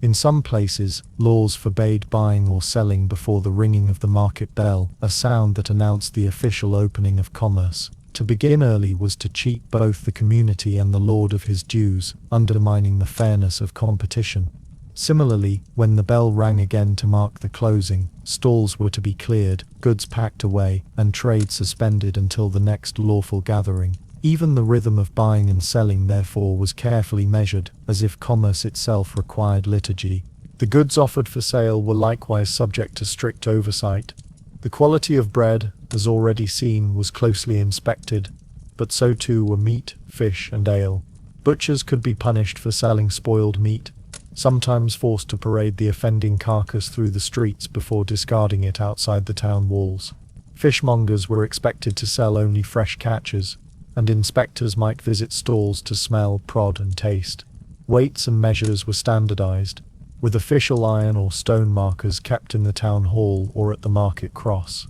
In some places, laws forbade buying or selling before the ringing of the market bell, a sound that announced the official opening of commerce. To begin early was to cheat both the community and the lord of his dues, undermining the fairness of competition. Similarly, when the bell rang again to mark the closing, stalls were to be cleared, goods packed away, and trade suspended until the next lawful gathering. Even the rhythm of buying and selling therefore was carefully measured, as if commerce itself required liturgy. The goods offered for sale were likewise subject to strict oversight. The quality of bread, as already seen, was closely inspected, but so too were meat, fish, and ale. Butchers could be punished for selling spoiled meat, sometimes forced to parade the offending carcass through the streets before discarding it outside the town walls. Fishmongers were expected to sell only fresh catches, and inspectors might visit stalls to smell, prod, and taste. Weights and measures were standardized, with official iron or stone markers kept in the town hall or at the market cross.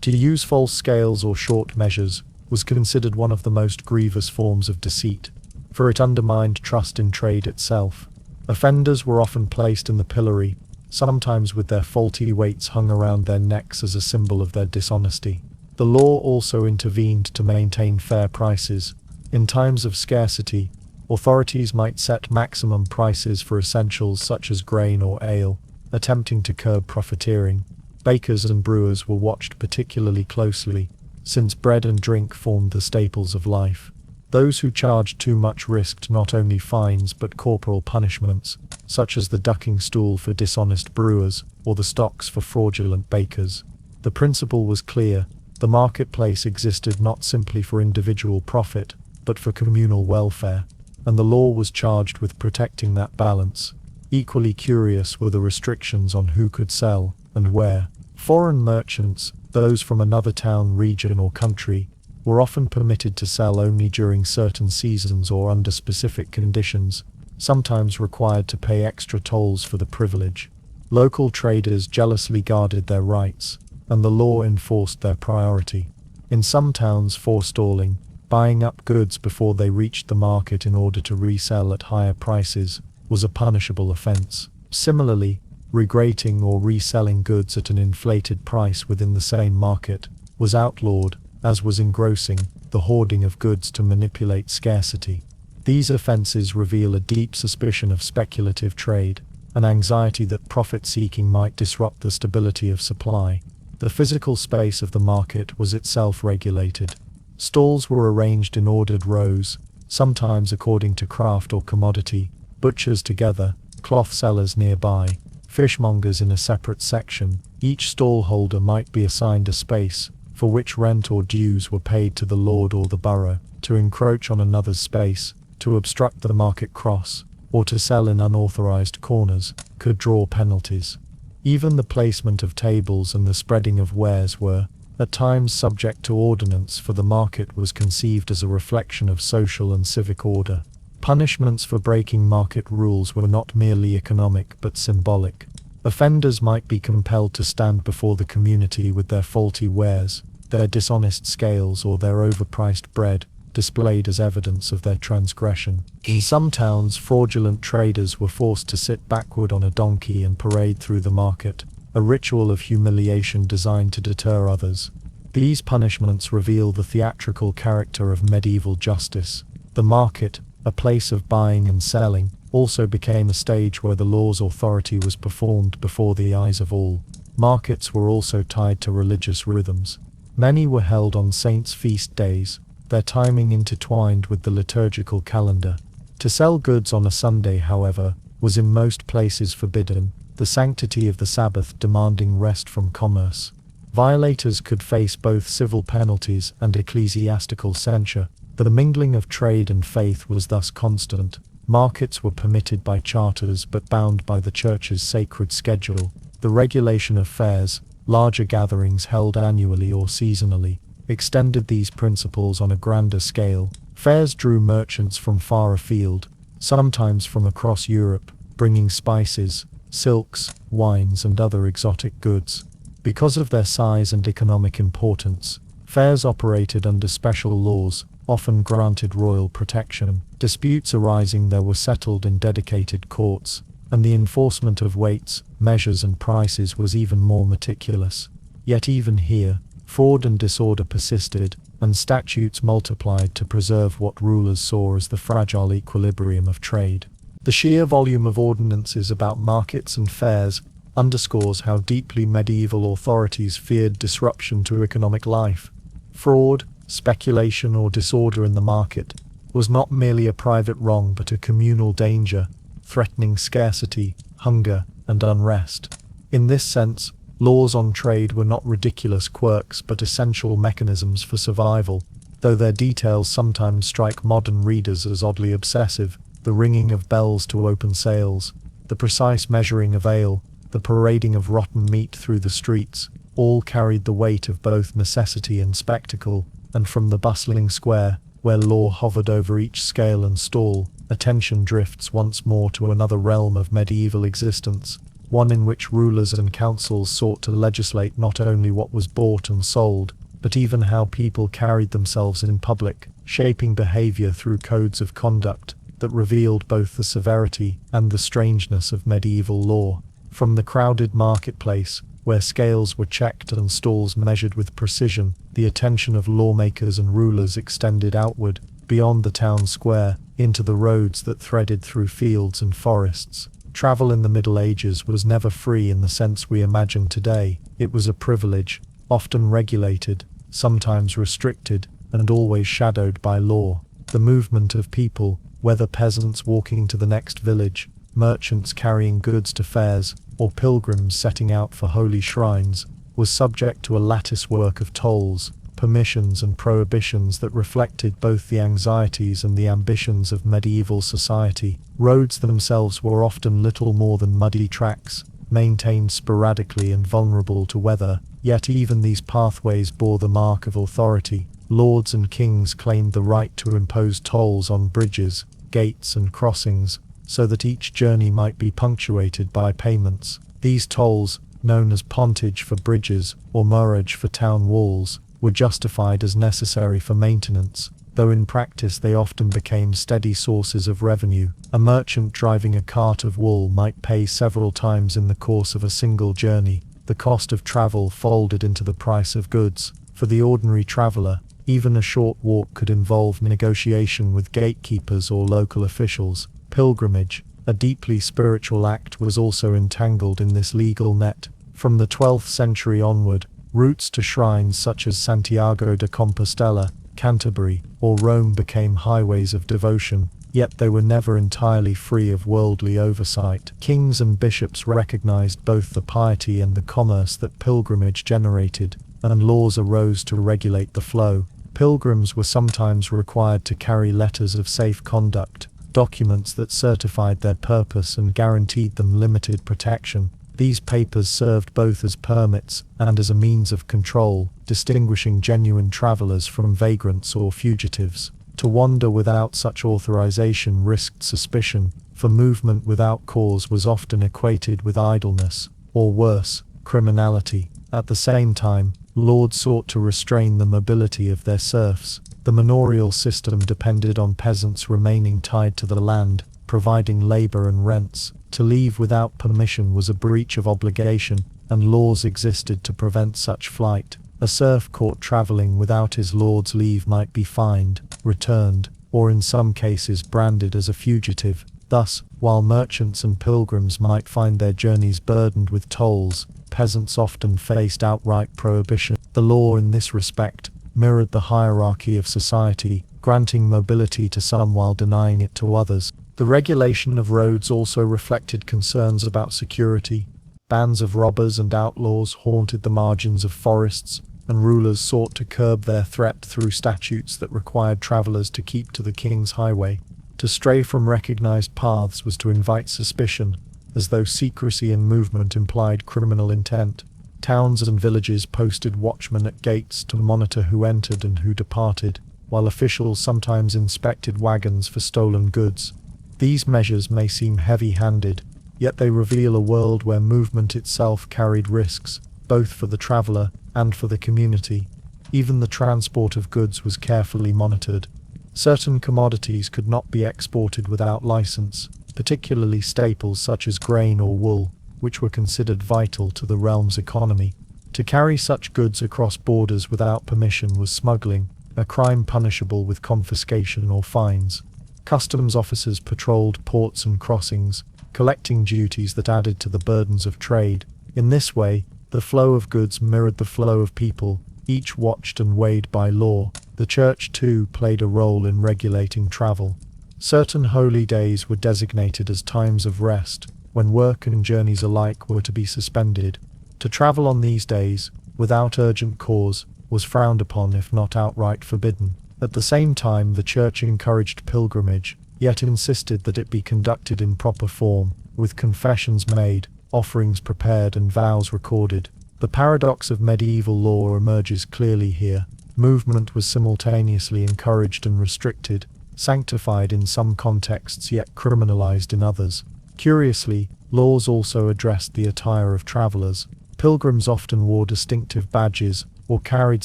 To use false scales or short measures was considered one of the most grievous forms of deceit, for it undermined trust in trade itself. Offenders were often placed in the pillory, sometimes with their faulty weights hung around their necks as a symbol of their dishonesty. The law also intervened to maintain fair prices. In times of scarcity, authorities might set maximum prices for essentials such as grain or ale, attempting to curb profiteering. Bakers and brewers were watched particularly closely, since bread and drink formed the staples of life. Those who charged too much risked not only fines but corporal punishments, such as the ducking stool for dishonest brewers, or the stocks for fraudulent bakers. The principle was clear: the marketplace existed not simply for individual profit, but for communal welfare, and the law was charged with protecting that balance. Equally curious were the restrictions on who could sell, and where. Foreign merchants, those from another town, region, or country, were often permitted to sell only during certain seasons or under specific conditions, sometimes required to pay extra tolls for the privilege. Local traders jealously guarded their rights, and the law enforced their priority. In some towns, forestalling, buying up goods before they reached the market in order to resell at higher prices, was a punishable offense. Similarly, regrating or reselling goods at an inflated price within the same market was outlawed, as was engrossing, the hoarding of goods to manipulate scarcity. These offences reveal a deep suspicion of speculative trade, an anxiety that profit-seeking might disrupt the stability of supply. The physical space of the market was itself regulated. Stalls were arranged in ordered rows, sometimes according to craft or commodity, butchers together, cloth sellers nearby, fishmongers in a separate section. Each stall holder might be assigned a space, for which rent or dues were paid to the lord or the borough. To encroach on another's space, to obstruct the market cross, or to sell in unauthorized corners, could draw penalties. Even the placement of tables and the spreading of wares were, at times, subject to ordinance, for the market was conceived as a reflection of social and civic order. Punishments for breaking market rules were not merely economic but symbolic. Offenders might be compelled to stand before the community with their faulty wares, their dishonest scales or their overpriced bread, displayed as evidence of their transgression. In some towns, fraudulent traders were forced to sit backward on a donkey and parade through the market, a ritual of humiliation designed to deter others. These punishments reveal the theatrical character of medieval justice. The market, a place of buying and selling, also became a stage where the law's authority was performed before the eyes of all. Markets were also tied to religious rhythms. Many were held on saints' feast days, their timing intertwined with the liturgical calendar. To sell goods on a Sunday, however, was in most places forbidden, the sanctity of the Sabbath demanding rest from commerce. Violators could face both civil penalties and ecclesiastical censure. The mingling of trade and faith was thus constant. Markets were permitted by charters but bound by the church's sacred schedule. The regulation of fairs, larger gatherings held annually or seasonally, extended these principles on a grander scale. Fairs drew merchants from far afield, sometimes from across Europe, bringing spices, silks, wines and other exotic goods. Because of their size and economic importance, fairs operated under special laws, often granted royal protection. Disputes arising there were settled in dedicated courts, and the enforcement of weights, measures and prices was even more meticulous. Yet even here, fraud and disorder persisted, and statutes multiplied to preserve what rulers saw as the fragile equilibrium of trade. The sheer volume of ordinances about markets and fairs underscores how deeply medieval authorities feared disruption to economic life. Fraud, speculation or disorder in the market was not merely a private wrong but a communal danger, threatening scarcity, hunger, and unrest. In this sense, laws on trade were not ridiculous quirks but essential mechanisms for survival, though their details sometimes strike modern readers as oddly obsessive. The ringing of bells to open sales, the precise measuring of ale, the parading of rotten meat through the streets, all carried the weight of both necessity and spectacle, and from the bustling square, where law hovered over each scale and stall, attention drifts once more to another realm of medieval existence, one in which rulers and councils sought to legislate not only what was bought and sold, but even how people carried themselves in public, shaping behavior through codes of conduct that revealed both the severity and the strangeness of medieval law. From the crowded marketplace, where scales were checked and stalls measured with precision, the attention of lawmakers and rulers extended outward, beyond the town square, into the roads that threaded through fields and forests. Travel in the Middle Ages was never free in the sense we imagine today. It was a privilege, often regulated, sometimes restricted, and always shadowed by law. The movement of people, whether peasants walking to the next village, merchants carrying goods to fairs, or pilgrims setting out for holy shrines, was subject to a lattice-work of tolls, permissions and prohibitions that reflected both the anxieties and the ambitions of medieval society. Roads themselves were often little more than muddy tracks, maintained sporadically and vulnerable to weather, yet even these pathways bore the mark of authority. Lords and kings claimed the right to impose tolls on bridges, gates and crossings, so that each journey might be punctuated by payments. These tolls, known as pontage for bridges or murrage for town walls, were justified as necessary for maintenance, though in practice they often became steady sources of revenue. A merchant driving a cart of wool might pay several times in the course of a single journey. The cost of travel folded into the price of goods. For the ordinary traveler, even a short walk could involve negotiation with gatekeepers or local officials. Pilgrimage, a deeply spiritual act, was also entangled in this legal net. From the 12th century onward, routes to shrines such as Santiago de Compostela, Canterbury, or Rome became highways of devotion, yet they were never entirely free of worldly oversight. Kings and bishops recognized both the piety and the commerce that pilgrimage generated, and laws arose to regulate the flow. Pilgrims were sometimes required to carry letters of safe conduct, documents that certified their purpose and guaranteed them limited protection. These papers served both as permits and as a means of control, distinguishing genuine travelers from vagrants or fugitives. To wander without such authorization risked suspicion, for movement without cause was often equated with idleness, or worse, criminality. At the same time, lords sought to restrain the mobility of their serfs. The manorial system depended on peasants remaining tied to the land, providing labor and rents. To leave without permission was a breach of obligation, and laws existed to prevent such flight. A serf caught traveling without his lord's leave might be fined, returned, or in some cases branded as a fugitive. Thus, while merchants and pilgrims might find their journeys burdened with tolls, peasants often faced outright prohibition. The law in this respect mirrored the hierarchy of society, granting mobility to some while denying it to others. The regulation of roads also reflected concerns about security. Bands of robbers and outlaws haunted the margins of forests, and rulers sought to curb their threat through statutes that required travelers to keep to the king's highway. To stray from recognized paths was to invite suspicion, as though secrecy in movement implied criminal intent. Towns and villages posted watchmen at gates to monitor who entered and who departed, while officials sometimes inspected wagons for stolen goods. These measures may seem heavy-handed, yet they reveal a world where movement itself carried risks, both for the traveler and for the community. Even the transport of goods was carefully monitored. Certain commodities could not be exported without license, particularly staples such as grain or wool, which were considered vital to the realm's economy. To carry such goods across borders without permission was smuggling, a crime punishable with confiscation or fines. Customs officers patrolled ports and crossings, collecting duties that added to the burdens of trade. In this way, the flow of goods mirrored the flow of people, each watched and weighed by law. The church, too, played a role in regulating travel. Certain holy days were designated as times of rest, when work and journeys alike were to be suspended. To travel on these days, without urgent cause, was frowned upon if not outright forbidden. At the same time, the church encouraged pilgrimage, yet insisted that it be conducted in proper form, with confessions made, offerings prepared and vows recorded. The paradox of medieval law emerges clearly here. Movement was simultaneously encouraged and restricted, sanctified in some contexts yet criminalized in others. Curiously, laws also addressed the attire of travelers. Pilgrims often wore distinctive badges, or carried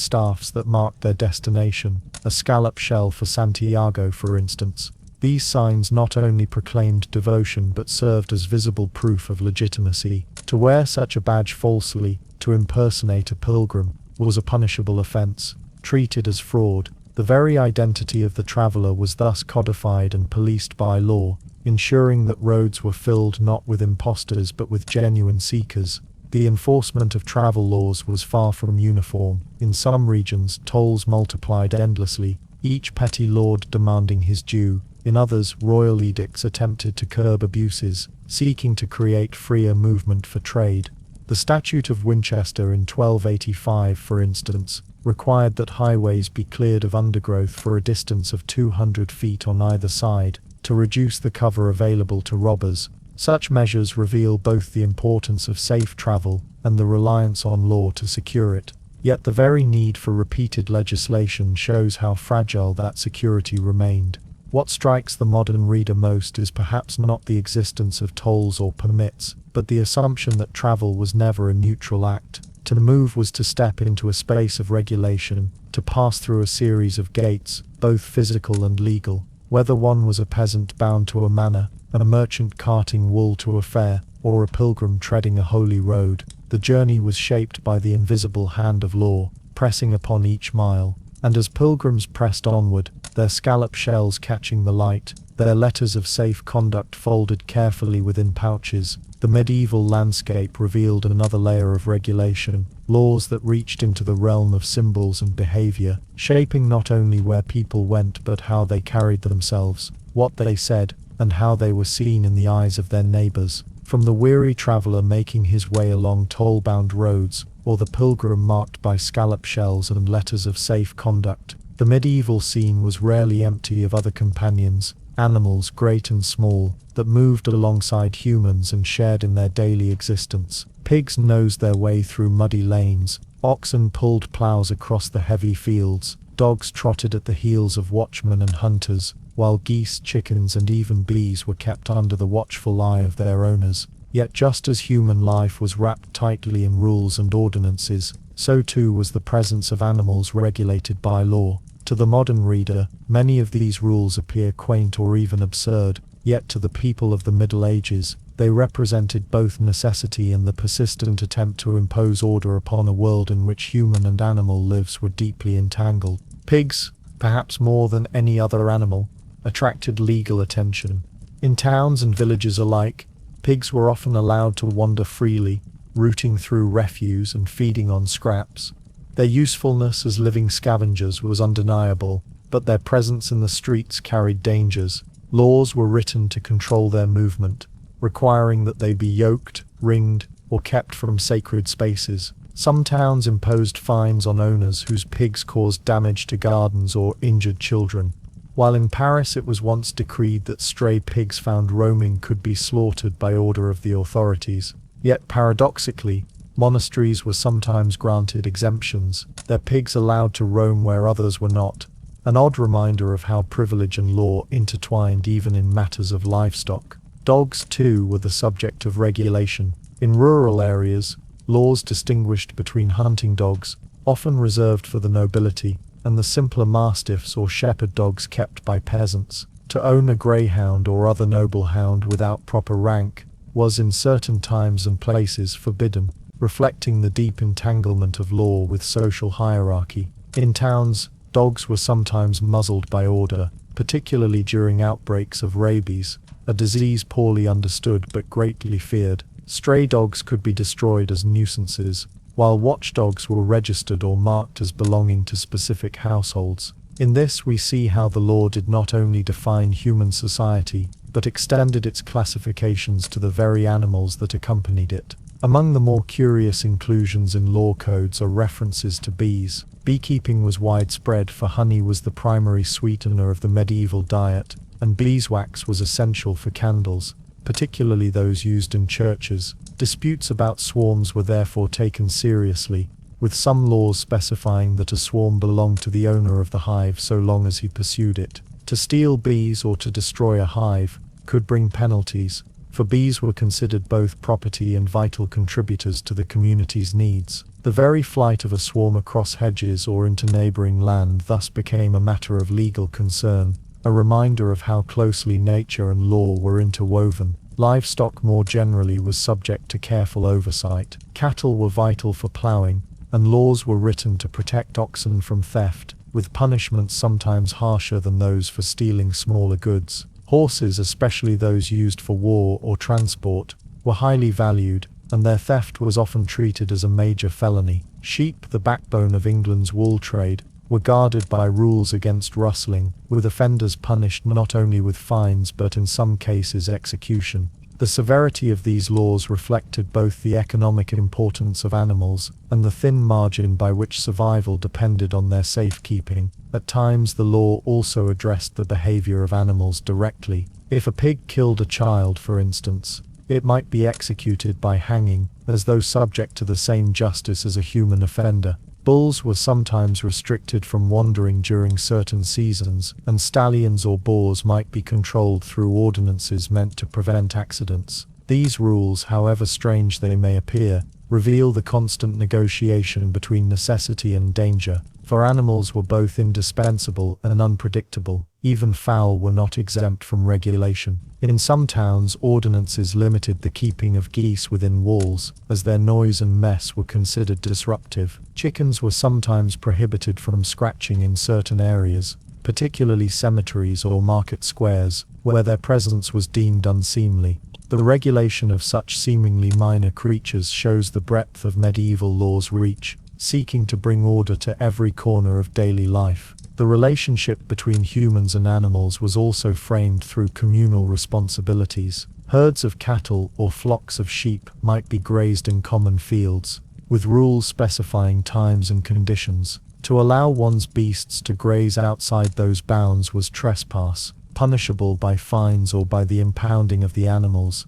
staffs that marked their destination, a scallop shell for Santiago, for instance. These signs not only proclaimed devotion but served as visible proof of legitimacy. To wear such a badge falsely, to impersonate a pilgrim, was a punishable offense, treated as fraud. The very identity of the traveler was thus codified and policed by law, ensuring that roads were filled not with impostors but with genuine seekers. The enforcement of travel laws was far from uniform. In some regions, tolls multiplied endlessly, each petty lord demanding his due. In others, royal edicts attempted to curb abuses, seeking to create freer movement for trade. The Statute of Winchester in 1285, for instance, required that highways be cleared of undergrowth for a distance of 200 feet on either side, to reduce the cover available to robbers. Such measures reveal both the importance of safe travel and the reliance on law to secure it. Yet the very need for repeated legislation shows how fragile that security remained. What strikes the modern reader most is perhaps not the existence of tolls or permits, but the assumption that travel was never a neutral act. To move was to step into a space of regulation, to pass through a series of gates, both physical and legal. Whether one was a peasant bound to a manor, a merchant carting wool to a fair, or a pilgrim treading a holy road, the journey was shaped by the invisible hand of law, pressing upon each mile. And as pilgrims pressed onward, their scallop shells catching the light, their letters of safe conduct folded carefully within pouches, the medieval landscape revealed another layer of regulation, laws that reached into the realm of symbols and behavior, shaping not only where people went but how they carried themselves, what they said, and how they were seen in the eyes of their neighbors. From the weary traveler making his way along toll-bound roads, or the pilgrim marked by scallop shells and letters of safe conduct, the medieval scene was rarely empty of other companions, animals great and small, that moved alongside humans and shared in their daily existence. Pigs nosed their way through muddy lanes, oxen pulled plows across the heavy fields, dogs trotted at the heels of watchmen and hunters, while geese, chickens, and even bees were kept under the watchful eye of their owners. Yet just as human life was wrapped tightly in rules and ordinances, so too was the presence of animals regulated by law. To the modern reader, many of these rules appear quaint or even absurd, yet to the people of the Middle Ages, they represented both necessity and the persistent attempt to impose order upon a world in which human and animal lives were deeply entangled. Pigs, perhaps more than any other animal, attracted legal attention. In towns and villages alike, pigs were often allowed to wander freely, rooting through refuse and feeding on scraps. Their usefulness as living scavengers was undeniable, but their presence in the streets carried dangers. Laws were written to control their movement, requiring that they be yoked, ringed, or kept from sacred spaces. Some towns imposed fines on owners whose pigs caused damage to gardens or injured children, while in Paris it was once decreed that stray pigs found roaming could be slaughtered by order of the authorities. Yet paradoxically, monasteries were sometimes granted exemptions, their pigs allowed to roam where others were not, an odd reminder of how privilege and law intertwined even in matters of livestock. Dogs, too, were the subject of regulation. In rural areas, laws distinguished between hunting dogs, often reserved for the nobility, and the simpler mastiffs or shepherd dogs kept by peasants. To own a greyhound or other noble hound without proper rank was in certain times and places forbidden, reflecting the deep entanglement of law with social hierarchy. In towns, dogs were sometimes muzzled by order, particularly during outbreaks of rabies, a disease poorly understood but greatly feared. Stray dogs could be destroyed as nuisances, while watchdogs were registered or marked as belonging to specific households. In this we see how the law did not only define human society, but extended its classifications to the very animals that accompanied it. Among the more curious inclusions in law codes are references to bees. Beekeeping was widespread, for honey was the primary sweetener of the medieval diet, and beeswax was essential for candles, particularly those used in churches. Disputes about swarms were therefore taken seriously, with some laws specifying that a swarm belonged to the owner of the hive so long as he pursued it. To steal bees or to destroy a hive could bring penalties, for bees were considered both property and vital contributors to the community's needs. The very flight of a swarm across hedges or into neighboring land thus became a matter of legal concern, a reminder of how closely nature and law were interwoven. Livestock more generally was subject to careful oversight. Cattle were vital for ploughing, and laws were written to protect oxen from theft, with punishments sometimes harsher than those for stealing smaller goods. Horses, especially those used for war or transport, were highly valued, and their theft was often treated as a major felony. Sheep, the backbone of England's wool trade, were guarded by rules against rustling, with offenders punished not only with fines but in some cases execution. The severity of these laws reflected both the economic importance of animals and the thin margin by which survival depended on their safekeeping. At times the law also addressed the behavior of animals directly. If a pig killed a child, for instance, it might be executed by hanging, as though subject to the same justice as a human offender. Bulls were sometimes restricted from wandering during certain seasons, and stallions or boars might be controlled through ordinances meant to prevent accidents. These rules, however strange they may appear, reveal the constant negotiation between necessity and danger, for animals were both indispensable and unpredictable. Even fowl were not exempt from regulation. In some towns, ordinances limited the keeping of geese within walls, as their noise and mess were considered disruptive. Chickens were sometimes prohibited from scratching in certain areas, particularly cemeteries or market squares, where their presence was deemed unseemly. The regulation of such seemingly minor creatures shows the breadth of medieval law's reach, seeking to bring order to every corner of daily life. The relationship between humans and animals was also framed through communal responsibilities. Herds of cattle or flocks of sheep might be grazed in common fields, with rules specifying times and conditions. To allow one's beasts to graze outside those bounds was trespass, punishable by fines or by the impounding of the animals.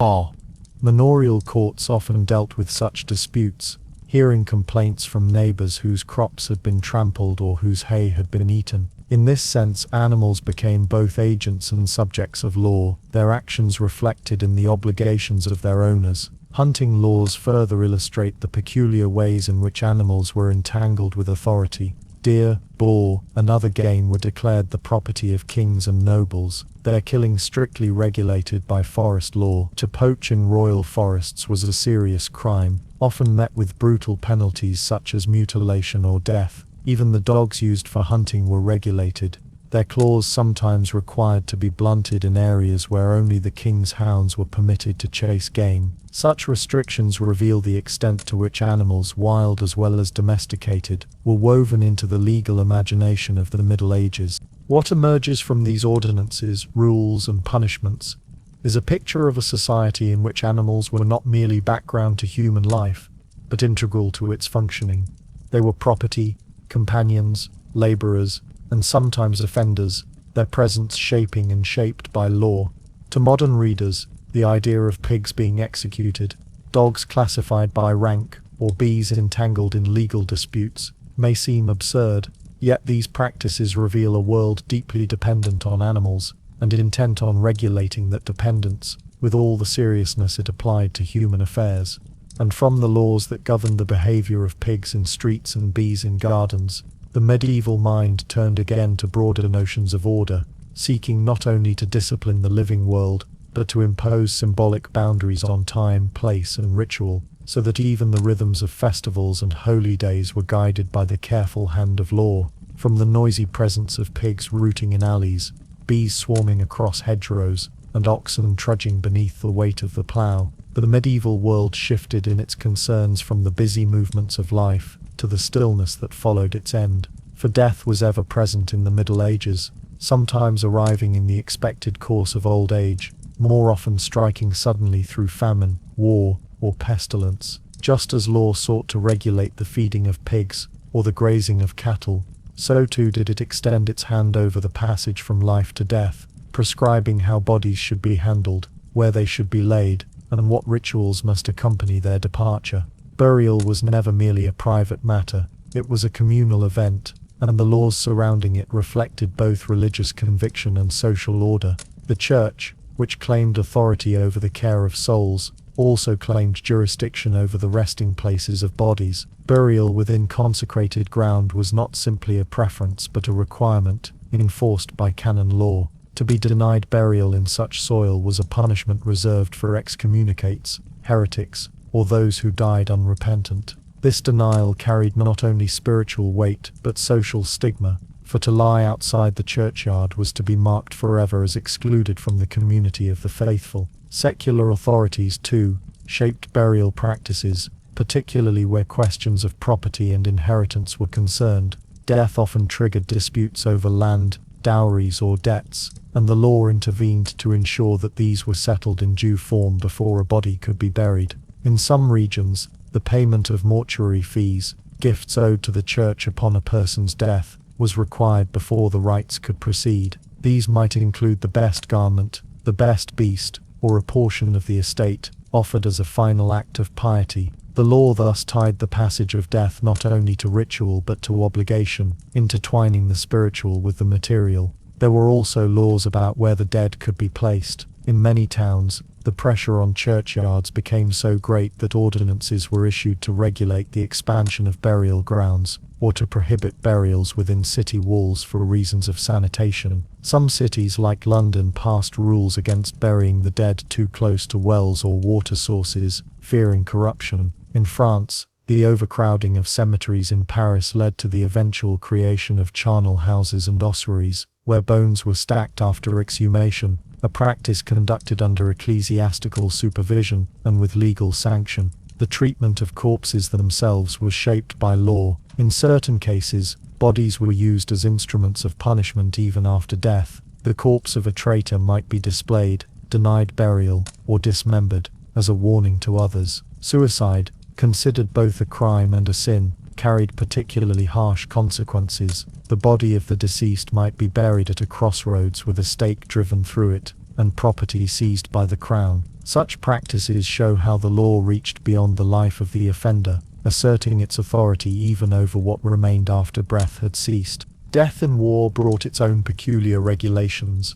Manorial courts often dealt with such disputes, hearing complaints from neighbors whose crops had been trampled or whose hay had been eaten. In this sense, animals became both agents and subjects of law, their actions reflected in the obligations of their owners. Hunting laws further illustrate the peculiar ways in which animals were entangled with authority. Deer, boar, and other game were declared the property of kings and nobles, their killing strictly regulated by forest law. To poach in royal forests was a serious crime, often met with brutal penalties such as mutilation or death. Even the dogs used for hunting were regulated, their claws sometimes required to be blunted in areas where only the king's hounds were permitted to chase game. Such restrictions reveal the extent to which animals, wild as well as domesticated, were woven into the legal imagination of the Middle Ages. What emerges from these ordinances, rules, and punishments is a picture of a society in which animals were not merely background to human life, but integral to its functioning. They were property, companions, laborers, and sometimes offenders, their presence shaping and shaped by law. To modern readers, the idea of pigs being executed, dogs classified by rank, or bees entangled in legal disputes, may seem absurd, yet these practices reveal a world deeply dependent on animals, and intent on regulating that dependence, with all the seriousness it applied to human affairs. And from the laws that governed the behavior of pigs in streets and bees in gardens, the medieval mind turned again to broader notions of order, seeking not only to discipline the living world, but to impose symbolic boundaries on time, place, and ritual, so that even the rhythms of festivals and holy days were guided by the careful hand of law. From the noisy presence of pigs rooting in alleys, bees swarming across hedgerows, and oxen trudging beneath the weight of the plough, the medieval world shifted in its concerns from the busy movements of life to the stillness that followed its end. For death was ever present in the Middle Ages, sometimes arriving in the expected course of old age, more often striking suddenly through famine, war, or pestilence. Just as law sought to regulate the feeding of pigs, or the grazing of cattle, so too did it extend its hand over the passage from life to death, prescribing how bodies should be handled, where they should be laid, and what rituals must accompany their departure. Burial was never merely a private matter, it was a communal event, and the laws surrounding it reflected both religious conviction and social order. The Church, which claimed authority over the care of souls, also claimed jurisdiction over the resting places of bodies. Burial within consecrated ground was not simply a preference but a requirement, enforced by canon law. To be denied burial in such soil was a punishment reserved for excommunicates, heretics, or those who died unrepentant. This denial carried not only spiritual weight but social stigma, for to lie outside the churchyard was to be marked forever as excluded from the community of the faithful. Secular authorities, too, shaped burial practices, particularly where questions of property and inheritance were concerned. Death often triggered disputes over land, dowries, or debts, and the law intervened to ensure that these were settled in due form before a body could be buried. In some regions, the payment of mortuary fees, gifts owed to the church upon a person's death, was required before the rites could proceed. These might include the best garment, the best beast, or a portion of the estate, offered as a final act of piety. The law thus tied the passage of death not only to ritual but to obligation, intertwining the spiritual with the material. There were also laws about where the dead could be placed. In many towns, the pressure on churchyards became so great that ordinances were issued to regulate the expansion of burial grounds, or to prohibit burials within city walls for reasons of sanitation. Some cities like London passed rules against burying the dead too close to wells or water sources, fearing corruption. In France, the overcrowding of cemeteries in Paris led to the eventual creation of charnel houses and ossuaries, where bones were stacked after exhumation, a practice conducted under ecclesiastical supervision and with legal sanction. The treatment of corpses themselves was shaped by law. In certain cases, bodies were used as instruments of punishment even after death. The corpse of a traitor might be displayed, denied burial, or dismembered, as a warning to others. Suicide, considered both a crime and a sin, carried particularly harsh consequences. The body of the deceased might be buried at a crossroads with a stake driven through it, and property seized by the crown. Such practices show how the law reached beyond the life of the offender, asserting its authority even over what remained after breath had ceased. Death in war brought its own peculiar regulations.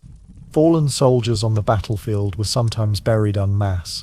Fallen soldiers on the battlefield were sometimes buried en masse,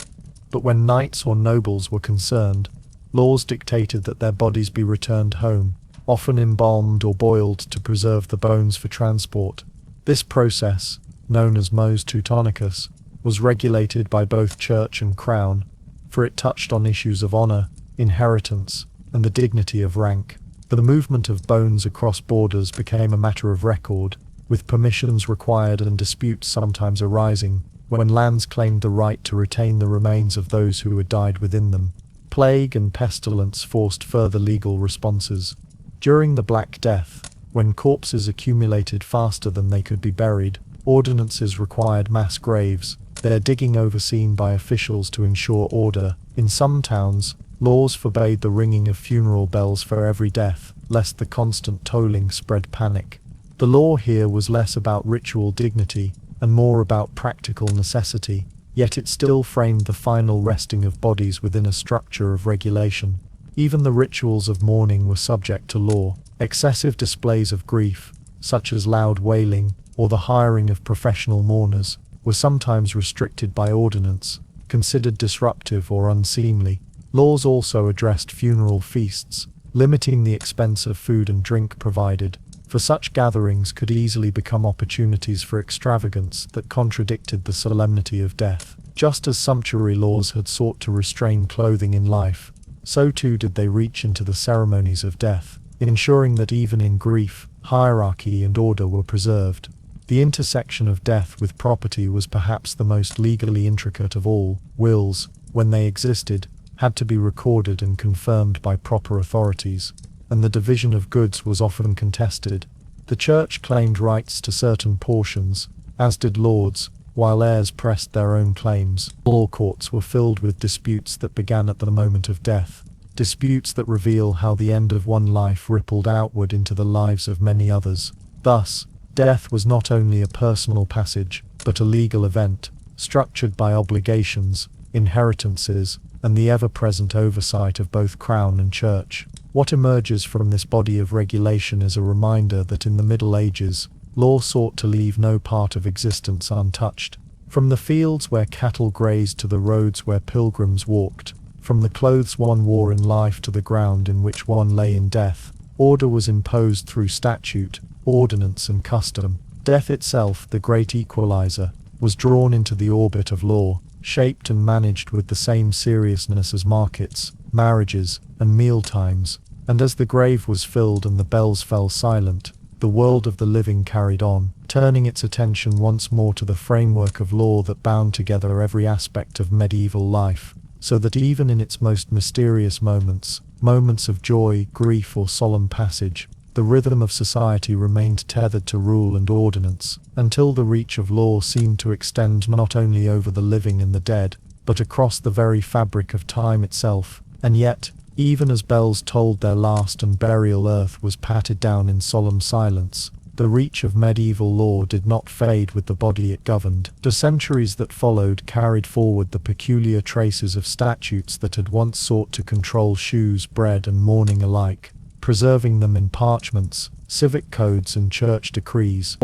but when knights or nobles were concerned, laws dictated that their bodies be returned home, often embalmed or boiled to preserve the bones for transport. This process, known as mos teutonicus, was regulated by both church and crown, for it touched on issues of honor, inheritance, and the dignity of rank. The movement of bones across borders became a matter of record, with permissions required and disputes sometimes arising when lands claimed the right to retain the remains of those who had died within them. Plague and pestilence forced further legal responses. During the Black Death, when corpses accumulated faster than they could be buried, ordinances required mass graves, their digging overseen by officials to ensure order. In some towns, laws forbade the ringing of funeral bells for every death, lest the constant tolling spread panic. The law here was less about ritual dignity and more about practical necessity, yet it still framed the final resting of bodies within a structure of regulation. Even the rituals of mourning were subject to law. Excessive displays of grief, such as loud wailing or the hiring of professional mourners, were sometimes restricted by ordinance, considered disruptive or unseemly. Laws also addressed funeral feasts, limiting the expense of food and drink provided, for such gatherings could easily become opportunities for extravagance that contradicted the solemnity of death. Just as sumptuary laws had sought to restrain clothing in life, so too did they reach into the ceremonies of death, ensuring that even in grief, hierarchy and order were preserved. The intersection of death with property was perhaps the most legally intricate of all. Wills, when they existed, had to be recorded and confirmed by proper authorities, and the division of goods was often contested. The church claimed rights to certain portions, as did lords, while heirs pressed their own claims. Law courts were filled with disputes that began at the moment of death, disputes that reveal how the end of one life rippled outward into the lives of many others. Thus, death was not only a personal passage, but a legal event, structured by obligations, inheritances, and the ever-present oversight of both crown and church. What emerges from this body of regulation is a reminder that in the Middle Ages, law sought to leave no part of existence untouched. From the fields where cattle grazed to the roads where pilgrims walked, from the clothes one wore in life to the ground in which one lay in death, order was imposed through statute, ordinance and custom. Death itself, the great equalizer, was drawn into the orbit of law, shaped and managed with the same seriousness as markets, marriages, and mealtimes, and as the grave was filled and the bells fell silent, the world of the living carried on, turning its attention once more to the framework of law that bound together every aspect of medieval life, so that even in its most mysterious moments, moments of joy, grief, or solemn passage, the rhythm of society remained tethered to rule and ordinance, until the reach of law seemed to extend not only over the living and the dead, but across the very fabric of time itself. And yet, even as bells tolled their last and burial earth was patted down in solemn silence, the reach of medieval law did not fade with the body it governed. The centuries that followed carried forward the peculiar traces of statutes that had once sought to control shoes, bread, and mourning alike, preserving them in parchments, civic codes, and church decrees.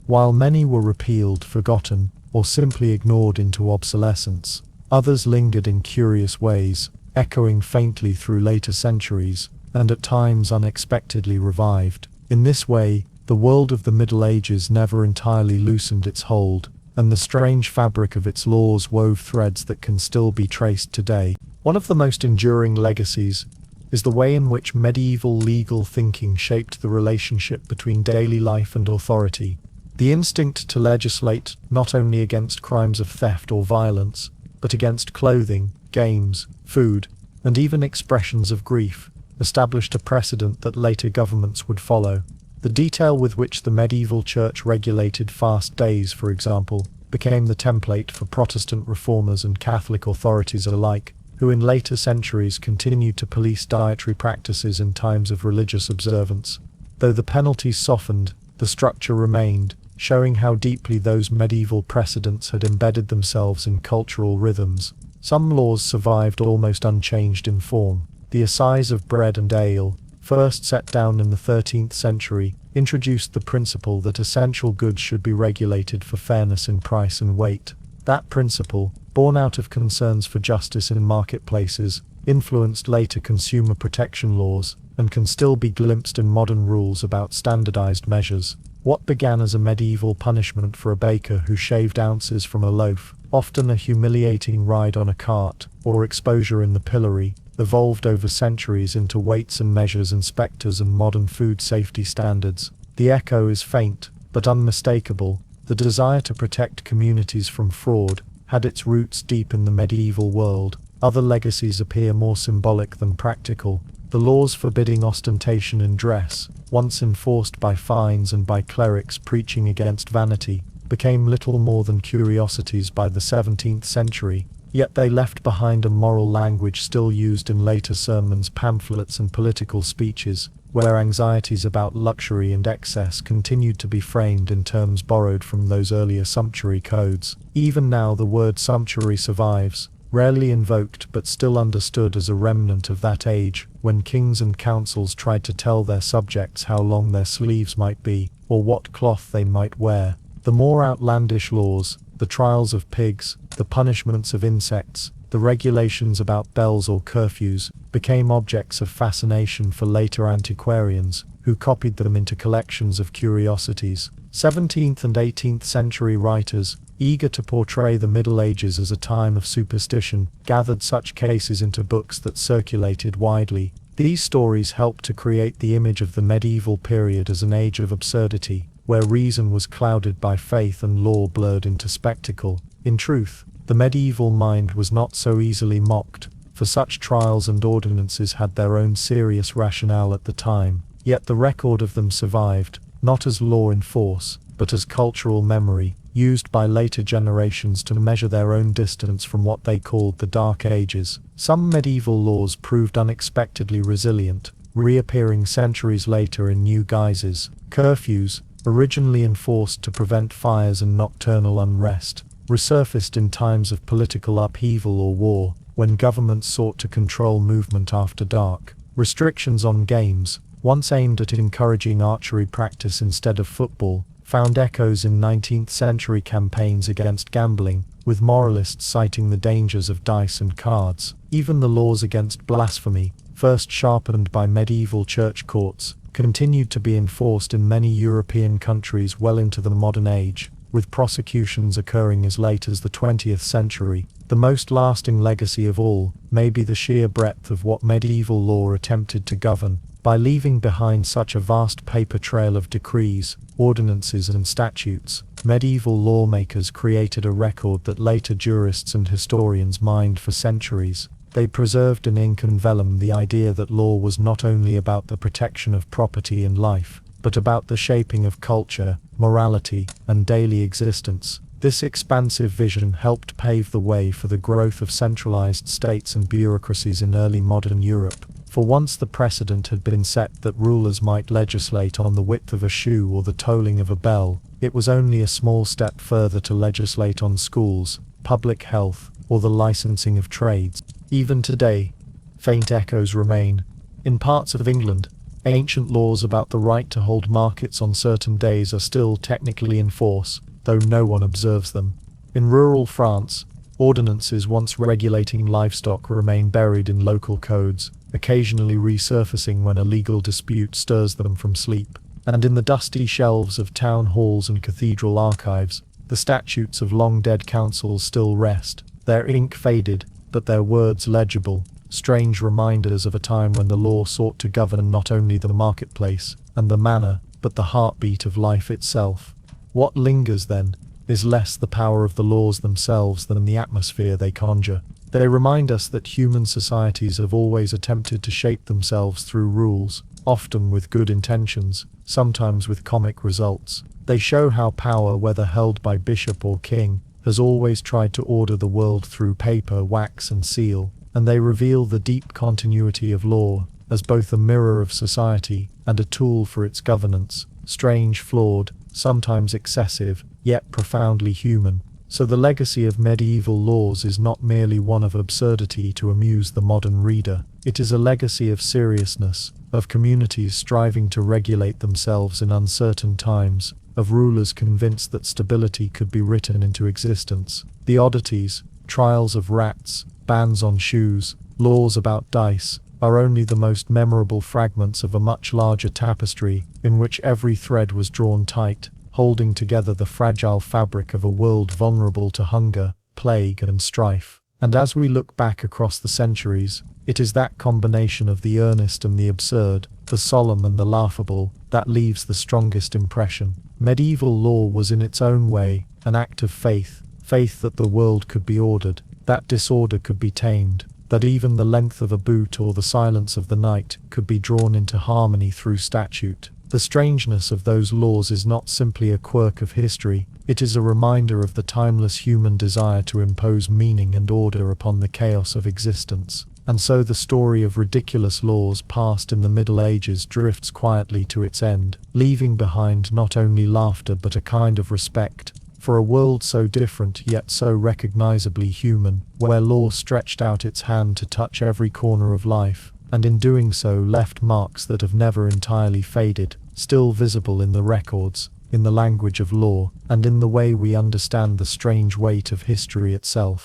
While many were repealed, forgotten, or simply ignored into obsolescence. Others lingered in curious ways, echoing faintly through later centuries, and at times unexpectedly revived. In this way, the world of the Middle Ages never entirely loosened its hold, and the strange fabric of its laws wove threads that can still be traced today. One of the most enduring legacies is the way in which medieval legal thinking shaped the relationship between daily life and authority. The instinct to legislate not only against crimes of theft or violence, but against clothing, games, food, and even expressions of grief, established a precedent that later governments would follow. The detail with which the medieval church regulated fast days, for example, became the template for Protestant reformers and Catholic authorities alike, who in later centuries continued to police dietary practices in times of religious observance. Though the penalties softened, the structure remained, showing how deeply those medieval precedents had embedded themselves in cultural rhythms. Some laws survived almost unchanged in form. The assize of bread and ale, first set down in the 13th century, introduced the principle that essential goods should be regulated for fairness in price and weight. That principle, born out of concerns for justice in marketplaces, influenced later consumer protection laws, and can still be glimpsed in modern rules about standardized measures. What began as a medieval punishment for a baker who shaved ounces from a loaf, often a humiliating ride on a cart, or exposure in the pillory, evolved over centuries into weights and measures inspectors and modern food safety standards. The echo is faint, but unmistakable. The desire to protect communities from fraud had its roots deep in the medieval world. Other legacies appear more symbolic than practical. The laws forbidding ostentation in dress, once enforced by fines and by clerics preaching against vanity, became little more than curiosities by the 17th century. Yet they left behind a moral language still used in later sermons, pamphlets, and political speeches, where anxieties about luxury and excess continued to be framed in terms borrowed from those earlier sumptuary codes. Even now the word sumptuary survives, rarely invoked but still understood as a remnant of that age, when kings and councils tried to tell their subjects how long their sleeves might be, or what cloth they might wear. The more outlandish laws, the trials of pigs, the punishments of insects, the regulations about bells or curfews, became objects of fascination for later antiquarians, who copied them into collections of curiosities. 17th and 18th century writers, eager to portray the Middle Ages as a time of superstition, gathered such cases into books that circulated widely. These stories helped to create the image of the medieval period as an age of absurdity, where reason was clouded by faith and law blurred into spectacle. In truth, the medieval mind was not so easily mocked, for such trials and ordinances had their own serious rationale at the time, yet the record of them survived, not as law in force, but as cultural memory, used by later generations to measure their own distance from what they called the Dark Ages. Some medieval laws proved unexpectedly resilient, reappearing centuries later in new guises. Curfews, originally enforced to prevent fires and nocturnal unrest, resurfaced in times of political upheaval or war, when governments sought to control movement after dark. Restrictions on games, once aimed at encouraging archery practice instead of football, found echoes in 19th century campaigns against gambling, with moralists citing the dangers of dice and cards. Even the laws against blasphemy, first sharpened by medieval church courts, continued to be enforced in many European countries well into the modern age, with prosecutions occurring as late as the 20th century. The most lasting legacy of all may be the sheer breadth of what medieval law attempted to govern. By leaving behind such a vast paper trail of decrees, ordinances, and statutes, medieval lawmakers created a record that later jurists and historians mined for centuries. They preserved in ink and vellum the idea that law was not only about the protection of property and life, but about the shaping of culture, morality, and daily existence. This expansive vision helped pave the way for the growth of centralized states and bureaucracies in early modern Europe. For once the precedent had been set that rulers might legislate on the width of a shoe or the tolling of a bell, it was only a small step further to legislate on schools, public health, or the licensing of trades. Even today, faint echoes remain. In parts of England, ancient laws about the right to hold markets on certain days are still technically in force, though no one observes them. In rural France, ordinances once regulating livestock remain buried in local codes, occasionally resurfacing when a legal dispute stirs them from sleep. And in the dusty shelves of town halls and cathedral archives, the statutes of long-dead councils still rest, their ink faded, but their words legible, strange reminders of a time when the law sought to govern not only the marketplace and the manor, but the heartbeat of life itself. What lingers, then, is less the power of the laws themselves than the atmosphere they conjure. They remind us that human societies have always attempted to shape themselves through rules, often with good intentions, sometimes with comic results. They show how power, whether held by bishop or king, has always tried to order the world through paper, wax and seal, and they reveal the deep continuity of law, as both a mirror of society and a tool for its governance, strange, flawed, sometimes excessive, yet profoundly human. So the legacy of medieval laws is not merely one of absurdity to amuse the modern reader. It is a legacy of seriousness, of communities striving to regulate themselves in uncertain times, of rulers convinced that stability could be written into existence. The oddities, trials of rats, bans on shoes, laws about dice, are only the most memorable fragments of a much larger tapestry, in which every thread was drawn tight, holding together the fragile fabric of a world vulnerable to hunger, plague and strife. And as we look back across the centuries, it is that combination of the earnest and the absurd, the solemn and the laughable, that leaves the strongest impression. Medieval law was in its own way an act of faith, faith that the world could be ordered, that disorder could be tamed, that even the length of a boot or the silence of the night could be drawn into harmony through statute. The strangeness of those laws is not simply a quirk of history, it is a reminder of the timeless human desire to impose meaning and order upon the chaos of existence. And so the story of ridiculous laws passed in the Middle Ages drifts quietly to its end, leaving behind not only laughter but a kind of respect for a world so different yet so recognizably human, where law stretched out its hand to touch every corner of life, and in doing so left marks that have never entirely faded, still visible in the records, in the language of law, and in the way we understand the strange weight of history itself.